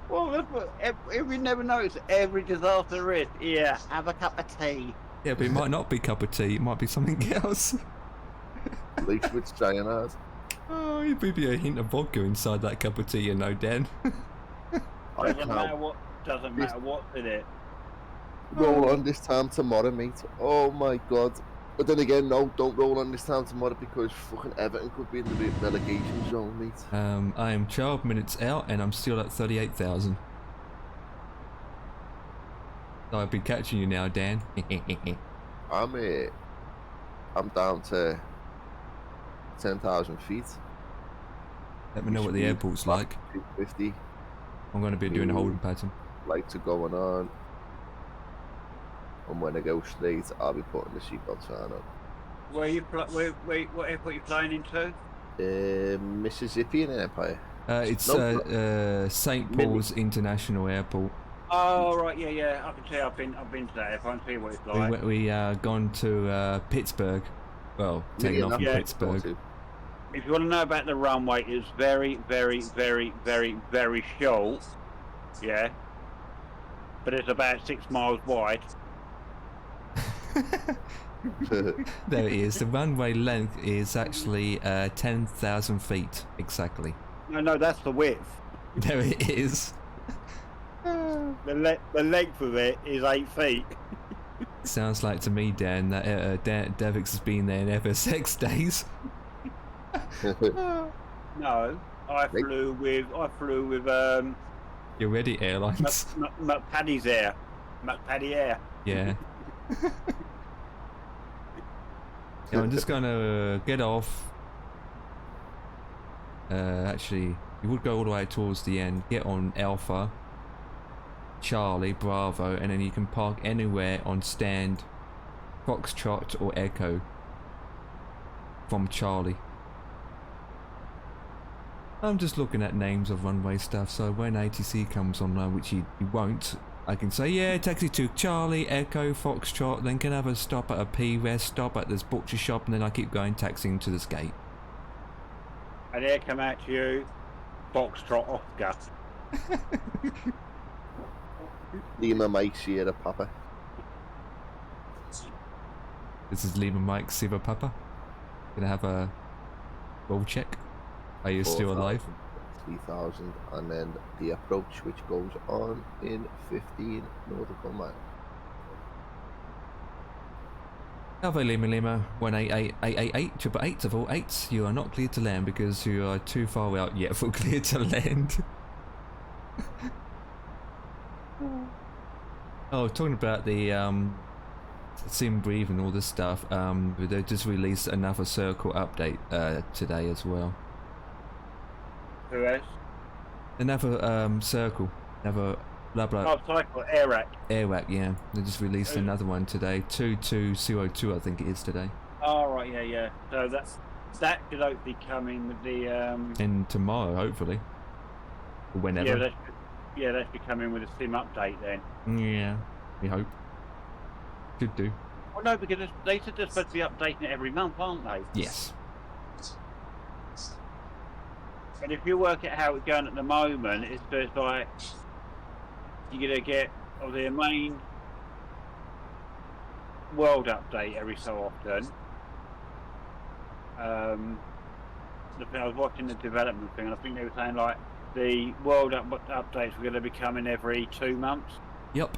Well, that's what we never notice. Every disaster is. Yeah, have a cup of tea. Yeah, but it might not be cup of tea. It might be something else. Laced with cyanide. Oh, you'd be a hint of vodka inside that cup of tea, you know, Dan. Doesn't matter what's in it. Roll on this time tomorrow, mate. Oh my god. But then again, no, don't roll on this time tomorrow because fucking Everton could be in the relegation zone, mate. I am 12 minutes out and I'm still at 38,000. So I've been catching you now, Dan. I'm down to 10,000 feet. Let me know what the airport's like. 250. I'm going to be doing a holding pattern. Lights are going on. And when I go straight, I'll be putting the seatbelt sign on. What airport are you flying into? Mississippi in Empire. It's St. Paul's International Airport. Oh right, yeah. I can tell. I've been to that. I can see what it's like. We gone to Pittsburgh. Well, taken off from Yeah. Pittsburgh. If you want to know about the runway, it's very, very, very, very, very short. Yeah. But it's about 6 miles wide. There it is. The runway length is actually 10,000 feet exactly. No, that's the width. There it is. The length of it is 8 feet. Sounds like to me, Dan, that Devix has been there in FSX days. No, I flew with You're ready, Airlines. McPaddy's Air. McPaddy Air. Yeah. Yeah, I'm just gonna get off. Actually, you would go all the way towards the end, get on Alpha, Charlie, Bravo, and then you can park anywhere on stand Foxtrot or Echo from Charlie. I'm just looking at names of runway stuff, so when ATC comes online, which you won't, I can say, yeah, taxi to Charlie, Echo, Foxtrot, then can have a stop at a P-Rest, stop at this butcher shop, and then I keep going taxiing to this gate. And here come out to you, Foxtrot Oscar. Lima Mike Sierra Papa. This is Lima Mike Sierra Papa. Gonna have a roll check. Are you still alive? 3,000, and then the approach, which goes on in 15 nautical miles. Alpha Lima Lima 188888 of all 8s, you are not cleared to land because you are too far out yet for clear to land. Oh, talking about the sim breathe and all this stuff, they just released another circle update today as well. Who else? Another circle, another blah blah. Oh, cycle, Airac. Airac, yeah. They just released another one today. 2202, I think it is today. Oh right, yeah. So that could hopefully come in with the And tomorrow, hopefully. Or whenever. that should come in with a sim update then. Yeah, we hope. Could do. Well, no, because they said they're supposed to be updating it every month, aren't they? Yes. And if you work out how it's going at the moment, it's just like you're gonna get the main world update every so often. I was watching the development thing, and I think they were saying like the world updates were going to be coming every 2 months. Yep.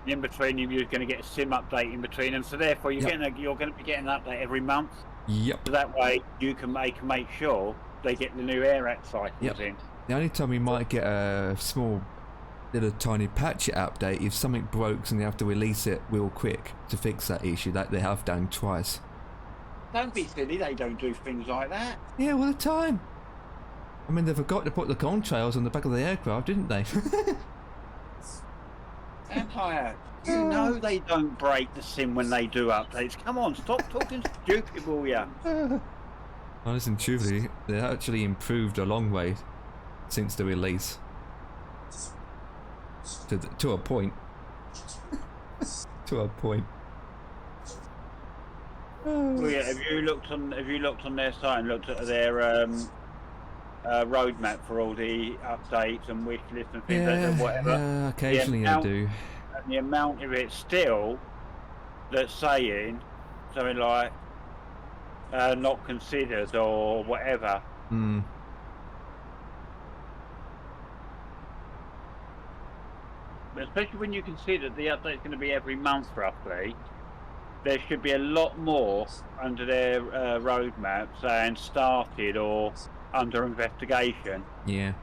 In between, you're going to get a sim update in between them, so therefore you're going to be getting an update every month. Yep. So that way you can make sure they get the new Airac cycles in. The only time we might get a small little tiny patch update if something breaks and they have to release it real quick to fix that issue, like they have done twice. Don't be silly, they don't do things like that. Yeah, all the time. I mean, they forgot to put the contrails on the back of the aircraft, didn't they? Empire, you know they don't break the sim when they do updates. Come on, stop talking stupid, will ya? Honestly and truthfully, they actually improved a long way since the release. To a point. To a point. Well, yeah. Have you looked on their site and looked at their roadmap for all the updates and wish lists and things like that, whatever? Yeah, occasionally I do. And the amount of it still that's saying something like not considered or whatever. Hmm. But especially when you consider the update's going to be every month roughly, there should be a lot more under their roadmap saying started or under investigation. Yeah.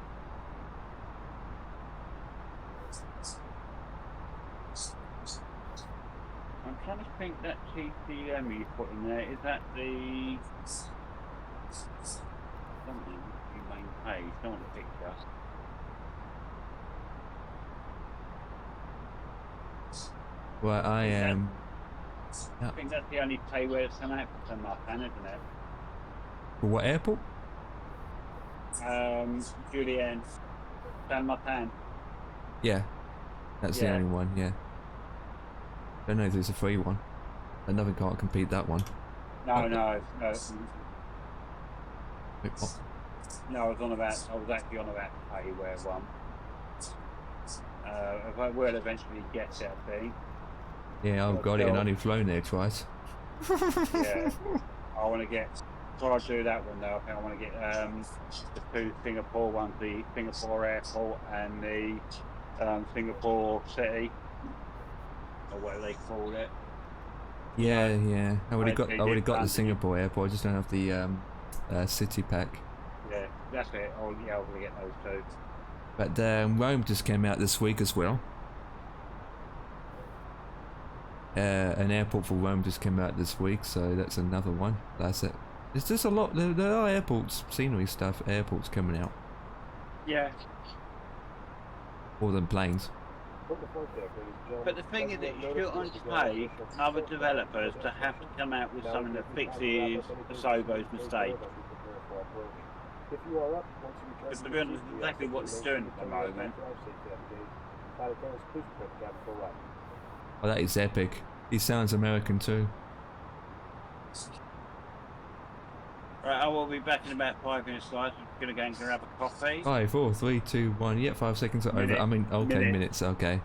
I'm trying to think that TCM you put in there, is that the something you main page, don't want the picture. Well, I am. I think that's the only pay where it's come out for San Martin, isn't it? For what airport? Julien, San Martin. Yeah. That's the Yeah. only one, yeah. Don't know if there's a free one. Another can't compete that one. No, no. Oh, No, I was actually on about the payware one. If I will eventually get it, I think. yeah, I've got it and only flown there twice. Yeah. I want to get. Before I do that one though, I think I want to get the two Singapore ones, the Singapore Airport and the Singapore City, or whatever they call it. Yeah, yeah. I already got the fancy. Singapore airport. I just don't have the city pack. Yeah, that's it. Oh yeah, I'm gonna get those two. But Rome just came out this week as well. An airport for Rome just came out this week, so that's another one. That's it. It's just a lot. There are airports, scenery stuff, airports coming out. Yeah. More than planes. But the thing is, it shouldn't take other developers to have to come out with something that fixes Asobo's mistake. Because to be honest, it's exactly what it's doing at the moment. Oh, that is epic. He sounds American too. Right, I will be back in about 5 minutes, guys. I'm gonna go and grab a coffee. 5, 4, 3, 2, 1. Yeah, 5 seconds are over. I mean, okay, minutes. Okay.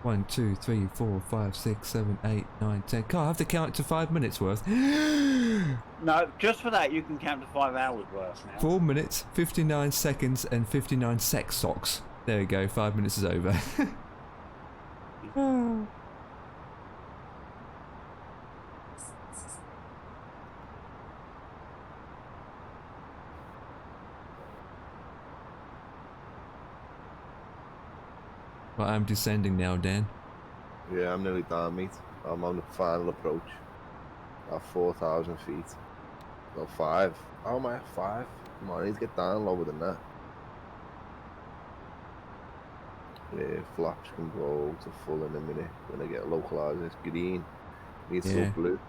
1, 2, 3, 4, 5, 6, 7, 8, 9, 10. God, I have to count to 5 minutes worth. No, just for that, you can count to 5 hours worth now. 4 minutes, 59 seconds, and 59 socks. There we go. 5 minutes is over. Well, I'm descending now, Dan. Yeah, I'm nearly down, mate. I'm on the final approach. At 4,000 feet. No, 5. How am I at 5? Come on, I need to get down lower than that. Yeah, flaps can go to full in a minute when I get localized. It's green. Needs to go blue.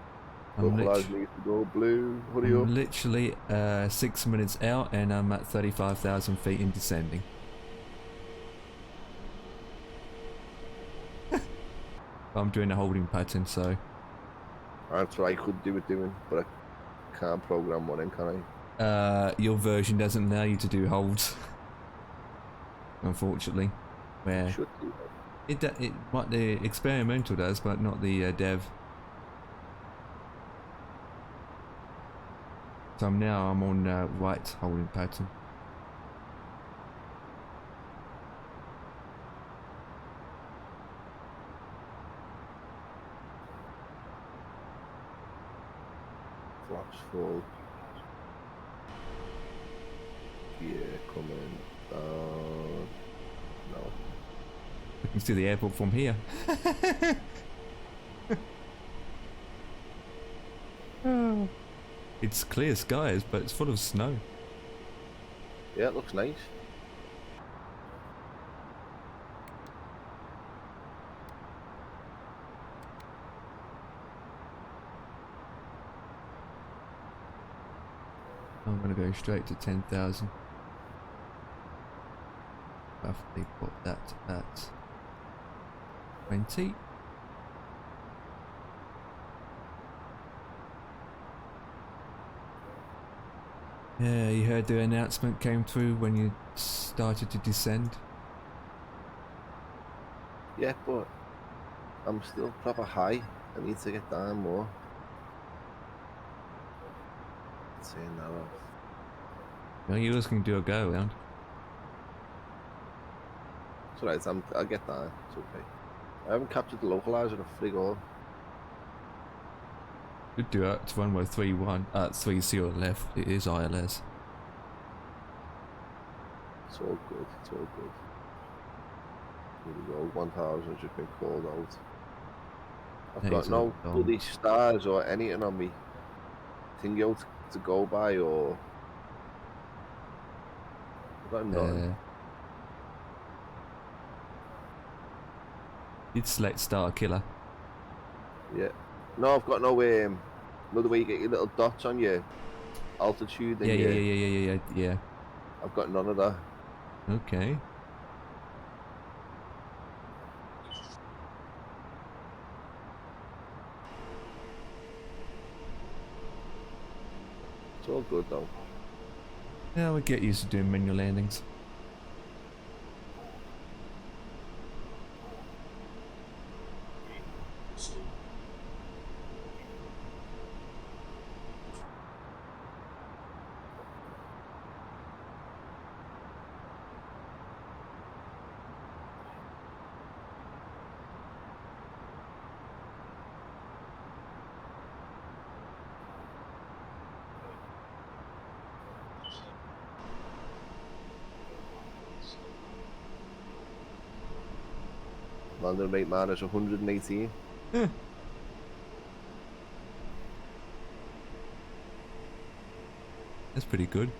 Localized needs to go blue. Hurry up. I'm literally 6 minutes out and I'm at 35,000 feet in descending. I'm doing a holding pattern, so... That's what I could do with doing, but I can't program one in, can I? Your version doesn't allow you to do holds. Unfortunately. Where should do it what the experimental does, but not the dev. So I'm on right holding pattern. Flaps full. Yeah, coming down. No. You can see the airport from here. It's clear skies, but it's full of snow. Yeah, it looks nice. I'm gonna go straight to 10,000. Roughly put that at 20. Yeah, you heard the announcement came through when you started to descend? Yeah, but I'm still proper high. I need to get down more. Saying that off. No, you guys can do a go around. It's alright, I'll get down. It's okay. I haven't captured the localizer of frig all. Could do it. It's runway 31. 30 left. It is ILS. It's all good. It's all good. Here we go. 1,000 has just been called out. I've got no bloody stars or anything on me. Thingo to go by or. I've got nothing. You'd select Star Killer. Yeah. No, I've got no another way you get your little dots on your altitude. And Yeah. I've got none of that. Okay. It's all good though. Yeah, we get used to doing manual landings. Landing rate minus 118. Yeah. That's pretty good.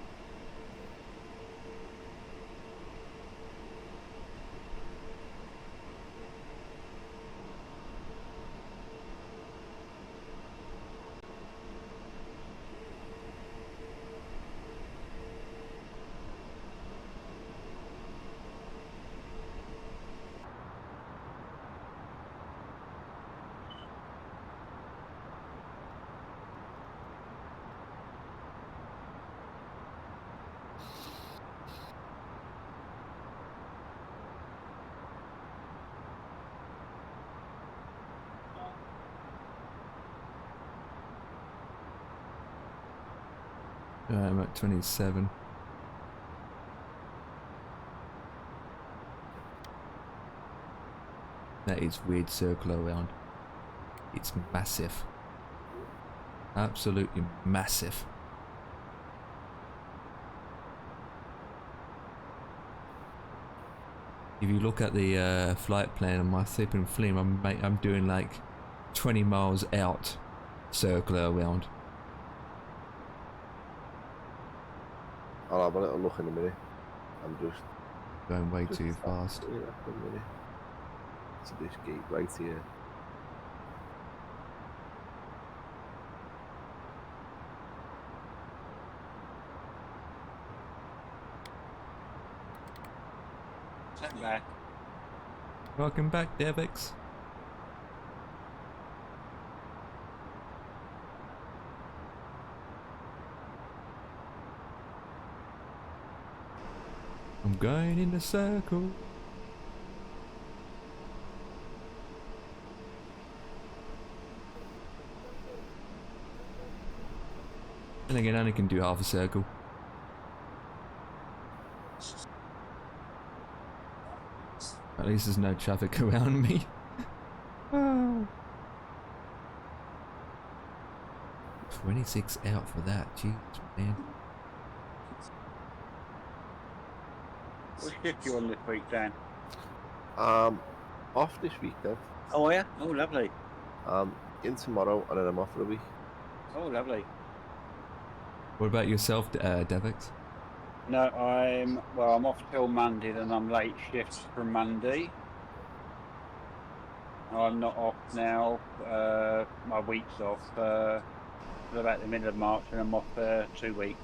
I'm at 27. That is weird circle around. It's massive. Absolutely massive. If you look at the flight plan on my Thip and Flim, I'm doing like 20 miles out circle around. I'll have a little look in a minute. I'm just Going way too fast. Yeah, a minute. To this gate right here. Sitting back. Welcome back, Devix. I'm going in a circle. And again, I only can do half a circle. At least there's no traffic around me. 26 out for that, jeez, man. What shift you on this week, Dan? Off this week then. Oh, yeah? Oh, lovely. In tomorrow and then I'm off for a week. Oh, lovely. What about yourself, Devix? No, I'm off till Monday, then I'm late shifts from Monday. I'm not off now. My week's off till about the middle of March, and I'm off 2 weeks.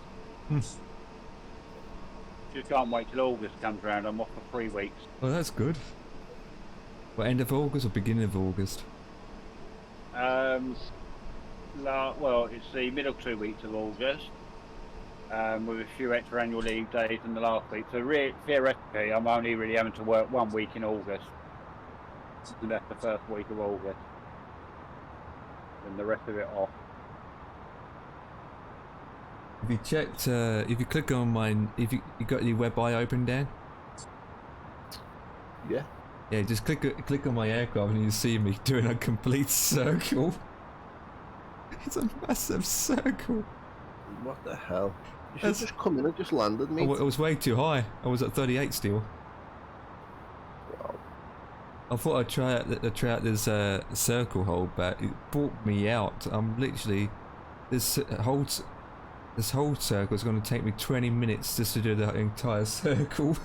Just can't wait till August comes around. I'm off for 3 weeks. Well, that's good. Well, end of August or beginning of August? Well, it's the middle 2 weeks of August, with a few extra annual leave days in the last week. So theoretically, I'm only really having to work 1 week in August. And that's the first week of August. And the rest of it off. If you checked, if you click on mine, if you got your web eye open, Dan? Yeah. Yeah, just click on my aircraft and you see me doing a complete circle. It's a massive circle. What the hell? You should just come in and just landed me. Oh, it was way too high. I was at 38 still. Wow. I thought I'd try out this circle hold, but it brought me out. I'm literally this whole circle is going to take me 20 minutes just to do the entire circle.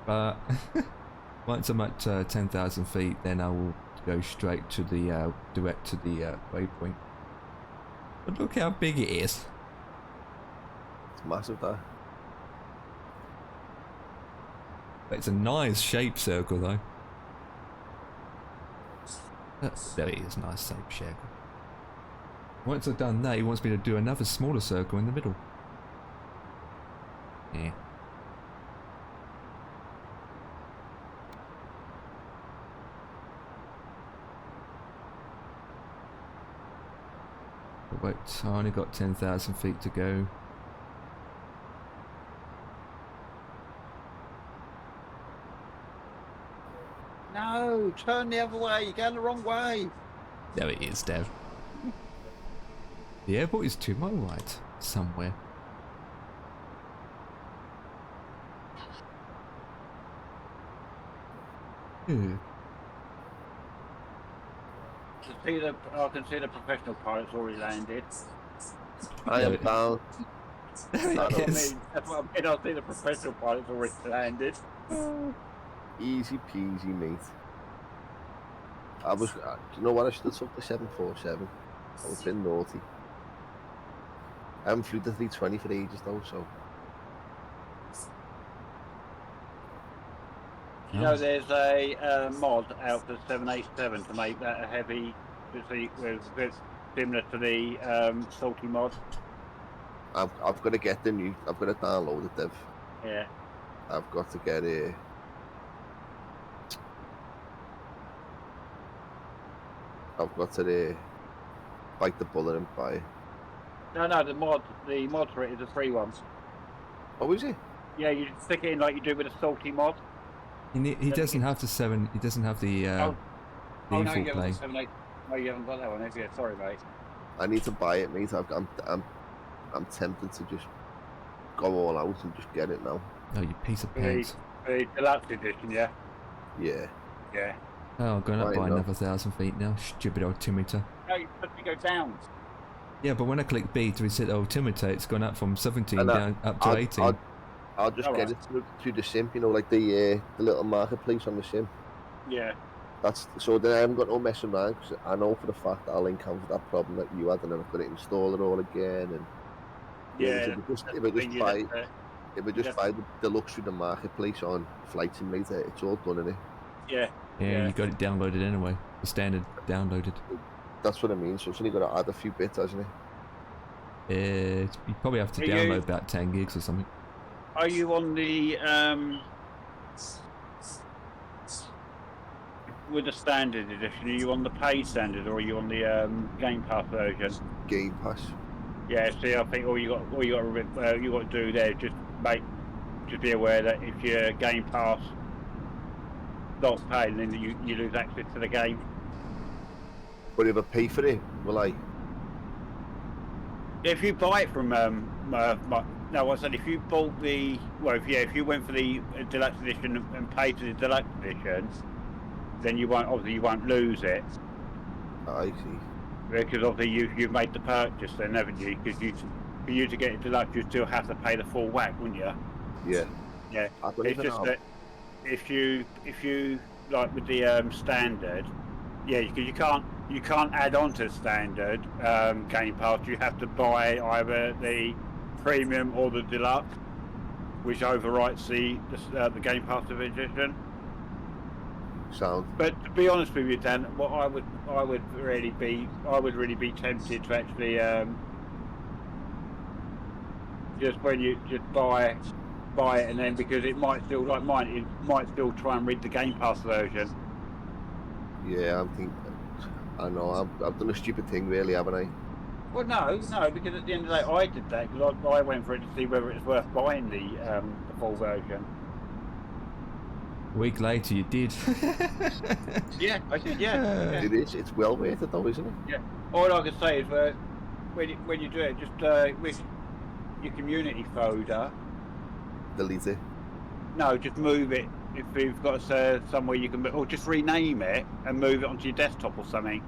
But once I'm at 10,000 feet, then I will go straight to the direct to the waypoint. But look how big it is. It's massive there. It's a nice shaped circle though. There it is, nice shaped circle. Once I've done that, he wants me to do another smaller circle in the middle. Yeah. But wait, I only got 10,000 feet to go. No, turn the other way. You're going the wrong way. There it is, Dev. The airport is to my right, somewhere. Ew. I can see the professional pilots already landed. I am There it- down. There That's it what I is. mean. That's what I mean. I see the professional pilots already landed. Easy peasy, mate. I was, you know what? I should have took the 747. I was a bit naughty. I haven't flew the 320 for ages though, so. You know, there's a mod out for 787 to make that a heavy, similar to the salty mod. I've got to get the new. I've got to download it, Dev. Yeah. I've got to get it. I've got to bite the bullet and buy it. No, the mod for it is a free one. Oh, is it? Yeah, you stick it in like you do with a salty mod. He doesn't have the 7. He doesn't have the Oh no, default you haven't play. got 7, 8. No, you haven't got that one, have you? Sorry, mate. I need to buy it, mate. I'm tempted to just go all out and just get it now. Oh, you piece of The, pants. the deluxe edition, yeah. Yeah. Yeah. Oh, going up Right, by no. another 1,000 feet now. Stupid altimeter. No, you put me go down. Yeah, but when I click B to reset the altimeter, it's gone up from 17 And down up to 18. I'll just Alright. get it through the sim, you know, like the little marketplace on the sim. Yeah. That's so then I haven't got no messing around because I know for the fact that I'll encounter that problem that you had, and then I've got to install it all again. And Yeah. if I just buy the deluxe through the marketplace on Flight Simulator, it's all done in it. Yeah. Yeah, you got it downloaded anyway. The standard downloaded. That's what I mean. So it's only got to add a few bits, hasn't it? You probably have to Are you- download about 10 gigs or something. Are you on the with the standard edition? Are you on the paid standard, or are you on the Game Pass version? Game Pass. Yeah. See, I think all you got to do there is just be aware that if your Game Pass not paid, then you lose access to the game. But if I pay for it, will I? If you buy it from no, I said if you bought if you went for the deluxe edition and paid for the deluxe edition, then you won't lose it. I see. Because obviously you've made the purchase then, haven't you? Because for you to get it deluxe, you still have to pay the full whack, wouldn't you? Yeah. Yeah. I don't It's even just know. that if you like with the standard, yeah, because you can't add on to the standard Game Pass. You have to buy either the premium or the deluxe, which overwrites the Game Pass edition. Sound. But to be honest with you, Dan, what I would really be tempted to actually just when you just buy it, and then because it might still like mine, it might still try and read the Game Pass version. Yeah, I'm thinking. I know. I've done a stupid thing, really, haven't I? Well, no, because at the end of the day, I did that because I went for it to see whether it's worth buying the full version. A week later, you did. Yeah, I did. Yeah. It is. It's well worth it, though, isn't it? Yeah. All I can say is when you do it, just with your community folder. Delete it. No, just move it. If you've got somewhere you can, or just rename it and move it onto your desktop or something.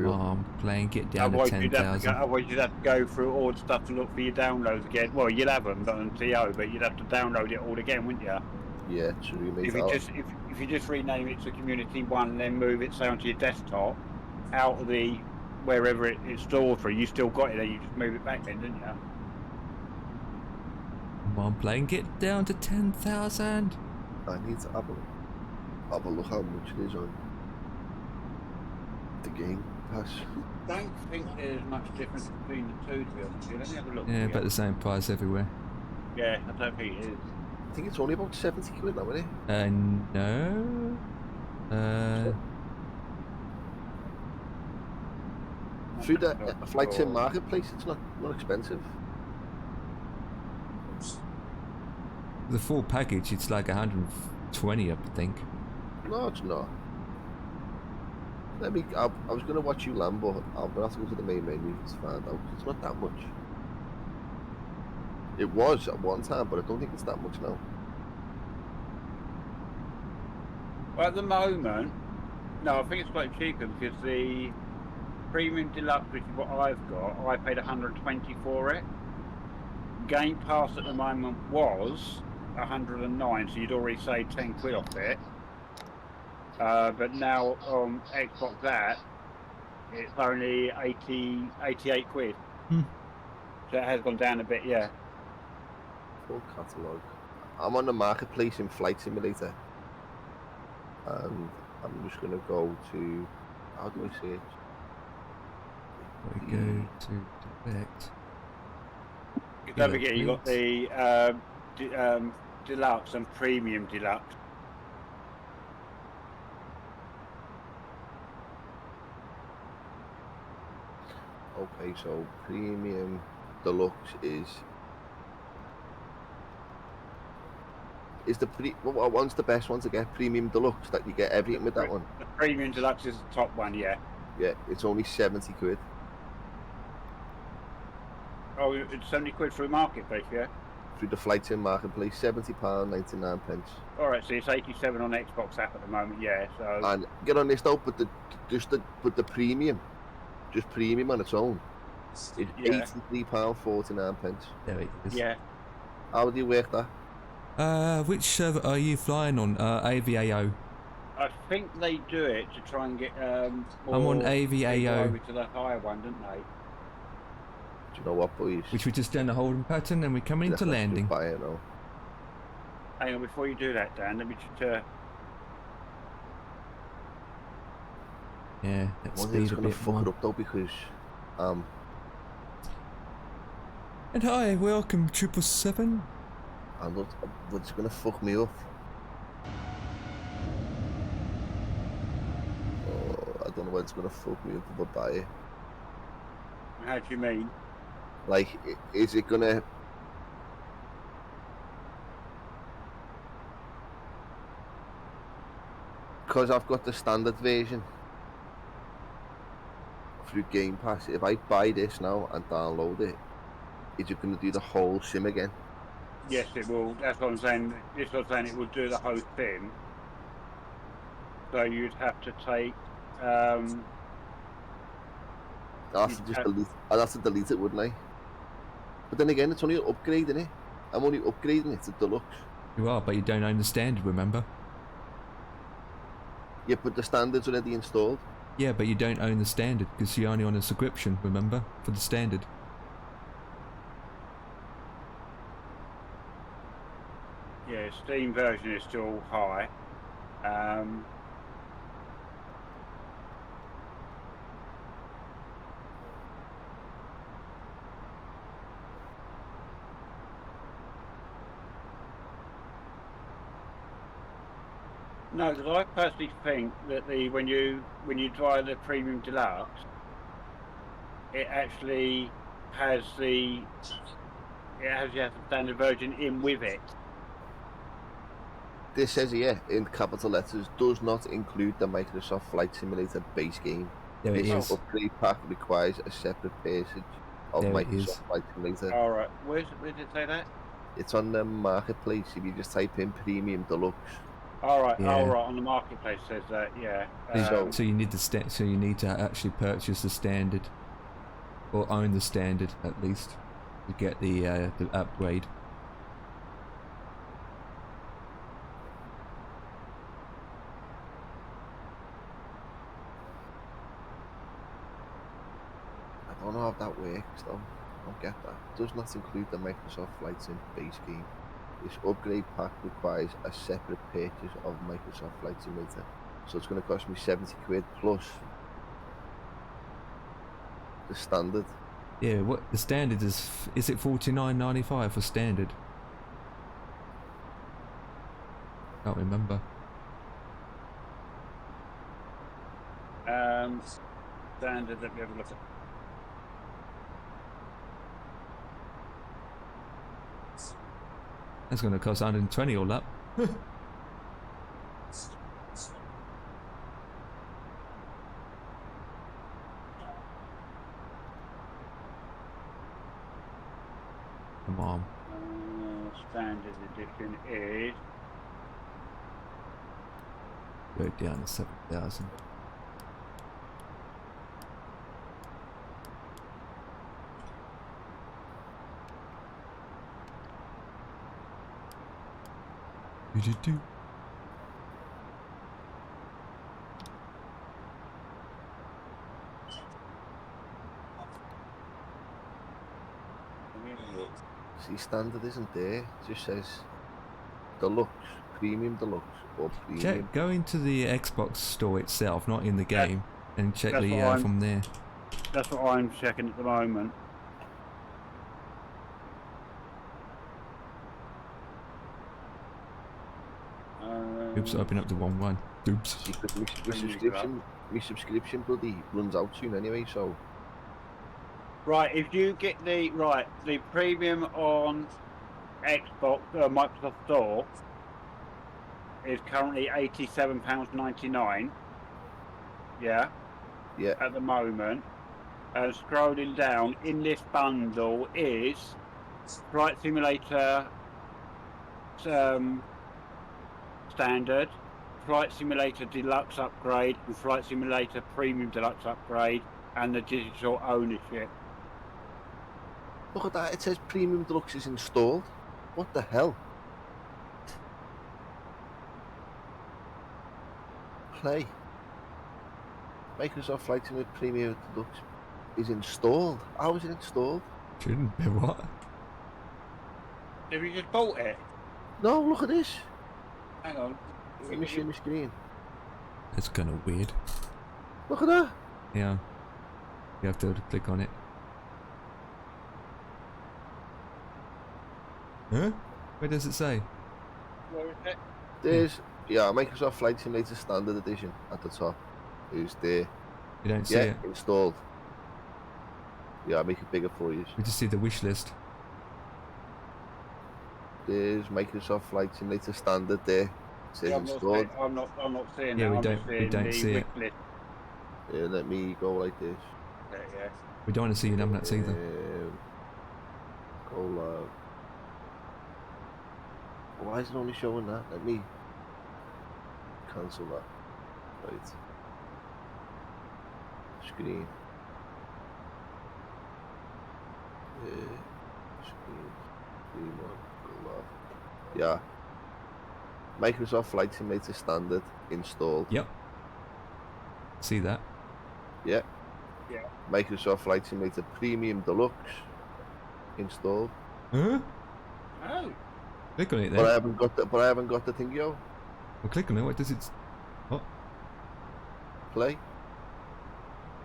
Oh, I'm playing Get Down to Otherwise, 10,000. you'd have to go through all the stuff to look for your downloads again. Well, you'd have them on TO, but you'd have to download it all again, wouldn't you? Yeah, true, mate. If you just rename it to Community 1 and then move it, say, onto your desktop, out of the wherever it's stored for, you still got it there. You just move it back then, didn't you? I'm playing Get Down to 10,000. I need to have a look how much it is on the game. Pass. Don't think there's much difference between the two, to be honest with you. Let me have a look. Yeah, here. about the same price everywhere. Yeah, I don't think it is. I think it's only about 70 quid now, isn't it? No. Through the Not Flight Sim sure. marketplace, it's not expensive. The full package, it's like 120, I think. No, it's not. I was going to watch you land, but I'm going to have to go to the main menu to find out. It's not that much. It was at one time, but I don't think it's that much now. Well, at the moment, no, I think it's quite cheaper because the Premium Deluxe, which is what I've got, I paid 120 for it. Game Pass at the moment was 109, so you'd already saved 10 quid off it. But now on Xbox that, it's only 88 quid. Hmm. So it has gone down a bit, yeah. Full catalogue. I'm on the marketplace in Flight Simulator. And I'm just going to go to... How do I say it? We go to direct. Don't forget, you got the Deluxe and Premium Deluxe. Okay, so Premium Deluxe is what one's the best one to get? Premium Deluxe, that you get everything with that one? The Premium Deluxe is the top one, yeah. Yeah, it's only 70 quid. Oh, it's 70 quid through Marketplace, yeah? Through the Flight Sim marketplace, £70.99. Alright, so it's 87 on Xbox app at the moment, yeah, so... And get on this though, but the premium, just premium on its own, is Yeah. £83.49. There it is. Yeah. How do you work that? Which server are you flying on? AVAO. I think they do it to try and get more I'm on people AVAO. over to the higher one, don't they? Do you know what, boys? Which we just done the holding pattern and we're coming into Let's landing. just buy it now. Hang on, before you do that, Dan, let me just... Yeah, let's One thing's speed a gonna bit fuck more. it up though, because And hi, welcome 777. I'm not. It's gonna fuck me up. Oh, I don't know when it's gonna fuck me up if I buy it. How do you mean? Like, is it gonna? Because I've got the standard version through Game Pass. If I buy this now and download it, is it gonna do the whole sim again? Yes, it will. That's what I'm saying. This is what I'm saying. It will do the whole thing. So you'd have to take... I'd have to just delete. I'd have to delete it, wouldn't I? But then again, it's only an upgrade, isn't it? I'm only upgrading it to deluxe. You are, but you don't own the standard, remember? Yeah, but the standard's already installed. Yeah, but you don't own the standard because you're only on a subscription, remember? For the standard. Yeah, Steam version is still high. No, because I personally think that when you buy the Premium Deluxe, it actually has the standard version in with it. This says here in capital letters, does not include the Microsoft Flight Simulator base game. There it This is. upgrade pack requires a separate purchase of There it Microsoft is. Flight Simulator. All right, where did it say that? It's on the marketplace. If you just type in Premium Deluxe, All right, Yeah. all right. On the marketplace says that, yeah. So you need so you need to actually purchase the standard, or own the standard at least, to get the upgrade. I don't know how that works though. I don't get that. It does not include the Microsoft Flight Sim base game. This upgrade pack requires a separate purchase of Microsoft Flight Simulator. So it's going to cost me 70 quid plus The standard. Yeah, what the standard is it $49.95 for standard? Can't remember. Standard, let me have a look at. That's going to cost 120 all up. Come on. Standard edition is. Go down to 7,000. Do. See, standard isn't there. It just says deluxe, premium deluxe, or premium. Check. Go into the Xbox store itself, not in the game, and check That's the what I'm- from there. That's what I'm checking at the moment. Oops, open up the wrong one. Oops. See, 'cause my subscription bloody runs out soon anyway, so Right, if you get the premium on Xbox Microsoft Store is currently £87.99. Yeah. yeah. At the moment, and scrolling down in this bundle is Flight Simulator Standard, Flight Simulator Deluxe Upgrade, and Flight Simulator Premium Deluxe Upgrade, and the digital ownership. Look at that, it says Premium Deluxe is installed. What the hell? Play. Microsoft Flight Simulator Premium Deluxe is installed. How is it installed? Shouldn't be what? Have you just bought it? No, look at this. Hang on. Let me see my screen. That's kind of weird. Look at that. Yeah. You have to click on it. Huh? Where does it say? Where is it? There's, yeah, Microsoft Flight Simulator Standard Edition at the top. Who's there? You don't see Yeah, it. installed. Yeah, I'll make it bigger for you. We just see the wish list. There's Microsoft Flight Simulator Standard there. It says installed. I'm not seeing Yeah, that. we I'm don't- just we seeing don't the see it. wish list. Yeah, let me go like this. Yeah. We don't want to see your numbnuts either. Go live. Why is it only showing that? Let me cancel that. Right. Screen. Screen. 3-1. Go live. Yeah. Microsoft Flight Simulator Standard installed. Yep. See that? Yeah. Yeah. Microsoft Flight Simulator Premium Deluxe installed. Huh? Oh. Click on it But I then. haven't got the thing, yo. Well, click on it. What does it? Oh, Play.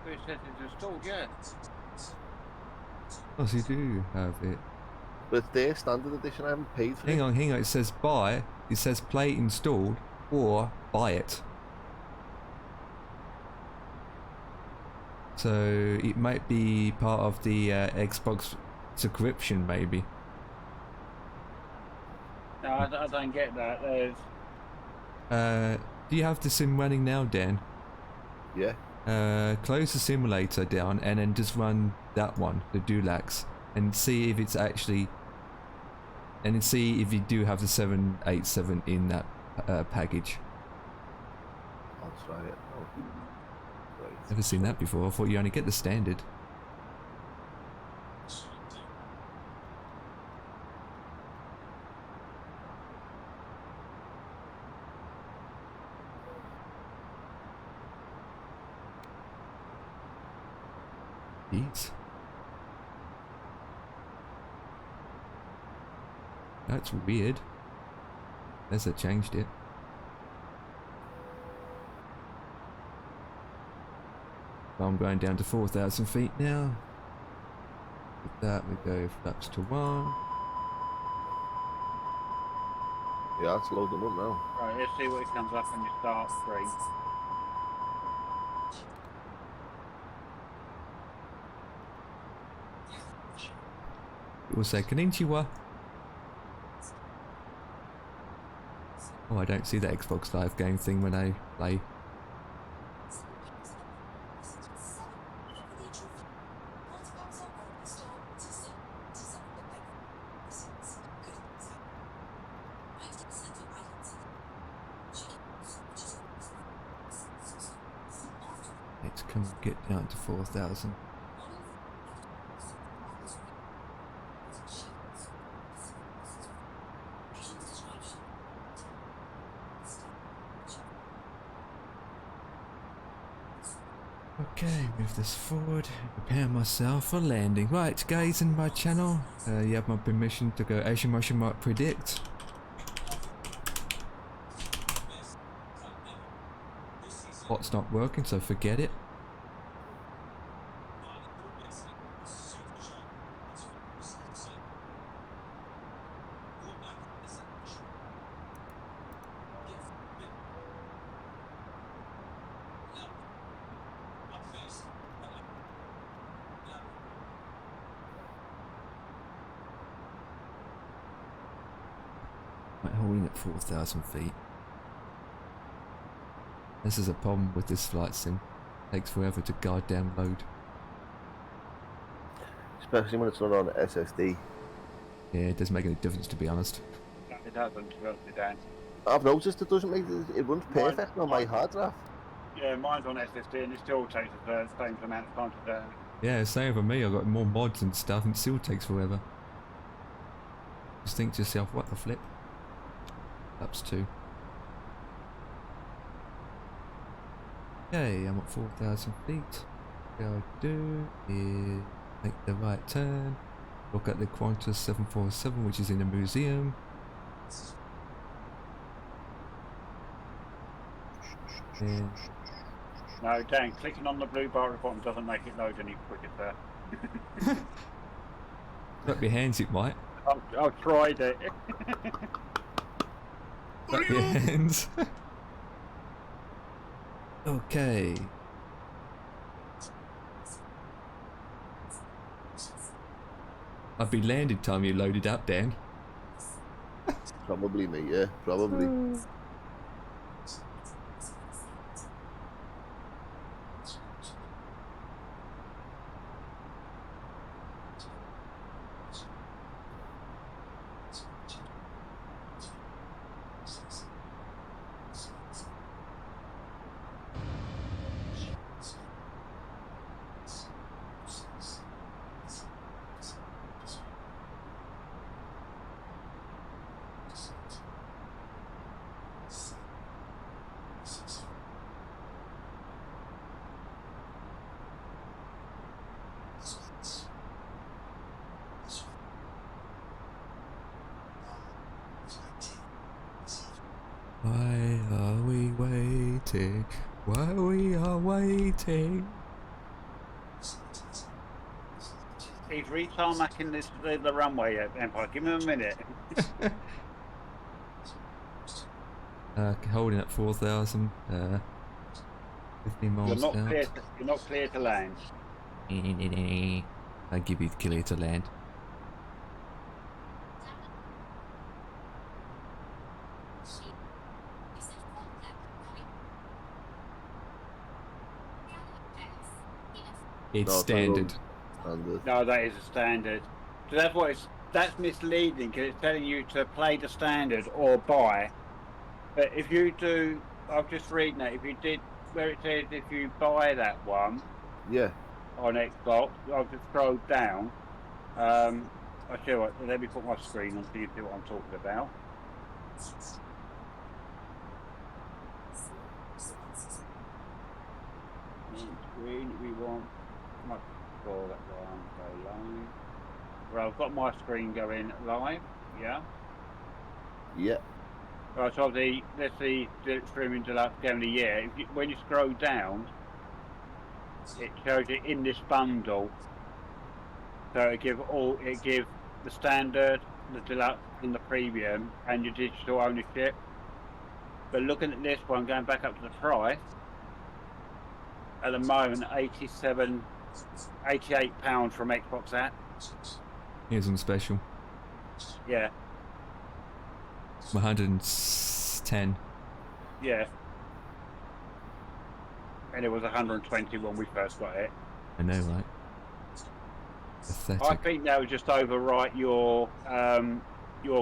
It says it's installed, yeah. oh, so you do have it. But it's there, standard edition. I haven't paid for Hang it. on. It says buy. It says play installed or buy it. So it might be part of the Xbox subscription, maybe. No, I don't get that. There's Do you have the sim running now, Dan? Yeah. Close the simulator down and then just run that one, the Dulax, and see if it's actually, and see if you do have the 787 in that package. I'll try it. Oh. Right. Never seen that before. I thought you only get the standard. Jeez. That's weird. Unless I changed it. I'm going down to 4,000 feet now. With that, we go flaps to 1. Yeah, it's loading up now. Right, let's see what it comes up when you start screen. It will say Konnichiwa. Oh, I don't see the Xbox Live game thing when I play. Let's come get down to 4,000. Okay, move this forward, prepare myself for landing. Right, guys in my channel, you have my permission to go as your motion might predict. Bot's not working, so forget it. Holding at 4,000 feet. This is a problem with this flight sim. Takes forever to goddamn load. Especially when it's not on SSD. Yeah, it doesn't make any difference to be honest. It doesn't, to be honest with you, Dan. I've noticed it doesn't make it runs perfect on my hard drive. Yeah, mine's on SSD and it still takes the same amount of time to do. Yeah, same for me. I've got more mods and stuff and it still takes forever. Just think to yourself, what the flip? That's 2. Okay, I'm at 4,000 feet. What I do is make the right turn, look at the Qantas 747 which is in the museum. And No, Dan, clicking on the blue bar at the bottom doesn't make it load any quicker, sir. clap your hands, it might. I've tried it. Clap your hands. Okay. I'd be landing time you loaded up, Dan. Probably me, yeah, probably. Why are we waiting? Why we are waiting? He's retarmacking the runway at Empire. Give him a minute. Holding at 4,000. 15 miles out. You're not clear to land. I give you the clear to land. It's No, standard. No, that is a standard. So that's misleading because it's telling you to play the standard or buy. But if you do, I'm just reading that. If you did, where it says if you buy that one, Yeah. on Xbox, I'll just scroll down. I tell you what, let me put my screen on so you see what I'm talking about. Screen, we want. Might scroll that one, go live. Well, I've got my screen going live, yeah. Yeah. Right, so let's see, streaming deluxe going to when you scroll down, it shows it in this bundle. So it give the standard, the deluxe, and the premium, and your digital ownership. But looking at this one, going back up to the price, at the moment, £88 from Xbox app. Here's on special. Yeah. 110. Yeah. And it was 120 when we first got it. I know, right? Pathetic. I think that would just overwrite your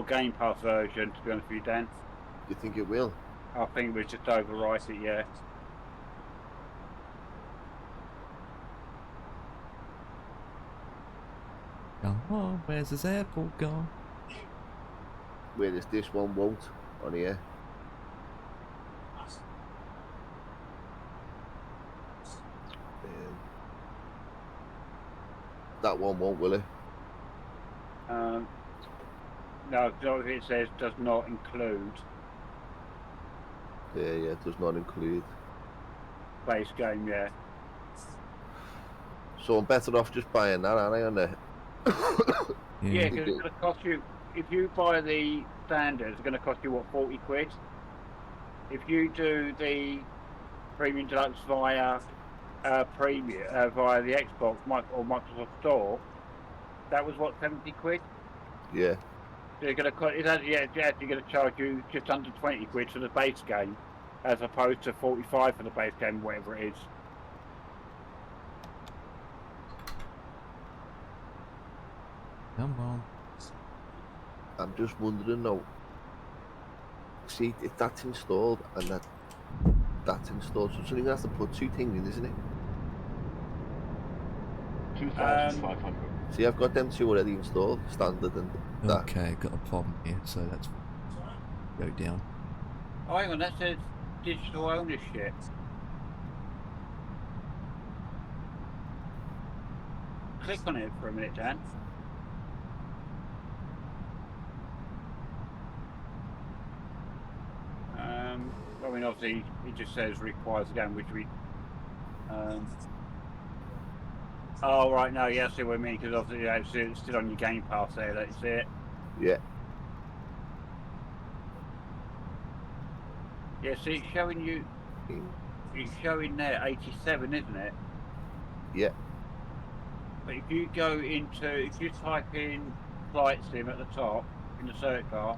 Game Pass version, to be honest with you, Dan. You think it will? I think we just overwrite it, yeah. Come on, where's this airport gone? Whereas this one won't on here. That one won't, will it? No, it says does not include Yeah, it does not include. base game, yeah. So I'm better off just buying that, aren't I? On there. Yeah, because it's going to cost you, if you buy the standard, it's going to cost you, what, 40 quid? If you do the Premium Deluxe via Premium, via the Xbox or Microsoft Store, that was, what, 70 quid? Yeah. So you're going to, it's actually going to charge you just under 20 quid for the base game, as opposed to 45 for the base game, whatever it is. Come on. I'm just wondering though. See, if that's installed and that's installed, so something has to put two things in, isn't it? 2,500. See, I've got them two already installed, standard and that. Okay, got a problem here, so let's go down. Oh, hang on, that says digital ownership. Click on it for a minute, Dan. I mean, obviously, it just says requires again, which we. Oh, right, no, yeah, I see what I mean, because obviously it's still on your Game Pass there, that's it. Yeah. Yeah, see, it's showing you. It's showing there 87, isn't it? Yeah. But if you go into, if you type in Flight Sim at the top in the search bar.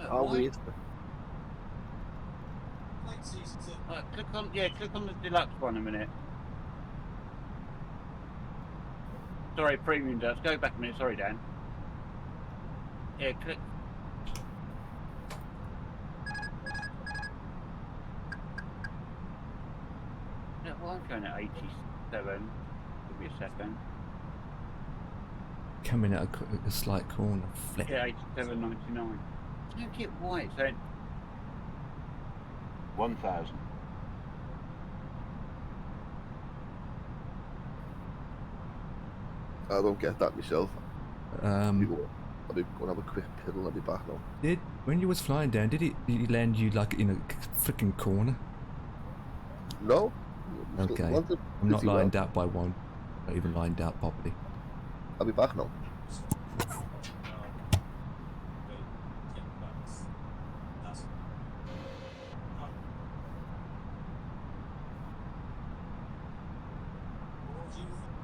Oh, wait. Click on the deluxe one a minute. Sorry, premium does. Go back a minute. Sorry, Dan. Yeah, click. Yeah, well, I'm going at 87. Give me a second. Coming at a slight corner. Flip. Yeah, 87.99. I don't get why it's saying 1,000. I don't get that myself. I'll be going to have a quick piddle, I'll be back now. When you was flying down, did it land you like in a freaking corner? No. Okay. I'm not lined up by one. Not even lined up properly. I'll be back now.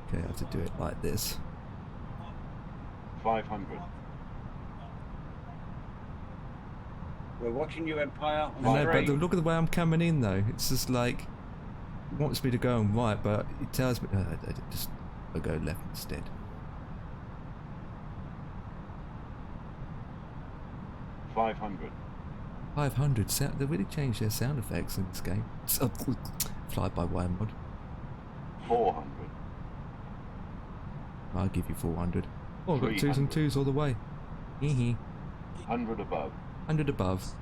Okay, I have to do it like this. 500. we're watching you, Empire. On I know, but screen. look at the way I'm coming in though. It's just like it wants me to go on right, but it tells me I'll go left instead. 500. 500 sound. They really changed their sound effects in this game. Fly-by-wire mod. 400. I'll give you 400. Oh, I've got 2s and 300. 2s all the way. Hee 100 above. 100 above.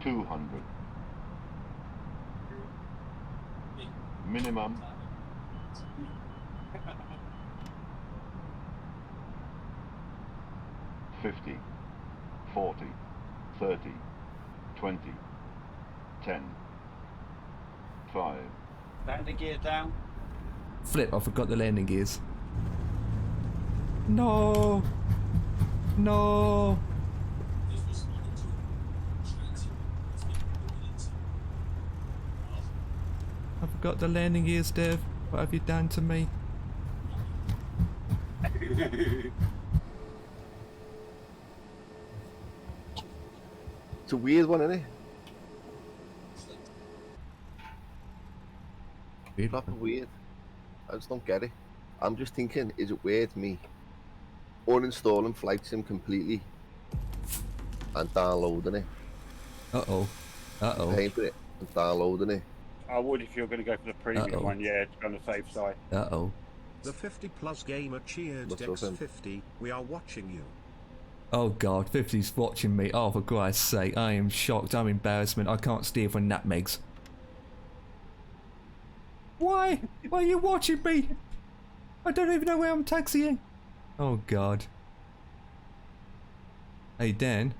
200. minimum. $50, $40, $30, $20, $10, $5. Landing gear down. Flip, I forgot the landing gears. No! No! I forgot the landing gears, Dev. What have you done to me? It's a weird one, isn't it? Weird. Proper weird. I just don't get it. I'm just thinking, is it weird me uninstalling Flight Sim completely and downloading it? Uh-oh. Uh-oh. Paying for it and downloading it. I would if you're going to go for the premium one, yeah, to be on the safe side. Uh-oh. The 50-plus gamer cheered What's up, Dex50. We are watching you. Oh god, 50's watching me. Oh, for Christ's sake, I am shocked. I'm embarrassment. I can't steer for nutmegs. Why? Why are you watching me? I don't even know where I'm taxiing. Oh god. Hey, Dan.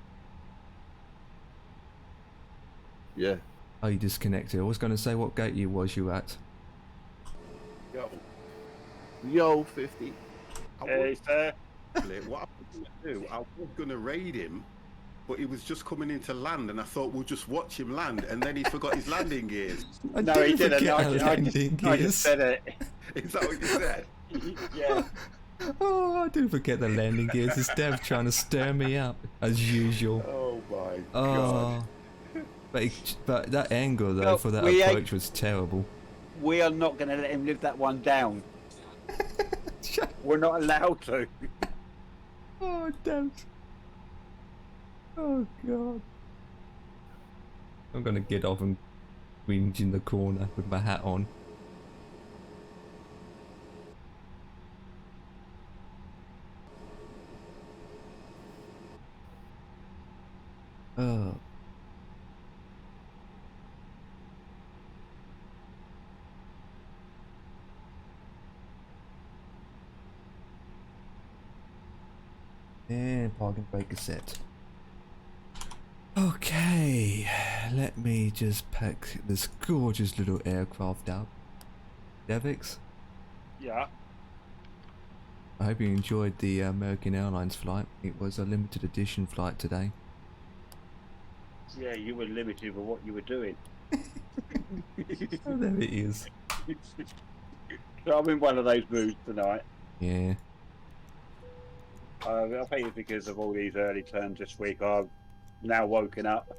Yeah. Oh, you disconnected. I was going to say what gate you at. Yo, 50. Hey, sir. What I was going to do, I was going to raid him, but he was just coming into land, and I thought we'll just watch him land, and then he forgot his landing gears. No, he didn't. I just said it. Is that what you said? Yeah. Oh, I didn't forget the landing gears. It's Dev trying to stir me up, as usual. Oh my Oh. god. But that angle, though, No, for that we approach was terrible. We are not going to let him live that one down. We're not allowed to. Oh, damn. Oh, God. I'm going to get off and whinge in the corner with my hat on. Oh. And parking brake is set. Okay, let me just pack this gorgeous little aircraft up. Devix, Yeah. I hope you enjoyed the American Airlines flight. It was a limited edition flight today. Yeah, you were limited with what you were doing. Oh, there it is. So I'm in one of those moods tonight. Yeah. I think it's because of all these early turns this week. I've now woken up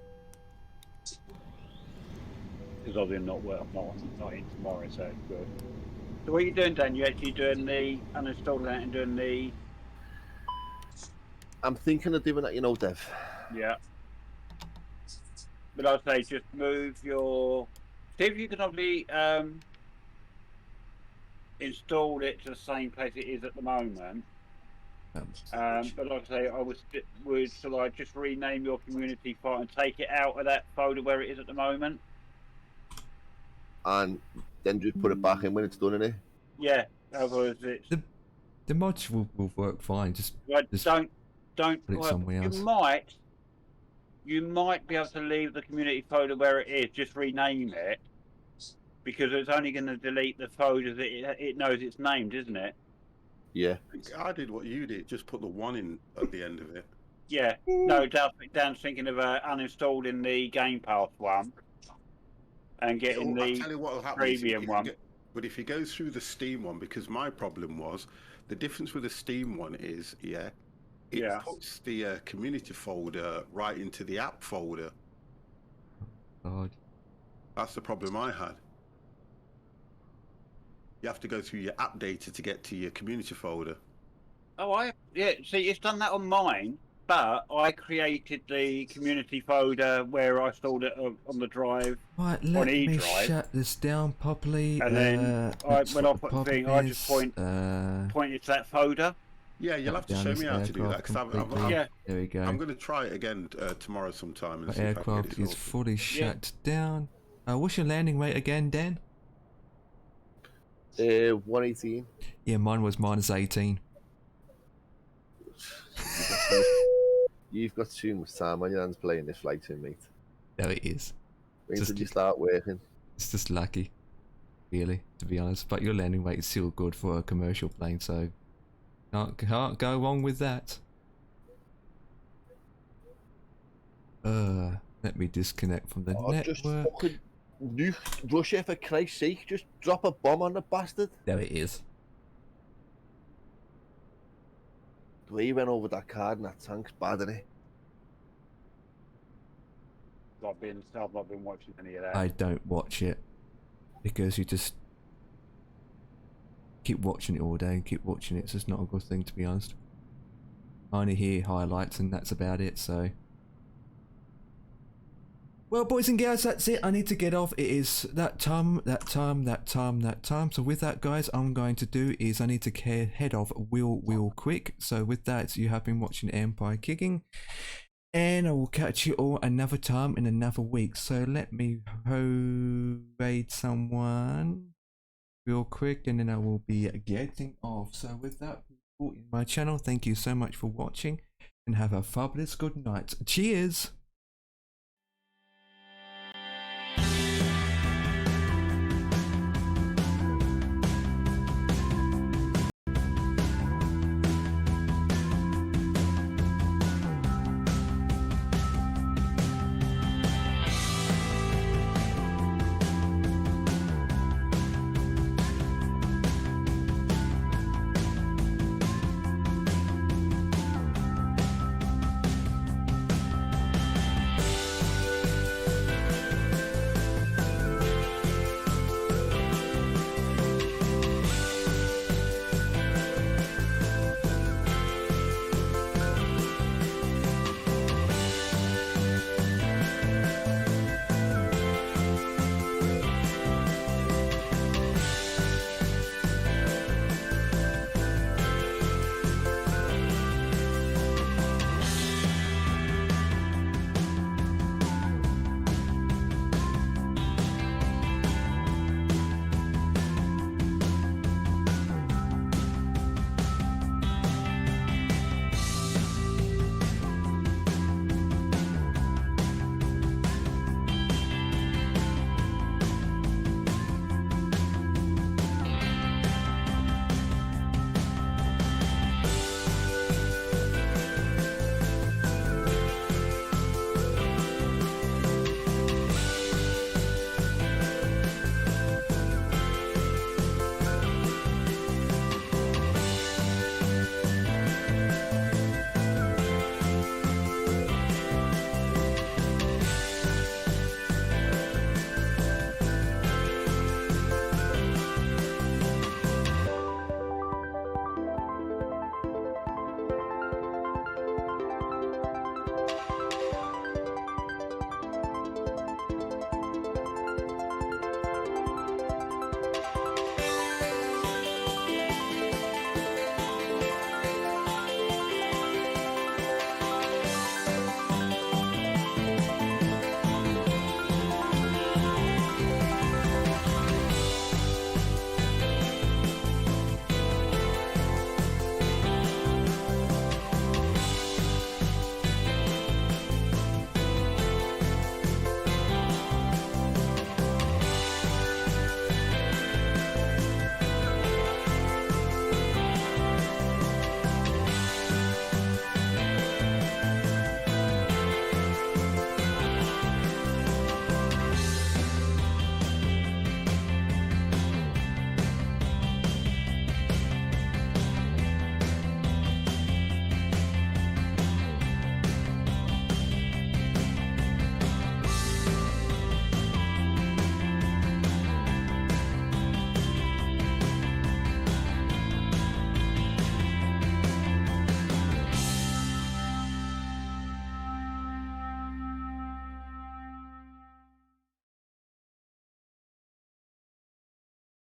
because obviously not not in tomorrow, so it's good. So what are you doing, Dan? You actually doing the uninstalling that and doing the? I'm thinking of doing that, you know, Dev. Yeah. But I'd say just move your. See if you can obviously install it to the same place it is at the moment. But like I say, shall I just rename your community file and take it out of that folder where it is at the moment? And then just put it back in when it's done, innit? Yeah, otherwise it's... The mods will work fine, just don't put it somewhere else. You might be able to leave the community folder where it is, just rename it, because it's only going to delete the folder that it knows it's named, isn't it? Yeah. I did what you did, just put the 1 in at the end of it. Yeah, no, Dan's thinking of uninstalling the Game Pass one and getting I'll tell you what will happen premium one. But if he goes through the Steam one, because my problem was, the difference with the Steam one is, it puts the community folder right into the app folder. God. That's the problem I had. You have to go through your app data to get to your community folder. Oh, see, it's done that on mine, but I created the community folder where I stored it on the drive. Right, let me shut this down properly. And then when I put the thing, I just pointed to that folder. Yeah, you'll have to show me how to do that. There we go. I'm going to try it again tomorrow sometime. And the aircraft is fully shut down. What's your landing rate again, Dan? 118. Yeah, mine was -18. You've got too much time on your hands playing this flight sim, mate. There it is. When did you start working? It's just lucky, really, to be honest. But your landing weight is still good for a commercial plane, so can't go wrong with that. Let me disconnect from the network. Just fucking nuke Russia, for Christ's sake. Just drop a bomb on the bastard. There it is. The way you went over that card and that tank's bad, isn't it? I've not been watching any of that. I don't watch it because you just keep watching it all day and keep watching it. It's just not a good thing, to be honest. I only hear highlights and that's about it, so. Well, boys and girls, that's it. I need to get off. It is that time. So with that, guys, I'm going to do is I need to head off real quick. So with that, you have been watching Empire Kicking. And I will catch you all another time in another week. So let me raid someone real quick and then I will be getting off. So with that, supporting my channel, thank you so much for watching and have a fabulous good night. Cheers!